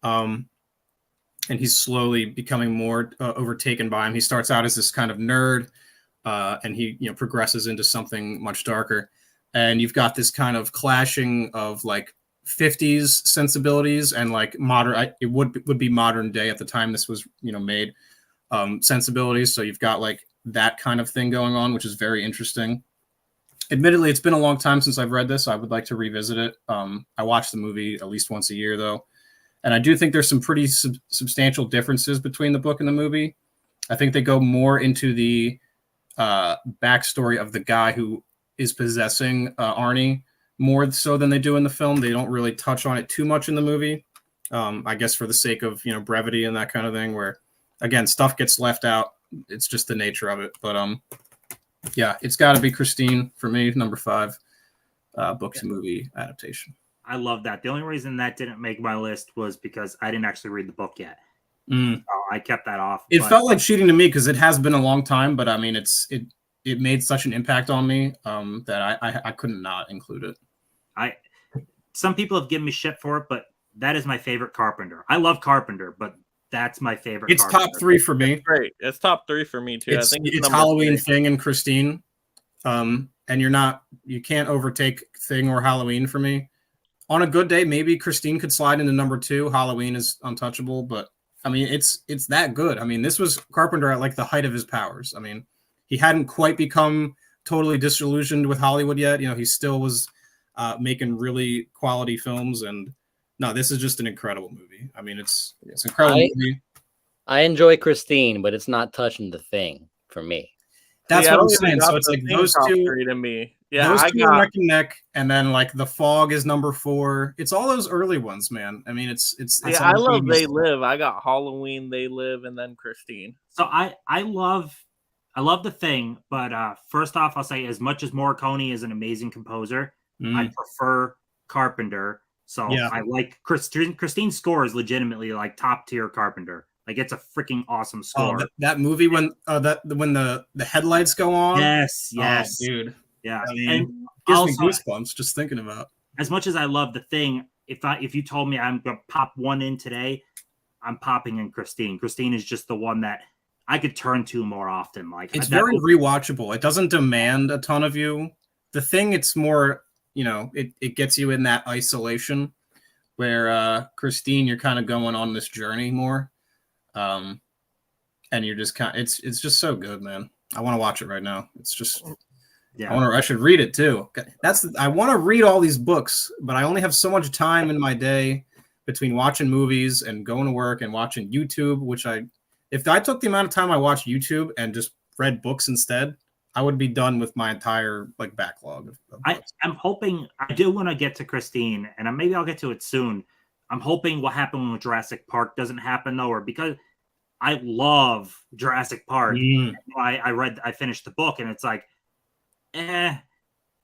And he's slowly becoming more overtaken by him. He starts out as this kind of nerd, and he progresses into something much darker. And you've got this kind of clashing of like 50s sensibilities and like modern. It would be modern day at the time this was made, sensibilities. So you've got like that kind of thing going on, which is very interesting. Admittedly, it's been a long time since I've read this. I would like to revisit it. I watch the movie at least once a year, though. And I do think there's some pretty substantial differences between the book and the movie. I think they go more into the backstory of the guy who is possessing Arnie more so than they do in the film. They don't really touch on it too much in the movie, I guess for the sake of brevity and that kind of thing, where, again, stuff gets left out. It's just the nature of it. But yeah, it's got to be Christine for me, number 5. book to movie adaptation. I love that. The only reason that didn't make my list was because I didn't actually read the book yet. Mm. So I kept that off. It felt like cheating to me because it has been a long time, but I mean, it made such an impact on me that I couldn't not include it. Some people have given me shit for it, but that is my favorite Carpenter. I love Carpenter, but that's my favorite. It's Carpenter. top 3 for me. It's great. It's top 3 for me too. It's, I think it's Halloween, Thing, and Christine. And you can't overtake Thing or Halloween for me. On a good day, maybe Christine could slide into number 2. Halloween is untouchable, but I mean, it's that good. I mean, this was Carpenter at like the height of his powers. I mean, he hadn't quite become totally disillusioned with Hollywood yet. You know, he still was making really quality films, and no, this is just an incredible movie. I mean, it's incredible movie. I enjoy Christine, but it's not touching The Thing for me. That's what I'm saying. So it's like those two to me. Yeah, those two are neck and neck, and then like The Fog is number 4. It's all those early ones, man. I mean, it's yeah. I love They Live. I got Halloween, They Live, and then Christine. So I love The Thing, but first off, I'll say as much as Morricone is an amazing composer, I prefer Carpenter. So yeah. I like Christine's score is legitimately like top tier Carpenter. Like it's a freaking awesome score. Oh, that movie when the headlights go on. Yes, oh, dude. Yeah, I mean, and gives also, me goosebumps just thinking about. As much as I love The Thing, if you told me I'm gonna pop one in today, I'm popping in Christine. Christine is just the one that I could turn to more often. Like it's very rewatchable. It doesn't demand a ton of you. The Thing, it's more, you know, it gets you in that isolation, where Christine, you're kind of going on this journey more. And you're just kind of, it's just so good, man. I want to watch it right now. It's just, yeah. I should read it too. I want to read all these books, but I only have so much time in my day between watching movies and going to work and watching YouTube, which if I took the amount of time I watched YouTube and just read books instead, I would be done with my entire like backlog of books. I'm hoping, I do want to get to Christine, and maybe I'll get to it soon. I'm hoping what happened with Jurassic Park doesn't happen though, or because I love Jurassic Park. I finished the book, and it's like, I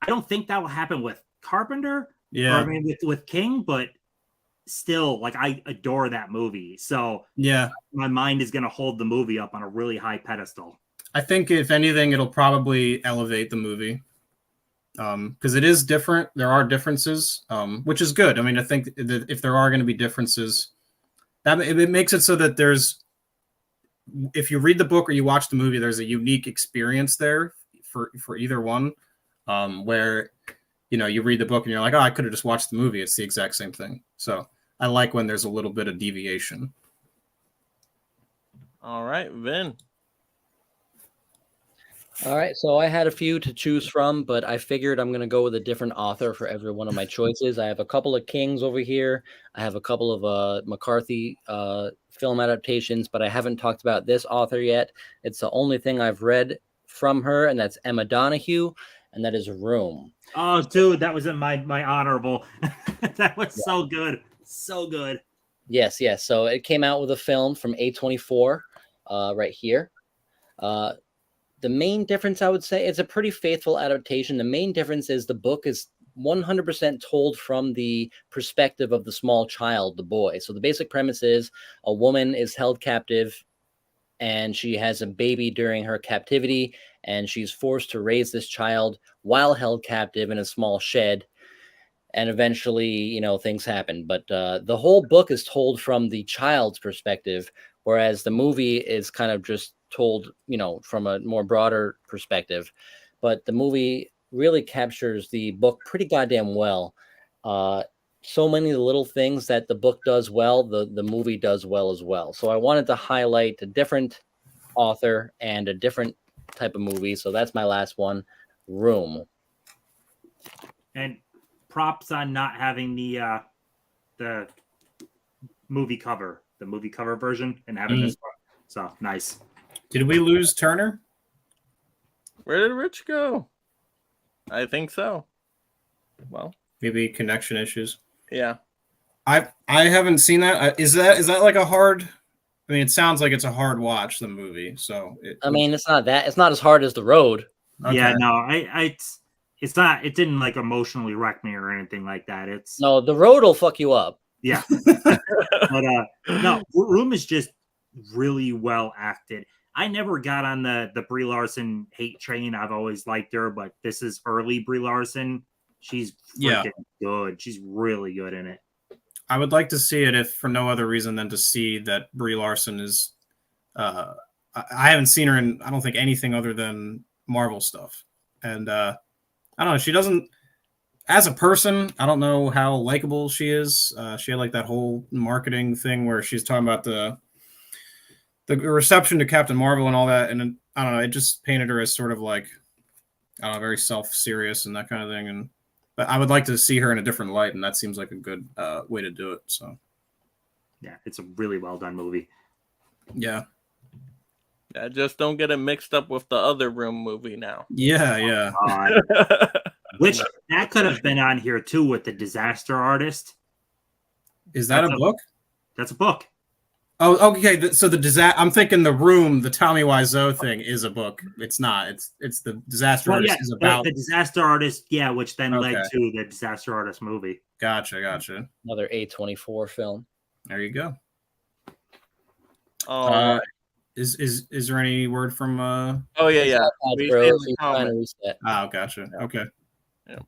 don't think that will happen with Carpenter. Yeah, or I mean with King, but still, like I adore that movie. So yeah, my mind is gonna hold the movie up on a really high pedestal. I think if anything, it'll probably elevate the movie. Because it is different. There are differences, which is good. I mean, I think that if there are going to be differences, that it makes it so that if you read the book or you watch the movie, there's a unique experience there for either one. Where, you know, you read the book and you're like, oh, I could have just watched the movie. It's the exact same thing. So I like when there's a little bit of deviation. All right, Vin. All right, so I had a few to choose from, but I figured I'm going to go with a different author for every one of my choices. I have a couple of Kings over here. I have a couple of McCarthy film adaptations, but I haven't talked about this author yet. It's the only thing I've read from her, and that's Emma Donoghue, and that is Room. Oh, dude, that was in my honorable. That was so good. So good. Yes. So it came out with a film from A24 right here. The main difference, I would say, it's a pretty faithful adaptation. The main difference is the book is 100% told from the perspective of the small child, the boy. So the basic premise is a woman is held captive and she has a baby during her captivity, and she's forced to raise this child while held captive in a small shed. And eventually, you know, things happen. But the whole book is told from the child's perspective, whereas the movie is kind of just told, you know, from a more broader perspective. But the movie really captures the book pretty goddamn well. So many of the little things that the book does well, the movie does well as well. So I wanted to highlight a different author and a different type of movie. So that's my last one, Room. And props on not having the movie cover version, and having this one. So nice. Did we lose Turner? Where did Rich go? I think so. Well, maybe connection issues. Yeah. I haven't seen that. Is that like a hard? I mean, it sounds like it's a hard watch, the movie. So I mean, it's not as hard as The Road. Okay. Yeah, no, It didn't like emotionally wreck me or anything like that. It's No, the road will fuck you up. Yeah. But no, Room is just really well acted. I never got on the Brie Larson hate train. I've always liked her, but this is early Brie Larson. She's freaking good. She's really good in it. I would like to see it if for no other reason than to see that Brie Larson is. I haven't seen her in I don't think anything other than Marvel stuff, and I don't know. She doesn't. As a person, I don't know how likable she is. She had like that whole marketing thing where she's talking about the reception to Captain Marvel and all that, and I don't know. It just painted her as sort of like I don't know, very self-serious and that kind of thing. And but I would like to see her in a different light, and that seems like a good way to do it. So yeah, it's a really well done movie. Yeah. Yeah, just don't get it mixed up with the other Room movie now. Yeah. Which that could have been on here too with the Disaster Artist. Is that a book? That's a book. Oh, okay. So the disaster. I'm thinking The Room, the Tommy Wiseau thing, is a book. It's not. It's the Disaster Artist is about the Disaster Artist. Yeah, which then led to the Disaster Artist movie. Gotcha. Another A24 film. There you go. Is there any word from? Oh yeah. Oh, gotcha. Yeah. Okay. Yeah.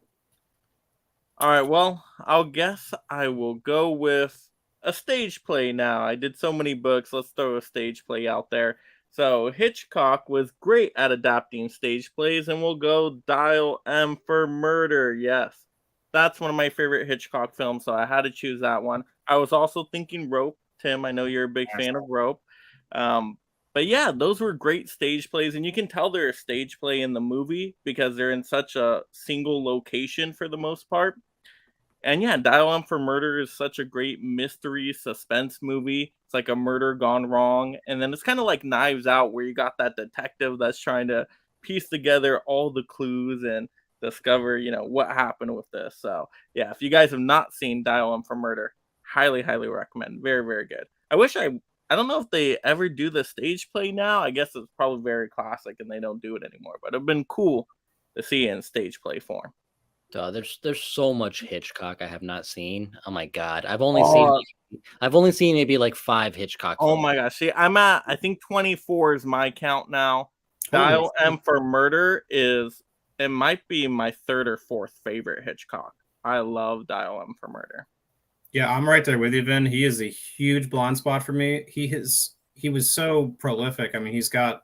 All right. Well, I'll guess I will go with a stage play now. I did so many books. Let's throw a stage play out there. So Hitchcock was great at adapting stage plays, and we'll go Dial M for Murder. Yes, that's one of my favorite Hitchcock films, so I had to choose that one. I was also thinking Rope. Tim, I know you're a big fan of Rope. But yeah, those were great stage plays, and you can tell they're a stage play in the movie because they're in such a single location for the most part. And yeah, Dial M for Murder is such a great mystery suspense movie. It's like a murder gone wrong. And then it's kind of like Knives Out, where you got that detective that's trying to piece together all the clues and discover, what happened with this. So yeah, if you guys have not seen Dial M for Murder, highly, highly recommend. Very, very good. I don't know if they ever do the stage play now. I guess it's probably very classic and they don't do it anymore. But it'd been cool to see it in stage play form. There's so much Hitchcock I have not seen. Oh my god, I've only seen maybe like 5 Hitchcock films. Oh my gosh, see, I think 24 is my count now. Dial M for Murder it might be my 3rd or 4th favorite Hitchcock. I love Dial M for Murder. Yeah, I'm right there with you, Vin. He is a huge blind spot for me. He was so prolific. I mean, he's got,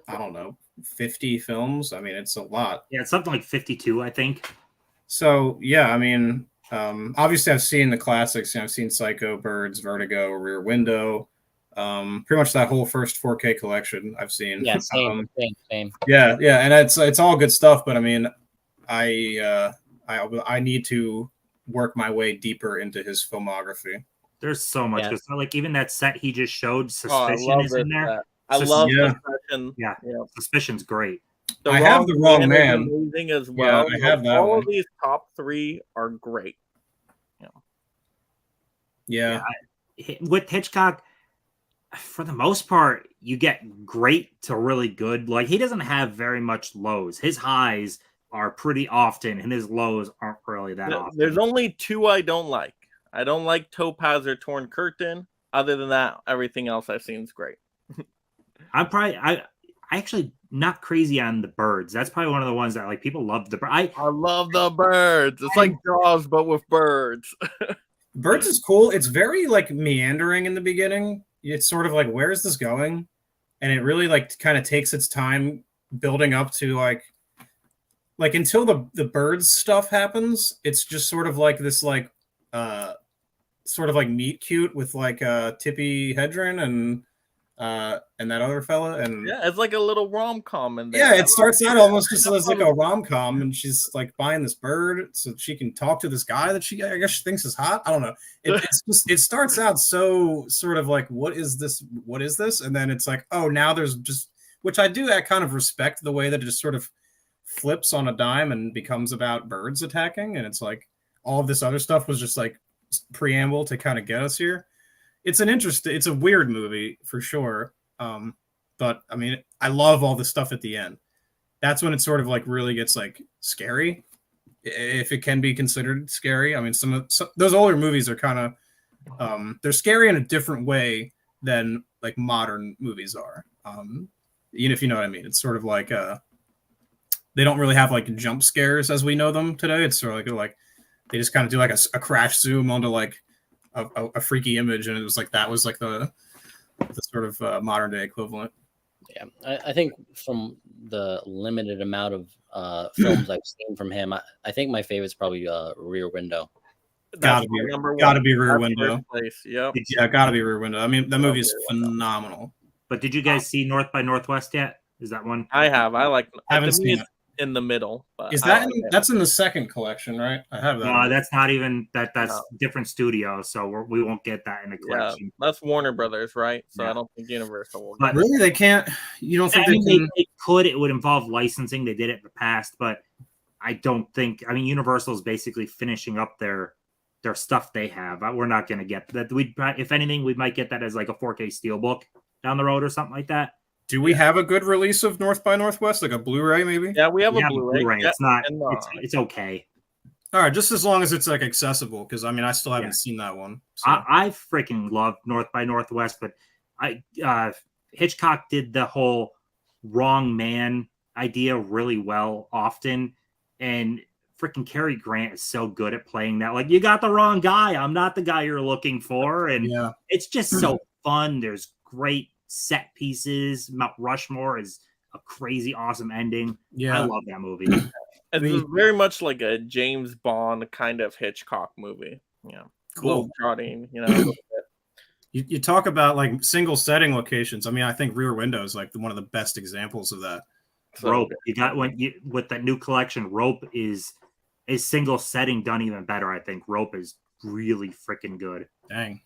I don't know, 50 films. I mean, it's a lot. Yeah, it's something like 52, I think. So yeah, I mean, obviously I've seen the classics. I've seen Psycho, Birds, Vertigo, Rear Window, pretty much that whole first 4K collection I've seen. Yeah, same. Yeah, and it's all good stuff. But I mean, I need to work my way deeper into his filmography. There's so much. Yeah. Like even that set he just showed, Suspicion is in there. I love Suspicion. Yeah, Suspicion's great. I have The Wrong Man. Amazing as well. Yeah, I have that. All of these top 3 are great. Yeah. With Hitchcock, for the most part, you get great to really good. Like he doesn't have very much lows. His highs are pretty often, and his lows aren't really that often. There's only 2 I don't like. I don't like Topaz or Torn Curtain. Other than that, everything else I've seen is great. I actually not crazy on The Birds. That's probably one of the ones that like people love. I love The Birds. It's like Jaws, but with birds. Birds is cool. It's very like meandering in the beginning. It's sort of like, where is this going? And it really like kind of takes its time building up to like until the birds stuff happens. It's just sort of like this like sort of like meet cute with like Tippi Hedren and that other fella, and yeah, it's like a little rom-com in there. Yeah, it starts out almost just as like a rom-com, and she's like buying this bird so she can talk to this guy that I guess she thinks is hot. I don't know. It's just, it starts out so sort of like, what is this? And then it's like, oh, now there's just, which I kind of respect the way that it just sort of flips on a dime and becomes about birds attacking, and it's like all of this other stuff was just like preamble to kind of get us here. It's a weird movie for sure. But I mean, I love all the stuff at the end. that's when it sort of like really gets like scary, if it can be considered scary. I mean, some those older movies are kind of they're scary in a different way than like modern movies are. Even if you know what I mean, it's sort of like they don't really have like jump scares as we know them today. It's sort of like they just kind of do like a crash zoom onto like a freaky image, and it was like that was like the sort of modern day equivalent. Yeah, I think from the limited amount of films I've seen from him, I think my favorite's probably Rear Window. Gotta be Rear Window. Yep. Yeah, gotta be Rear Window. I mean, that movie is phenomenal. But did you guys see North by Northwest yet? Is that one? I have. I like. I haven't seen it. In the middle. But is that that's in the second collection, right? I have that. No, that's not even that. That's different studio, so we won't get that in the collection. Yeah, that's Warner Brothers, right? So I don't think Universal will. But really, they can't. You don't think they could? It would involve licensing. They did it in the past, but I don't think. I mean, Universal is basically finishing up their stuff they have. We're not going to get that. We, if anything, we might get that as like a 4K steelbook down the road or something like that. Do we have a good release of North by Northwest, like a Blu-ray, maybe? Yeah, we have a Blu-ray. It's not. It's okay. All right, just as long as it's like accessible, because I mean, I still haven't seen that one. So. I freaking love North by Northwest, but Hitchcock did the whole wrong man idea really well often, and freaking Cary Grant is so good at playing that. Like, you got the wrong guy. I'm not the guy you're looking for, and it's just so fun. There's great set pieces. Mount Rushmore is a crazy awesome ending. I love that movie. It's very much like a James Bond kind of Hitchcock movie. Yeah, cool. Trotting, you know. You talk about like single setting locations. I mean, I think Rear Window is like one of the best examples of that. Rope, you got with that new collection. Rope is single setting done even better. I think Rope is really freaking good. Dang,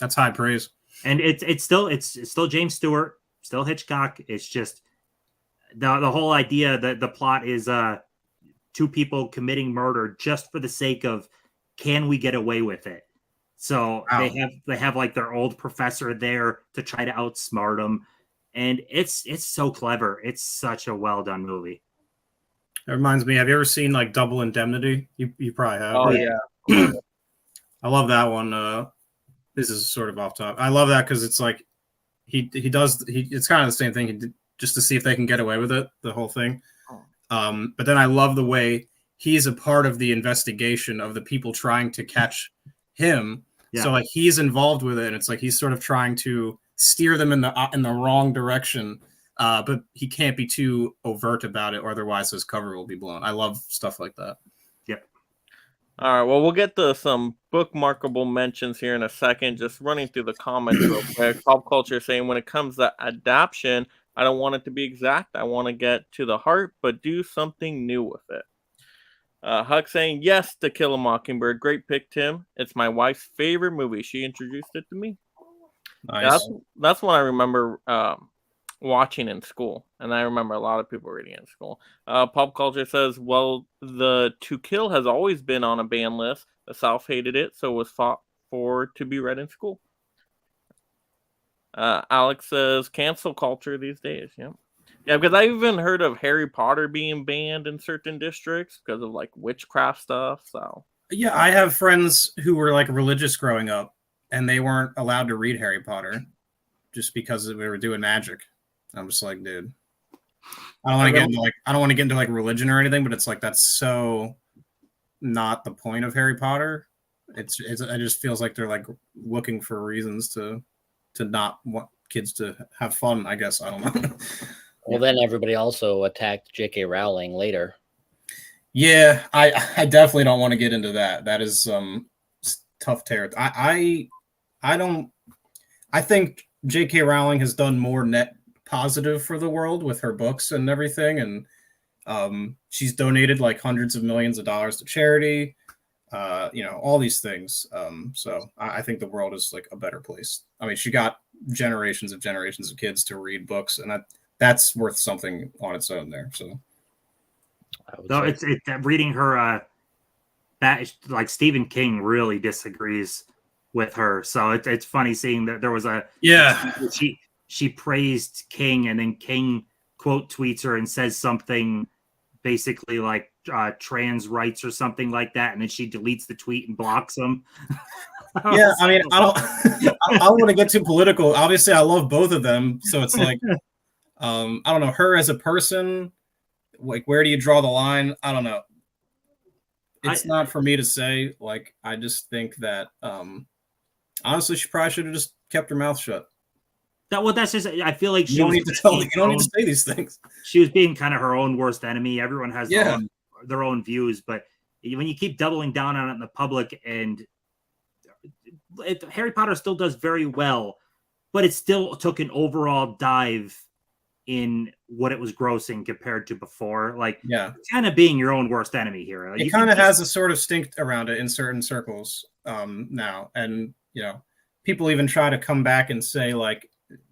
that's high praise. And it's still James Stewart, still Hitchcock. It's just the whole idea that the plot is two people committing murder just for the sake of, can we get away with it? So they have like their old professor there to try to outsmart them, and it's so clever. It's such a well done movie. It reminds me. Have you ever seen like Double Indemnity? You probably have. Oh yeah. I love that one. This is sort of off topic. I love that because it's like it's kind of the same thing, just to see if they can get away with it, the whole thing. But then I love the way he's a part of the investigation of the people trying to catch him. Yeah. So like he's involved with it, and it's like he's sort of trying to steer them in the wrong direction. But he can't be too overt about it, or otherwise his cover will be blown. I love stuff like that. Yep. All right, well, we'll get to some bookmarkable mentions here in a second. Just running through the comments real quick. Pop Culture saying, when it comes to adaptation, I don't want it to be exact. I want to get to the heart, but do something new with it. Huck saying, yes, To Kill a Mockingbird. Great pick, Tim. It's my wife's favorite movie. She introduced it to me. Nice. That's what I remember watching in school, and I remember a lot of people reading in school. Pop Culture says, well, the To Kill has always been on a ban list. The South hated it, so it was fought for to be read in school. Alex says, cancel culture these days. Yeah, because I even heard of Harry Potter being banned in certain districts because of like witchcraft stuff. So yeah, I have friends who were like religious growing up, and they weren't allowed to read Harry Potter just because we were doing magic. I'm just like, dude, I don't want to get into like religion or anything, but it's like that's so not the point of Harry Potter. It just feels like they're like looking for reasons to not want kids to have fun. I guess I don't know. Well, then everybody also attacked J.K. Rowling later. Yeah, I definitely don't want to get into that. That is tough territory. I think J.K. Rowling has done more net positive for the world with her books and everything, and she's donated like hundreds of millions of dollars to charity, all these things. So I think the world is like a better place. I mean, she got generations of kids to read books, and that's worth something on its own there. So no, it's reading her that like Stephen King really disagrees with her, so it's funny seeing that there was she praised King, and then King quote tweets her and says something basically like trans rights or something like that, and then she deletes the tweet and blocks him. Yeah, I mean, I don't want to get too political. Obviously, I love both of them, so it's like, I don't know, her as a person, like, where do you draw the line? I don't know. It's not for me to say. Like, I just think that, honestly, she probably should have just kept her mouth shut. That's just. I feel like you don't need to say these things. She was being kind of her own worst enemy. Everyone has their own views, but when you keep doubling down on it in the public, and Harry Potter still does very well, but it still took an overall dive in what it was grossing compared to before. Like, kind of being your own worst enemy here. Like, it kind of has a sort of stink around it in certain circles now, and people even try to come back and say like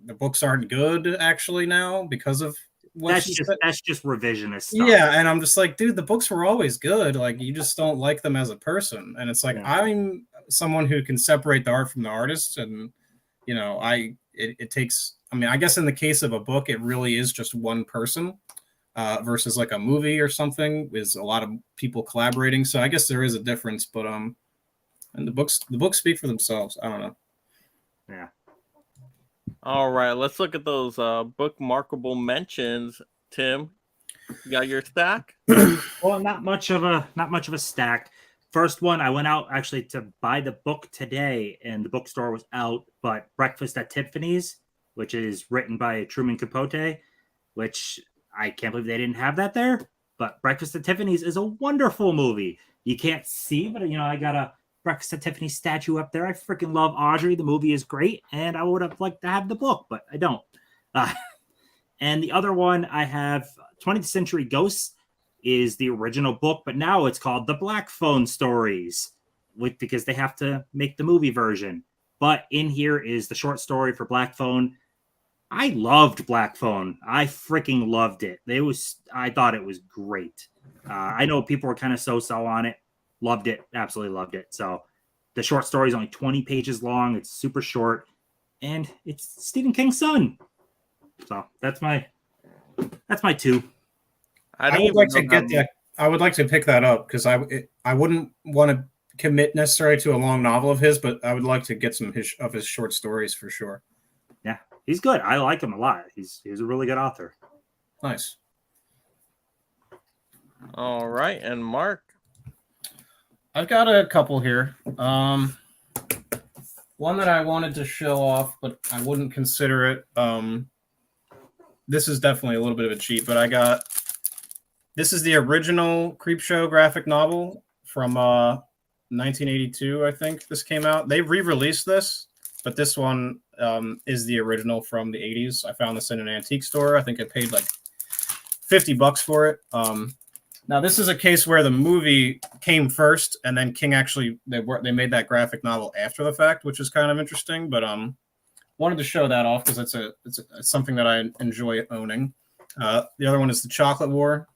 the books aren't good actually now because of what that's just revisionist stuff. Yeah, and I'm just like, dude, the books were always good. Like, you just don't like them as a person, and it's like I'm someone who can separate the art from the artist, and it takes. I mean, I guess in the case of a book, it really is just one person versus like a movie or something is a lot of people collaborating. So I guess there is a difference, but and the books speak for themselves. I don't know. Yeah. All right, let's look at those bookmarkable mentions. Tim, you got your stack? Well, not much of a stack. First one, I went out actually to buy the book today, and the bookstore was out. But Breakfast at Tiffany's, which is written by Truman Capote, which I can't believe they didn't have that there. But Breakfast at Tiffany's is a wonderful movie. You can't see, but I got a Breakfast at Tiffany's statue up there. I freaking love Audrey. The movie is great, and I would have liked to have the book, but I don't. And the other one I have, 20th Century Ghosts, is the original book, but now it's called The Black Phone Stories, because they have to make the movie version. But in here is the short story for Black Phone. I loved Black Phone. I freaking loved it. I thought it was great. I know people were kind of so-so on it. Loved it. Absolutely loved it. So the short story is only 20 pages long. It's super short, and it's Stephen King's son. So that's my two. I would like to get that. I would like to pick that up because I wouldn't want to commit necessarily to a long novel of his, but I would like to get some of his short stories for sure. Yeah, he's good. I like him a lot. He's a really good author. Nice. All right, and Mark, I've got a couple here. One that I wanted to show off, but I wouldn't consider it. This is definitely a little bit of a cheat, but this is the original Creepshow graphic novel from 1982, I think this came out. They re-released this, but this one is the original from the 80s. I found this in an antique store. I think I paid like $50 for it. Now, this is a case where the movie came first, and then King actually, they made that graphic novel after the fact, which is kind of interesting, but wanted to show that off because it's something that I enjoy owning. The other one is The Chocolate War,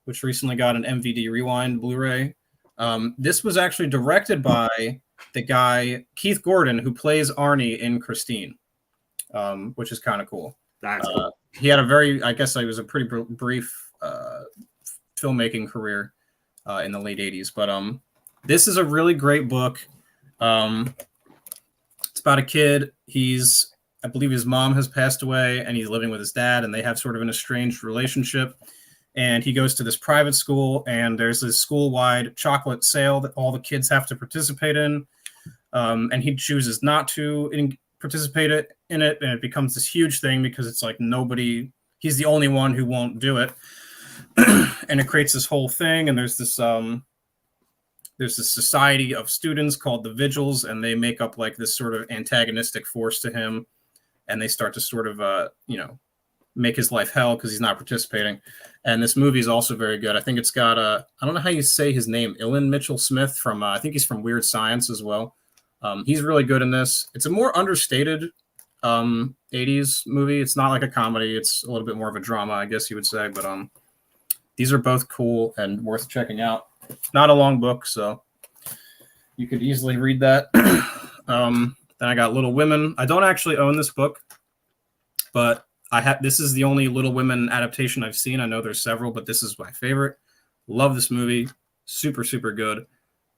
which recently got an MVD Rewind Blu-ray. This was actually directed by the guy, Keith Gordon, who plays Arnie in Christine, which is kind of cool. That's cool. He had I guess it was a pretty brief filmmaking career in the late 80s. But this is a really great book. It's about a kid. I believe his mom has passed away, and he's living with his dad, and they have sort of an estranged relationship. And he goes to this private school, and there's this school-wide chocolate sale that all the kids have to participate in. And he chooses not to participate in it, and it becomes this huge thing because it's like he's the only one who won't do it. And it creates this whole thing, and there's this society of students called the Vigils, and they make up like this sort of antagonistic force to him, and they start to sort of make his life hell because he's not participating. And this movie is also very good. I think it's got I don't know how you say his name, Ilan Mitchell Smith from I think he's from Weird Science as well. He's really good in this. It's a more understated 80s movie. It's not like a comedy. It's a little bit more of a drama, I guess you would say. But these are both cool and worth checking out. Not a long book, so you could easily read that. Then I got Little Women. I don't actually own this book, but This is the only Little Women adaptation I've seen. I know there's several, but this is my favorite. Love this movie. Super, super good.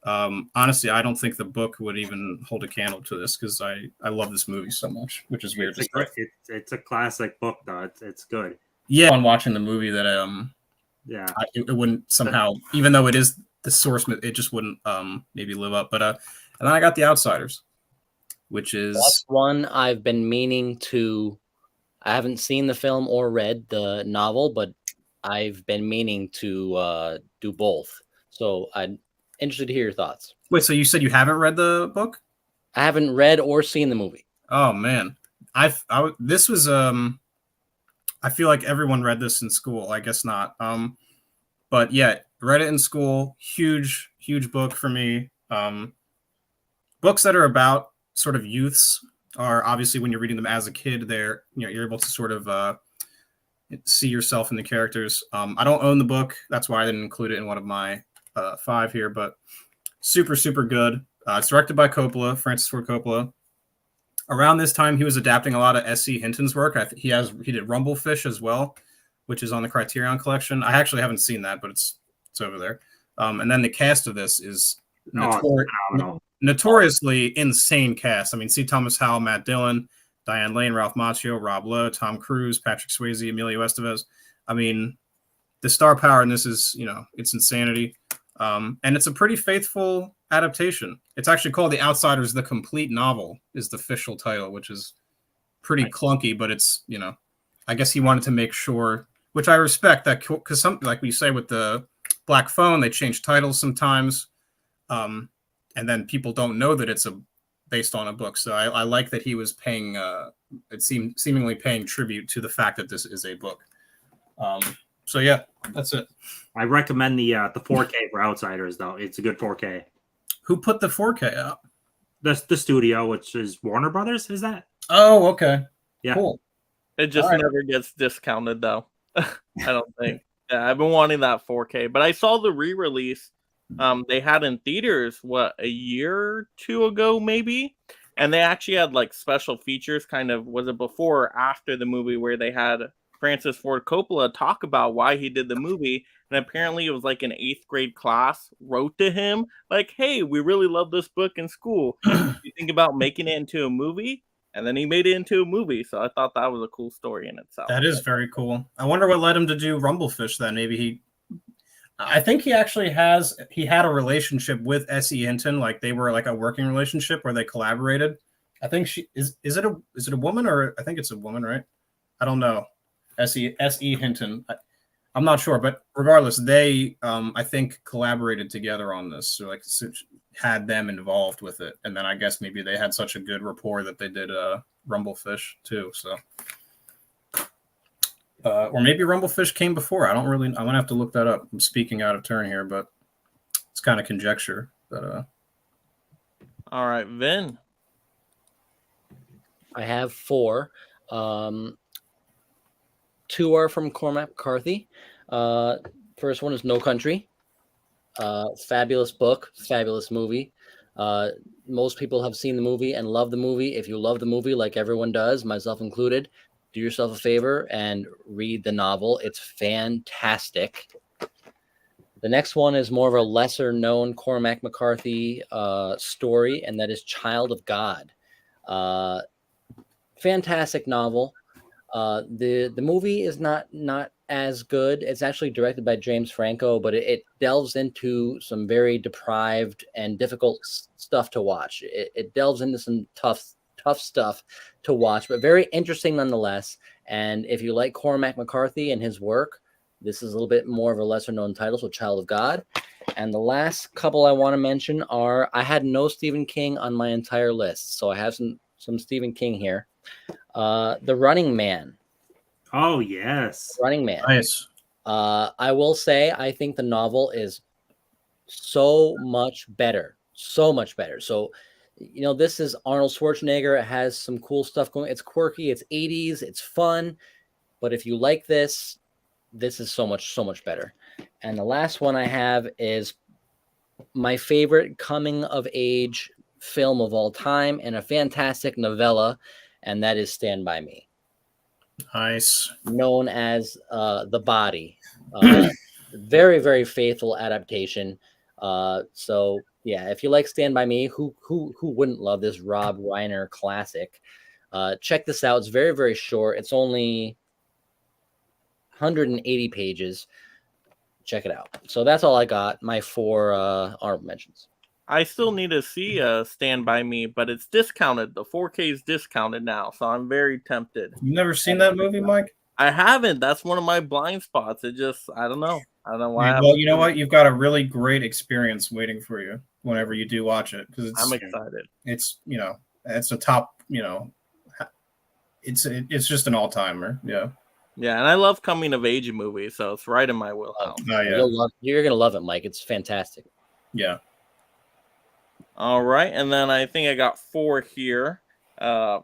Honestly, I don't think the book would even hold a candle to this because I love this movie so much, which is weird. It's a classic book, though. It's good. Yeah, on watching the movie that it wouldn't somehow, even though it is the source, it just wouldn't maybe live up. But and then I got The Outsiders, which is that's one I've been meaning to. I haven't seen the film or read the novel, but I've been meaning to do both. So I'm interested to hear your thoughts. Wait, so you said you haven't read the book? I haven't read or seen the movie. Oh man, this was I feel like everyone read this in school. I guess not. But yeah, read it in school. Huge book for me. Books that are about sort of youths are obviously, when you're reading them as a kid, you're able to sort of see yourself in the characters. I don't own the book. That's why I didn't include it in one of my 5 here, but super, super good. It's directed by Francis Ford Coppola. Around this time, he was adapting a lot of S.E. Hinton's work. He did Rumblefish as well, which is on the Criterion Collection. I actually haven't seen that, but it's over there. And then the cast of this is notoriously insane cast. I mean, C. Thomas Howell, Matt Dillon, Diane Lane, Ralph Macchio, Rob Lowe, Tom Cruise, Patrick Swayze, Emilio Estevez. I mean, the star power in this is, it's insanity. And it's a pretty faithful adaptation. It's actually called The Outsiders, the complete novel is the official title, which is pretty clunky, but it's, I guess he wanted to make sure, which I respect that, because something like we say with the Black Phone, they change titles sometimes. And then people don't know that it's based on a book. So I like that he was paying, seemingly paying tribute to the fact that this is a book. So yeah, that's it. I recommend the 4K for Outsiders, though. It's a good 4K. Who put the 4K out? The studio, which is Warner Brothers, is that? Oh, okay. Yeah. Cool. It just never gets discounted, though. I don't think. Yeah, I've been wanting that 4K, but I saw the re-release. They had in theaters a year or two ago, maybe, and they actually had like special features. Kind of, was it before or after the movie, where they had Francis Ford Coppola talk about why he did the movie, and apparently it was like an 8th grade class wrote to him like, "Hey, we really love this book in school. You think about making it into a movie?" And then he made it into a movie. So I thought that was a cool story in itself. That is very cool. I wonder what led him to do Rumblefish then. Maybe I think he actually had a relationship with S.E. Hinton. Like they were like a working relationship where they collaborated. I think is it a woman, or I think it's a woman, right? I don't know. S.E. Hinton. I'm not sure, but regardless, they I think collaborated together on this. So like had them involved with it, and then I guess maybe they had such a good rapport that they did Rumblefish too. So or maybe Rumblefish came before. I'm gonna have to look that up. I'm speaking out of turn here, but it's kind of conjecture. But all right, Vin. I have 4. 2 are from Cormac McCarthy. First one is No Country. Fabulous book, fabulous movie. Most people have seen the movie and love the movie. If you love the movie, like everyone does, myself included, do yourself a favor and read the novel. It's fantastic. The next one is more of a lesser known Cormac McCarthy story, and that is Child of God. Fantastic novel. The movie is not as good. It's actually directed by James Franco, but it delves into some very deprived and difficult stuff to watch. It delves into some tough stuff to watch, but very interesting nonetheless. And if you like Cormac McCarthy and his work, this is a little bit more of a lesser known title, so Child of God. And the last couple I want to mention are, I had no Stephen King on my entire list, so I have some Stephen King here. The Running Man. Oh, yes. Running Man. Nice. I will say, I think the novel is so much better. So much better. So, this is Arnold Schwarzenegger. It has some cool stuff going. It's quirky. It's 80s. It's fun. But if you like this is so much better. And the last one I have is my favorite coming of age film of all time and a fantastic novella, and that is Stand By Me. Nice. known as The Body. Very, very faithful adaptation. So yeah, if you like Stand By Me, who wouldn't love this Rob Reiner classic? Check this out. It's very, very short. It's only 180 pages. Check it out. So that's all I got. My 4 honorable mentions. I still need to see Stand By Me, but it's discounted. The 4K is discounted now, so I'm very tempted. You've never seen that movie, Mike? I haven't. That's one of my blind spots. It just, I don't know. I don't know why. Well, you know what? You've got a really great experience waiting for you whenever you do watch it, because I'm excited. It's it's a top. It's just an all timer. Yeah. Yeah, and I love coming of age movies, so it's right in my wheelhouse. Oh yeah. You're gonna love it, Mike. It's fantastic. Yeah. All right, and then I think I got 4 here. The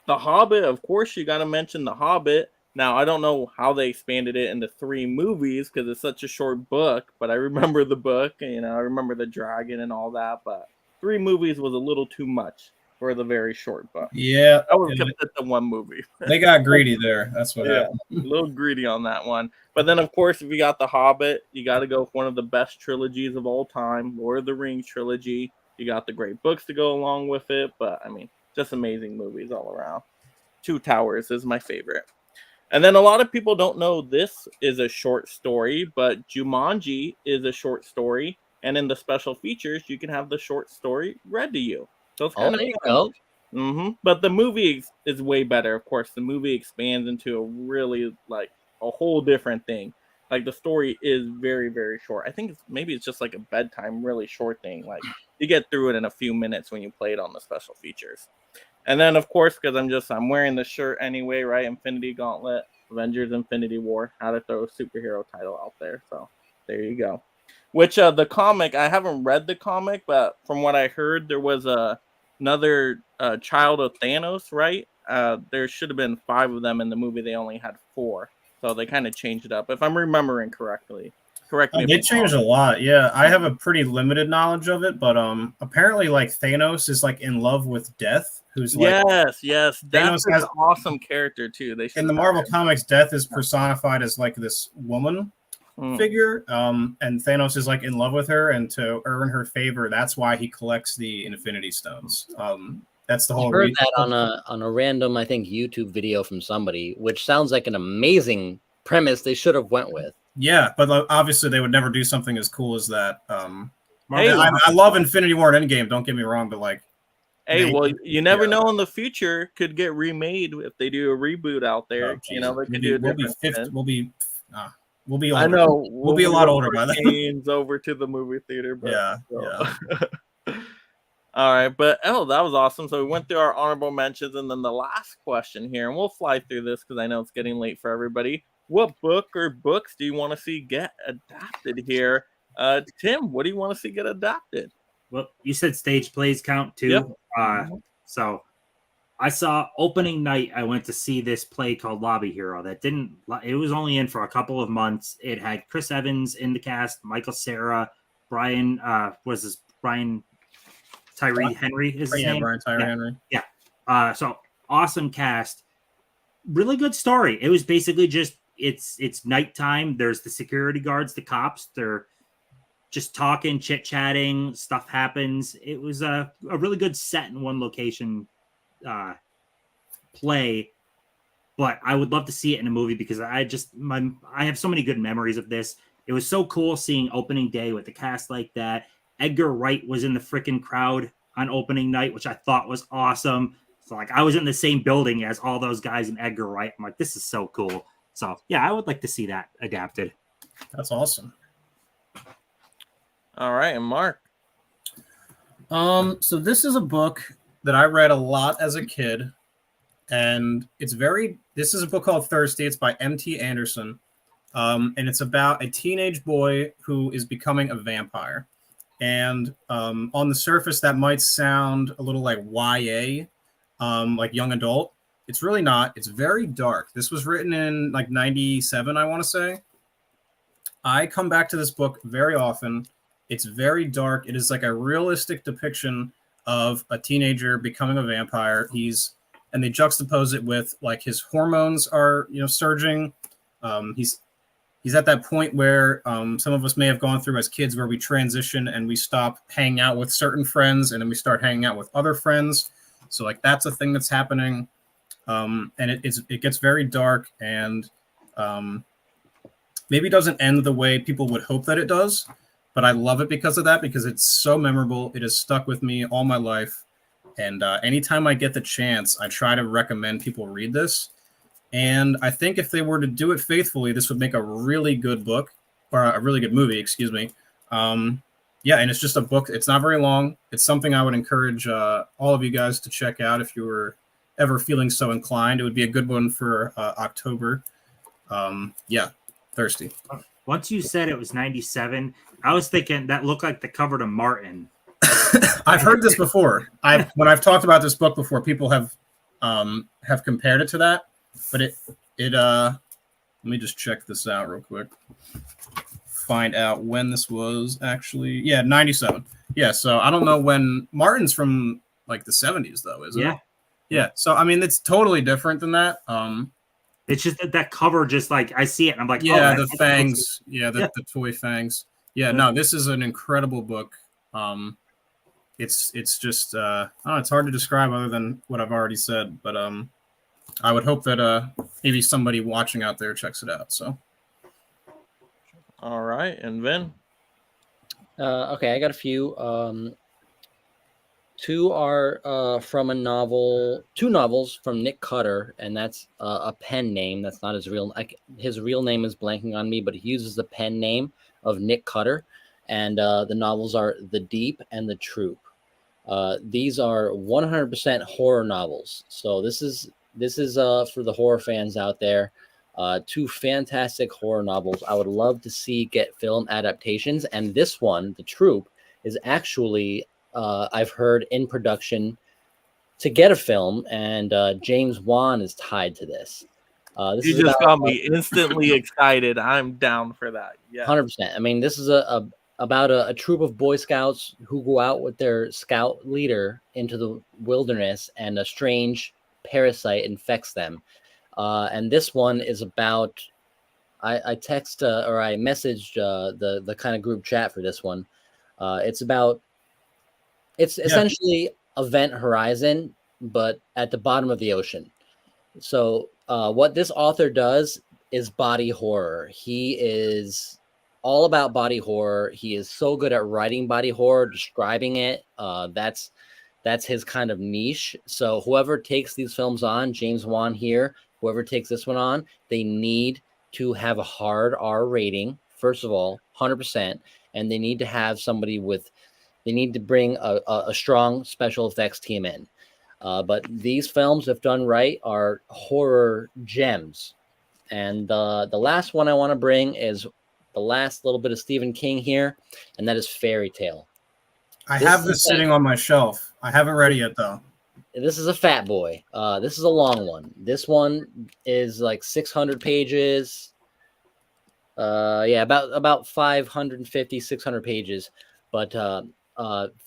Hobbit, of course, you got to mention The Hobbit. Now, I don't know how they expanded it into 3 movies because it's such a short book, but I remember the book, I remember the dragon and all that, but 3 movies was a little too much for the very short book. Yeah. I would have kept it to 1 movie. They got greedy there. That's what happened. A little greedy on that one. But then, of course, if you got The Hobbit, you got to go with one of the best trilogies of all time, Lord of the Rings trilogy. You got the great books to go along with it, but just amazing movies all around. Two Towers is my favorite. And then a lot of people don't know this is a short story, but Jumanji is a short story. And in the special features, you can have the short story read to you. So it's kind of fun. Mm-hmm. But the movie is way better, of course. The movie expands into a really, a whole different thing. Like, the story is very, very short. I think it's just like a bedtime, really short thing. Like, you get through it in a few minutes when you play it on the special features. And then, of course, because I'm wearing the shirt anyway, right? Infinity Gauntlet, Avengers Infinity War. How to throw a superhero title out there. So, there you go. Which, the comic, I haven't read the comic, but from what I heard, there was another child of Thanos, right? There should have been 5 of them in the movie. They only had 4. So they kind of changed it up, if I'm remembering correctly. Correct me. They changed a lot. Yeah, I have a pretty limited knowledge of it, but apparently, Thanos is in love with Death, who's yes. Thanos has an awesome character too. In the Marvel comics, Death is personified as this woman figure, and Thanos is in love with her, and to earn her favor, that's why he collects the Infinity Stones. That's the whole. I heard that on a random, I think, YouTube video from somebody, which sounds like an amazing premise they should have went with. Yeah, but obviously they would never do something as cool as that. I love Infinity War and Endgame. Don't get me wrong, but you never know in the future, could get remade if they do a reboot out there. They could do a different spin. We'll be older. I know we'll be a lot older by then. Over to the movie theater. But, yeah. All right, but that was awesome. So we went through our honorable mentions, and then the last question here, and we'll fly through this because I know it's getting late for everybody. What book or books do you want to see get adapted here? Tim, what do you want to see get adapted? Well, you said stage plays count too. Yep. So I saw opening night. I went to see this play called Lobby Hero. It was only in for a couple of months. It had Chris Evans in the cast, Michael Cera, Brian Tyree Henry is his name. Brian Tyree Henry. Yeah. So awesome cast. Really good story. It was basically just it's nighttime. There's the security guards, the cops. They're just talking, chit-chatting. Stuff happens. It was a really good set in one location play. But I would love to see it in a movie because I have so many good memories of this. It was so cool seeing opening day with the cast like that. Edgar Wright was in the freaking crowd on opening night, which I thought was awesome. So I was in the same building as all those guys in Edgar Wright. I'm like, this is so cool. So yeah, I would like to see that adapted. That's awesome. All right, and Mark. So this is a book that I read a lot as a kid, and this is a book called Thirsty. It's by M.T. Anderson, and it's about a teenage boy who is becoming a vampire. And on the surface, that might sound a little like YA, like young adult. It's really not. It's very dark. This was written in 97, I want to say. I come back to this book very often. It's very dark. It is like a realistic depiction of a teenager becoming a vampire. He's and they juxtapose it with like his hormones are surging. He's at that point where some of us may have gone through as kids, where we transition and we stop hanging out with certain friends and then we start hanging out with other friends. So like that's a thing that's happening, and it gets very dark, and maybe doesn't end the way people would hope that it does, but I love it because of that, because it's so memorable. It has stuck with me all my life, and anytime I get the chance, I try to recommend people read this. And I think if they were to do it faithfully, this would make a really good book, or a really good movie, excuse me. Yeah, and it's just a book. It's not very long. It's something I would encourage all of you guys to check out if you were ever feeling so inclined. It would be a good one for October. Yeah, thirsty. Once you said it was 97, I was thinking that looked like the cover to Martin. I've heard this before. When I've talked about this book before, people have compared it to that. But let me just check this out real quick. Find out when this was actually. Yeah, 97. Yeah, so I don't know when. Martin's from like the 70s though, isn't it? Yeah. So I mean, it's totally different than that. It's just that cover, just like I see it, and I'm like, yeah, oh, the fangs, the toy fangs. Yeah, no, this is an incredible book. It's just it's hard to describe other than what I've already said, but I would hope that maybe somebody watching out there checks it out. So, all right, and Vin. Okay, I got a few. Two are from a novel. Two novels from Nick Cutter, and that's a pen name. That's not his real. His real name is blanking on me, but he uses the pen name of Nick Cutter, and the novels are The Deep and The Troop. These are 100% horror novels. So this is for the horror fans out there. Two fantastic horror novels I would love to see get film adaptations. And this one, The Troop, is actually, I've heard, in production to get a film. And James Wan is tied to this. You just got me instantly excited. I'm down for that. Yeah, 100%. I mean, this is about a troop of Boy Scouts who go out with their scout leader into the wilderness, and a strange parasite infects them. And this one is about, I text or I messaged the kind of group chat for this one. It's essentially Event Horizon, but at the bottom of the ocean. So what this author does is body horror. He is all about body horror. He is so good at writing body horror, describing it. That's his kind of niche. So whoever takes these films on, James Wan here, whoever takes this one on, they need to have a hard R rating, first of all, 100%. And they need to have somebody they need to bring a strong special effects team in. But these films, if done right, are horror gems. And the last one I want to bring is the last little bit of Stephen King here, and that is Fairy Tale. I have this sitting on my shelf. I haven't read it yet, though. This is a fat boy. This is a long one. This one is like 600 pages. About 550, 600 pages. But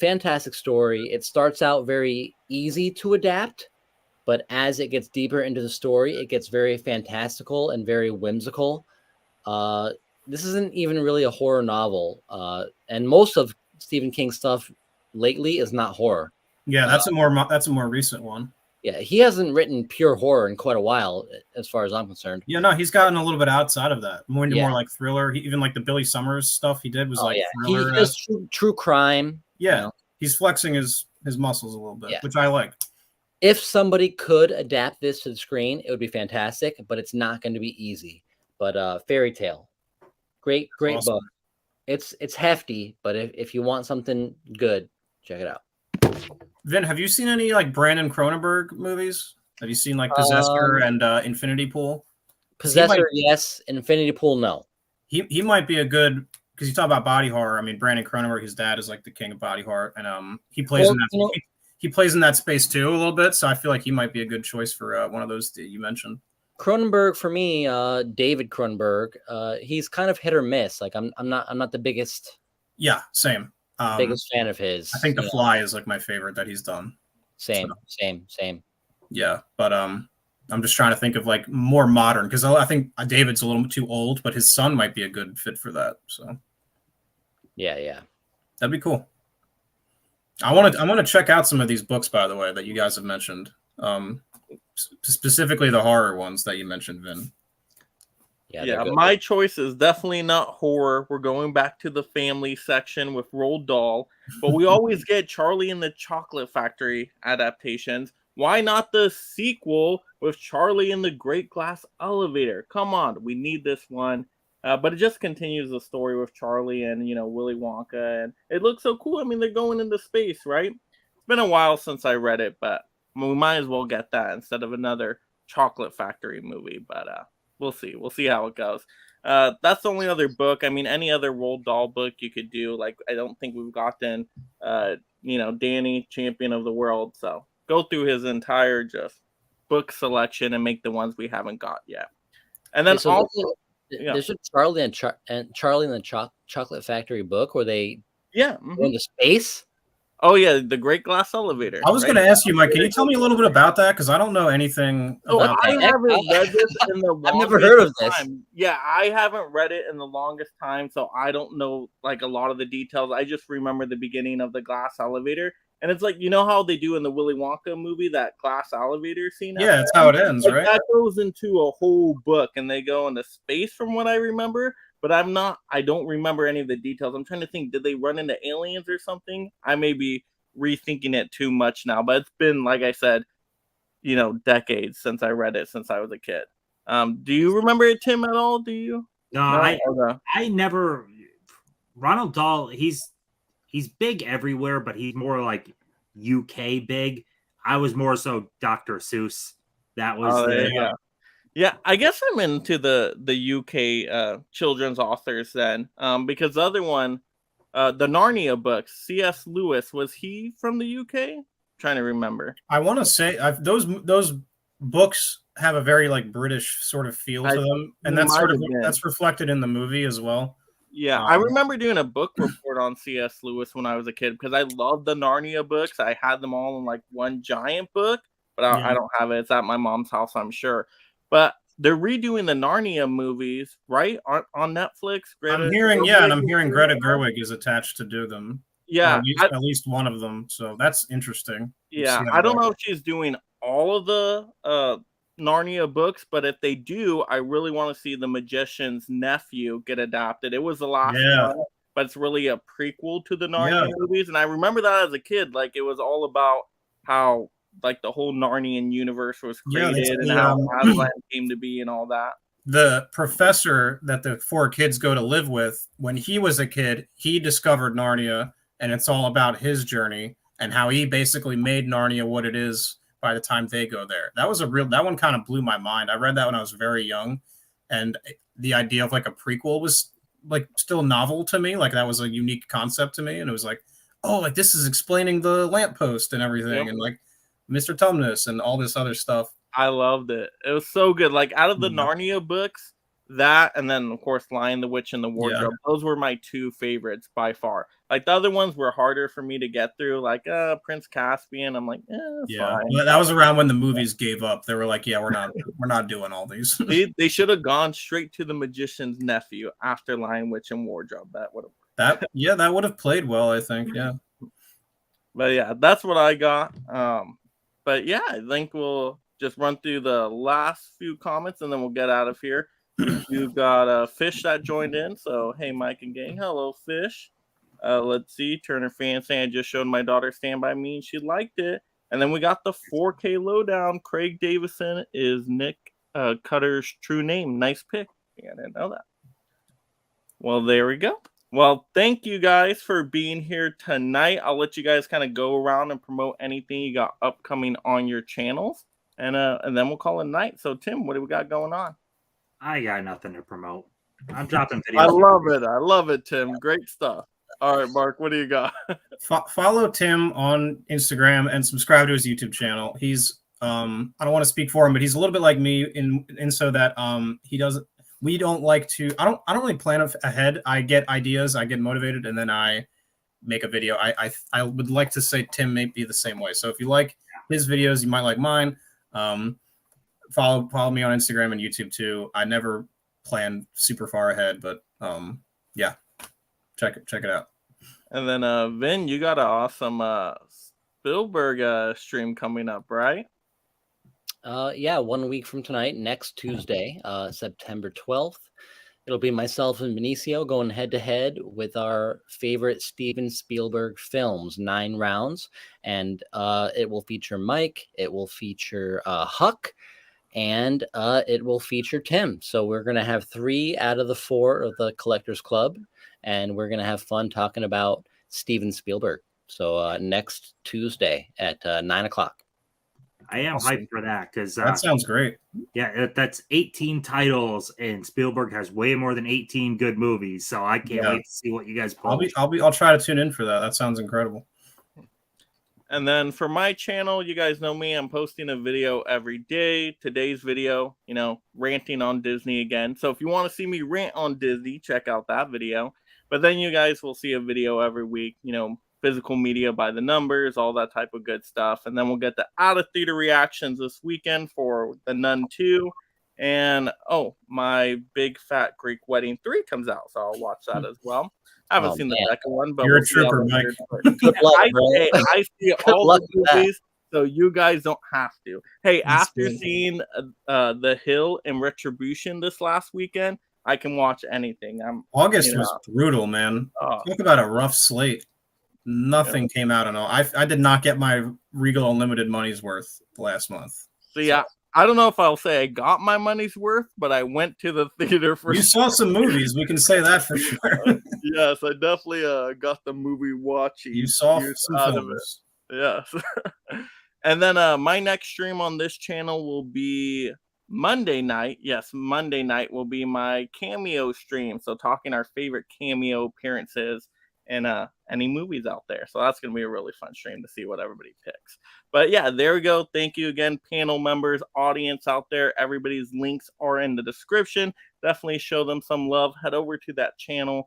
fantastic story. It starts out very easy to adapt, but as it gets deeper into the story, it gets very fantastical and very whimsical. This isn't even really a horror novel. And most of Stephen King's stuff lately is not horror. Yeah, that's a more recent one. Yeah, he hasn't written pure horror in quite a while, as far as I'm concerned. Yeah, no, he's gotten a little bit outside of that, more into more like thriller. Even like the Billy Summers stuff he did was thriller. He does true crime. Yeah, he's flexing his muscles a little bit, which I like. If somebody could adapt this to the screen, it would be fantastic, but it's not going to be easy. But Fairy Tale, great awesome book. It's hefty, but if you want something good, check it out. Vin, have you seen any like Brandon Cronenberg movies? Have you seen like Possessor and Infinity Pool? Possessor, yes. Infinity Pool, no. He might be a good, because you talk about body horror. I mean, Brandon Cronenberg, his dad is like the king of body horror, and he plays in that. He plays in that space too a little bit, so I feel like he might be a good choice for one of those that you mentioned. Cronenberg for me, David Cronenberg, he's kind of hit or miss. Like I'm not the biggest. Yeah, same. Biggest fan of his. I think The Fly is like my favorite that he's done. Same. Yeah, but I'm just trying to think of like more modern because I think David's a little too old, but his son might be a good fit for that. So Yeah. that'd be cool. I want to check out some of these books, by the way, that you guys have mentioned. Specifically the horror ones that you mentioned, Vin. Yeah, my choice is definitely not horror. We're going back to the family section with Roald Dahl, but we always get Charlie and the Chocolate Factory adaptations. Why not the sequel with Charlie and the Great Glass Elevator? Come on, we need this one. But it just continues the story with Charlie and, Willy Wonka, and it looks so cool. I mean, they're going into space, right? It's been a while since I read it, but we might as well get that instead of another Chocolate Factory movie. But we'll see. We'll see how it goes. That's the only other book. I mean, any other Roald Dahl book you could do. Like, I don't think we've gotten, Danny, Champion of the World. So go through his entire just book selection and make the ones we haven't got yet. And then there's a Charlie and Charlie and the Chocolate Factory book where they go into space. Oh yeah, the Great Glass Elevator. I was going to ask you, Mike. Can you tell me a little bit about that? Because I don't know anything about I that. haven't read this in the I've never heard of this. time. Yeah, I haven't read it in the longest time, so I don't know like a lot of the details. I just remember the beginning of the glass elevator, and it's like how they do in the Willy Wonka movie that glass elevator scene. Yeah, that's how it ends, right? That goes into a whole book, and they go into space from what I remember. But I don't remember any of the details. I'm trying to think, did they run into aliens or something? I may be rethinking it too much now, but it's been, like I said, decades since I read it, since I was a kid. Do you remember it, Tim, at all? Do you? No, I never. Ronald Dahl, he's big everywhere, but he's more like UK big. I was more so Dr. Seuss. That was Yeah, I guess I'm into the UK children's authors then, because the other one, the Narnia books, C.S. Lewis, was he from the UK? I'm trying to remember. I want to say those books have a very like British sort of feel to them, and that's reflected in the movie as well. Yeah, I remember doing a book report on C.S. Lewis when I was a kid because I loved the Narnia books. I had them all in like one giant book, but I don't have it. It's at my mom's house, I'm sure. But they're redoing the Narnia movies, right? On Netflix. I'm hearing Greta Gerwig is attached to do them. Yeah, at least one of them. So that's interesting. Yeah, I don't know if she's doing all of the Narnia books, but if they do, I really want to see the Magician's Nephew get adapted. It was the last one, but it's really a prequel to the Narnia movies, and I remember that as a kid. Like, it was all about how like the whole Narnian universe was created and how Aslan came to be and all that. The professor that the four kids go to live with, when he was a kid, he discovered Narnia, and it's all about his journey and how he basically made Narnia what it is by the time they go there. That one kind of blew my mind. I read that when I was very young, and the idea of like a prequel was like still novel to me. Like, that was a unique concept to me, and it was like, oh, like this is explaining the lamppost and everything, and like Mr. Tumnus and all this other stuff. I loved it. It was so good. Like, out of the Narnia books, that and then of course Lion, the Witch, and the Wardrobe. Those were my two favorites by far. Like, the other ones were harder for me to get through. Like Prince Caspian. I'm like, fine. Well, that was around when the movies gave up. They were like, yeah, we're not doing all these. They should have gone straight to the Magician's Nephew after Lion, Witch, and Wardrobe. That would have that would have played well, I think. Yeah. But yeah, that's what I got. But yeah, I think we'll just run through the last few comments and then we'll get out of here. You've got Fish that joined in. So, hey, Mike and gang. Hello, Fish. Let's see. Turner fan saying, I just showed my daughter Stand By Me and she liked it. And then we got the 4K lowdown. Craig Davison is Nick Cutter's true name. Nice pick. Yeah, I didn't know that. Well, there we go. Well, thank you guys for being here tonight. I'll let you guys kind of go around and promote anything you got upcoming on your channels. And then we'll call it a night. So, Tim, what do we got going on? I got nothing to promote. I'm dropping videos. I love it. I love it, Tim. Great stuff. All right, Mark, what do you got? Follow Tim on Instagram and subscribe to his YouTube channel. He's I don't want to speak for him, but he's a little bit like me in so that he doesn't. We don't like to. I don't really plan ahead. I get ideas, I get motivated, and then I make a video. I would like to say Tim may be the same way. So if you like his videos, you might like mine. Follow me on Instagram and YouTube too. I never plan super far ahead, but yeah, check it out. And then Vin, you got an awesome Spielberg stream coming up, right? Yeah, 1 week from tonight, next Tuesday, September 12th. It'll be myself and Benicio going head to head with our favorite Steven Spielberg films, 9 rounds. And it will feature Mike, it will feature Huck, and it will feature Tim. So we're going to have 3 out of the 4 of the Collectors Club, and we're going to have fun talking about Steven Spielberg. So next Tuesday at 9 o'clock. I am hyped for that because that sounds great. Yeah, that's 18 titles, and Spielberg has way more than 18 good movies. So I can't wait to see what you guys pull. I'll try to tune in for that. That sounds incredible. And then for my channel, you guys know me. I'm posting a video every day. Today's video, ranting on Disney again. So if you want to see me rant on Disney, check out that video. But then you guys will see a video every week, physical media by the numbers, all that type of good stuff. And then we'll get the out of theater reactions this weekend for The Nun 2. And my Big Fat Greek Wedding 3 comes out, so I'll watch that as well. I haven't seen the second one, but you're a trooper, Mike. Good luck, bro. I see all the movies, so you guys don't have to. Hey, after seeing The Hill and Retribution this last weekend, I can watch anything. August was brutal, man. Talk about a rough slate. Nothing came out at all. I did not get my Regal Unlimited money's worth last month. So yeah, I don't know if I'll say I got my money's worth, but I went to the theater for. You saw some movies. We can say that for sure. Yes, I definitely got the movie watching. You saw some out films. of it. Yes. And then my next stream on this channel will be Monday night. Yes, Monday night will be my cameo stream. So talking our favorite cameo appearances and any movies out there. So that's going to be a really fun stream to see what everybody picks. But yeah, there we go. Thank you again, panel members, audience out there. Everybody's links are in the description. Definitely show them some love. Head over to that channel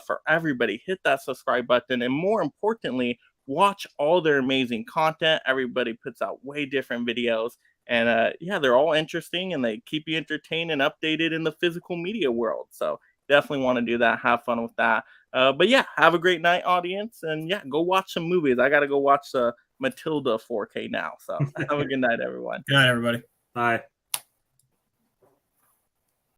for everybody. Hit that subscribe button. And more importantly, watch all their amazing content. Everybody puts out way different videos. And yeah, they're all interesting and they keep you entertained and updated in the physical media world. So definitely want to do that. Have fun with that. But yeah, have a great night, audience. And yeah, go watch some movies. I got to go watch Matilda 4K now. So have a good night, everyone. Good night, everybody. Bye.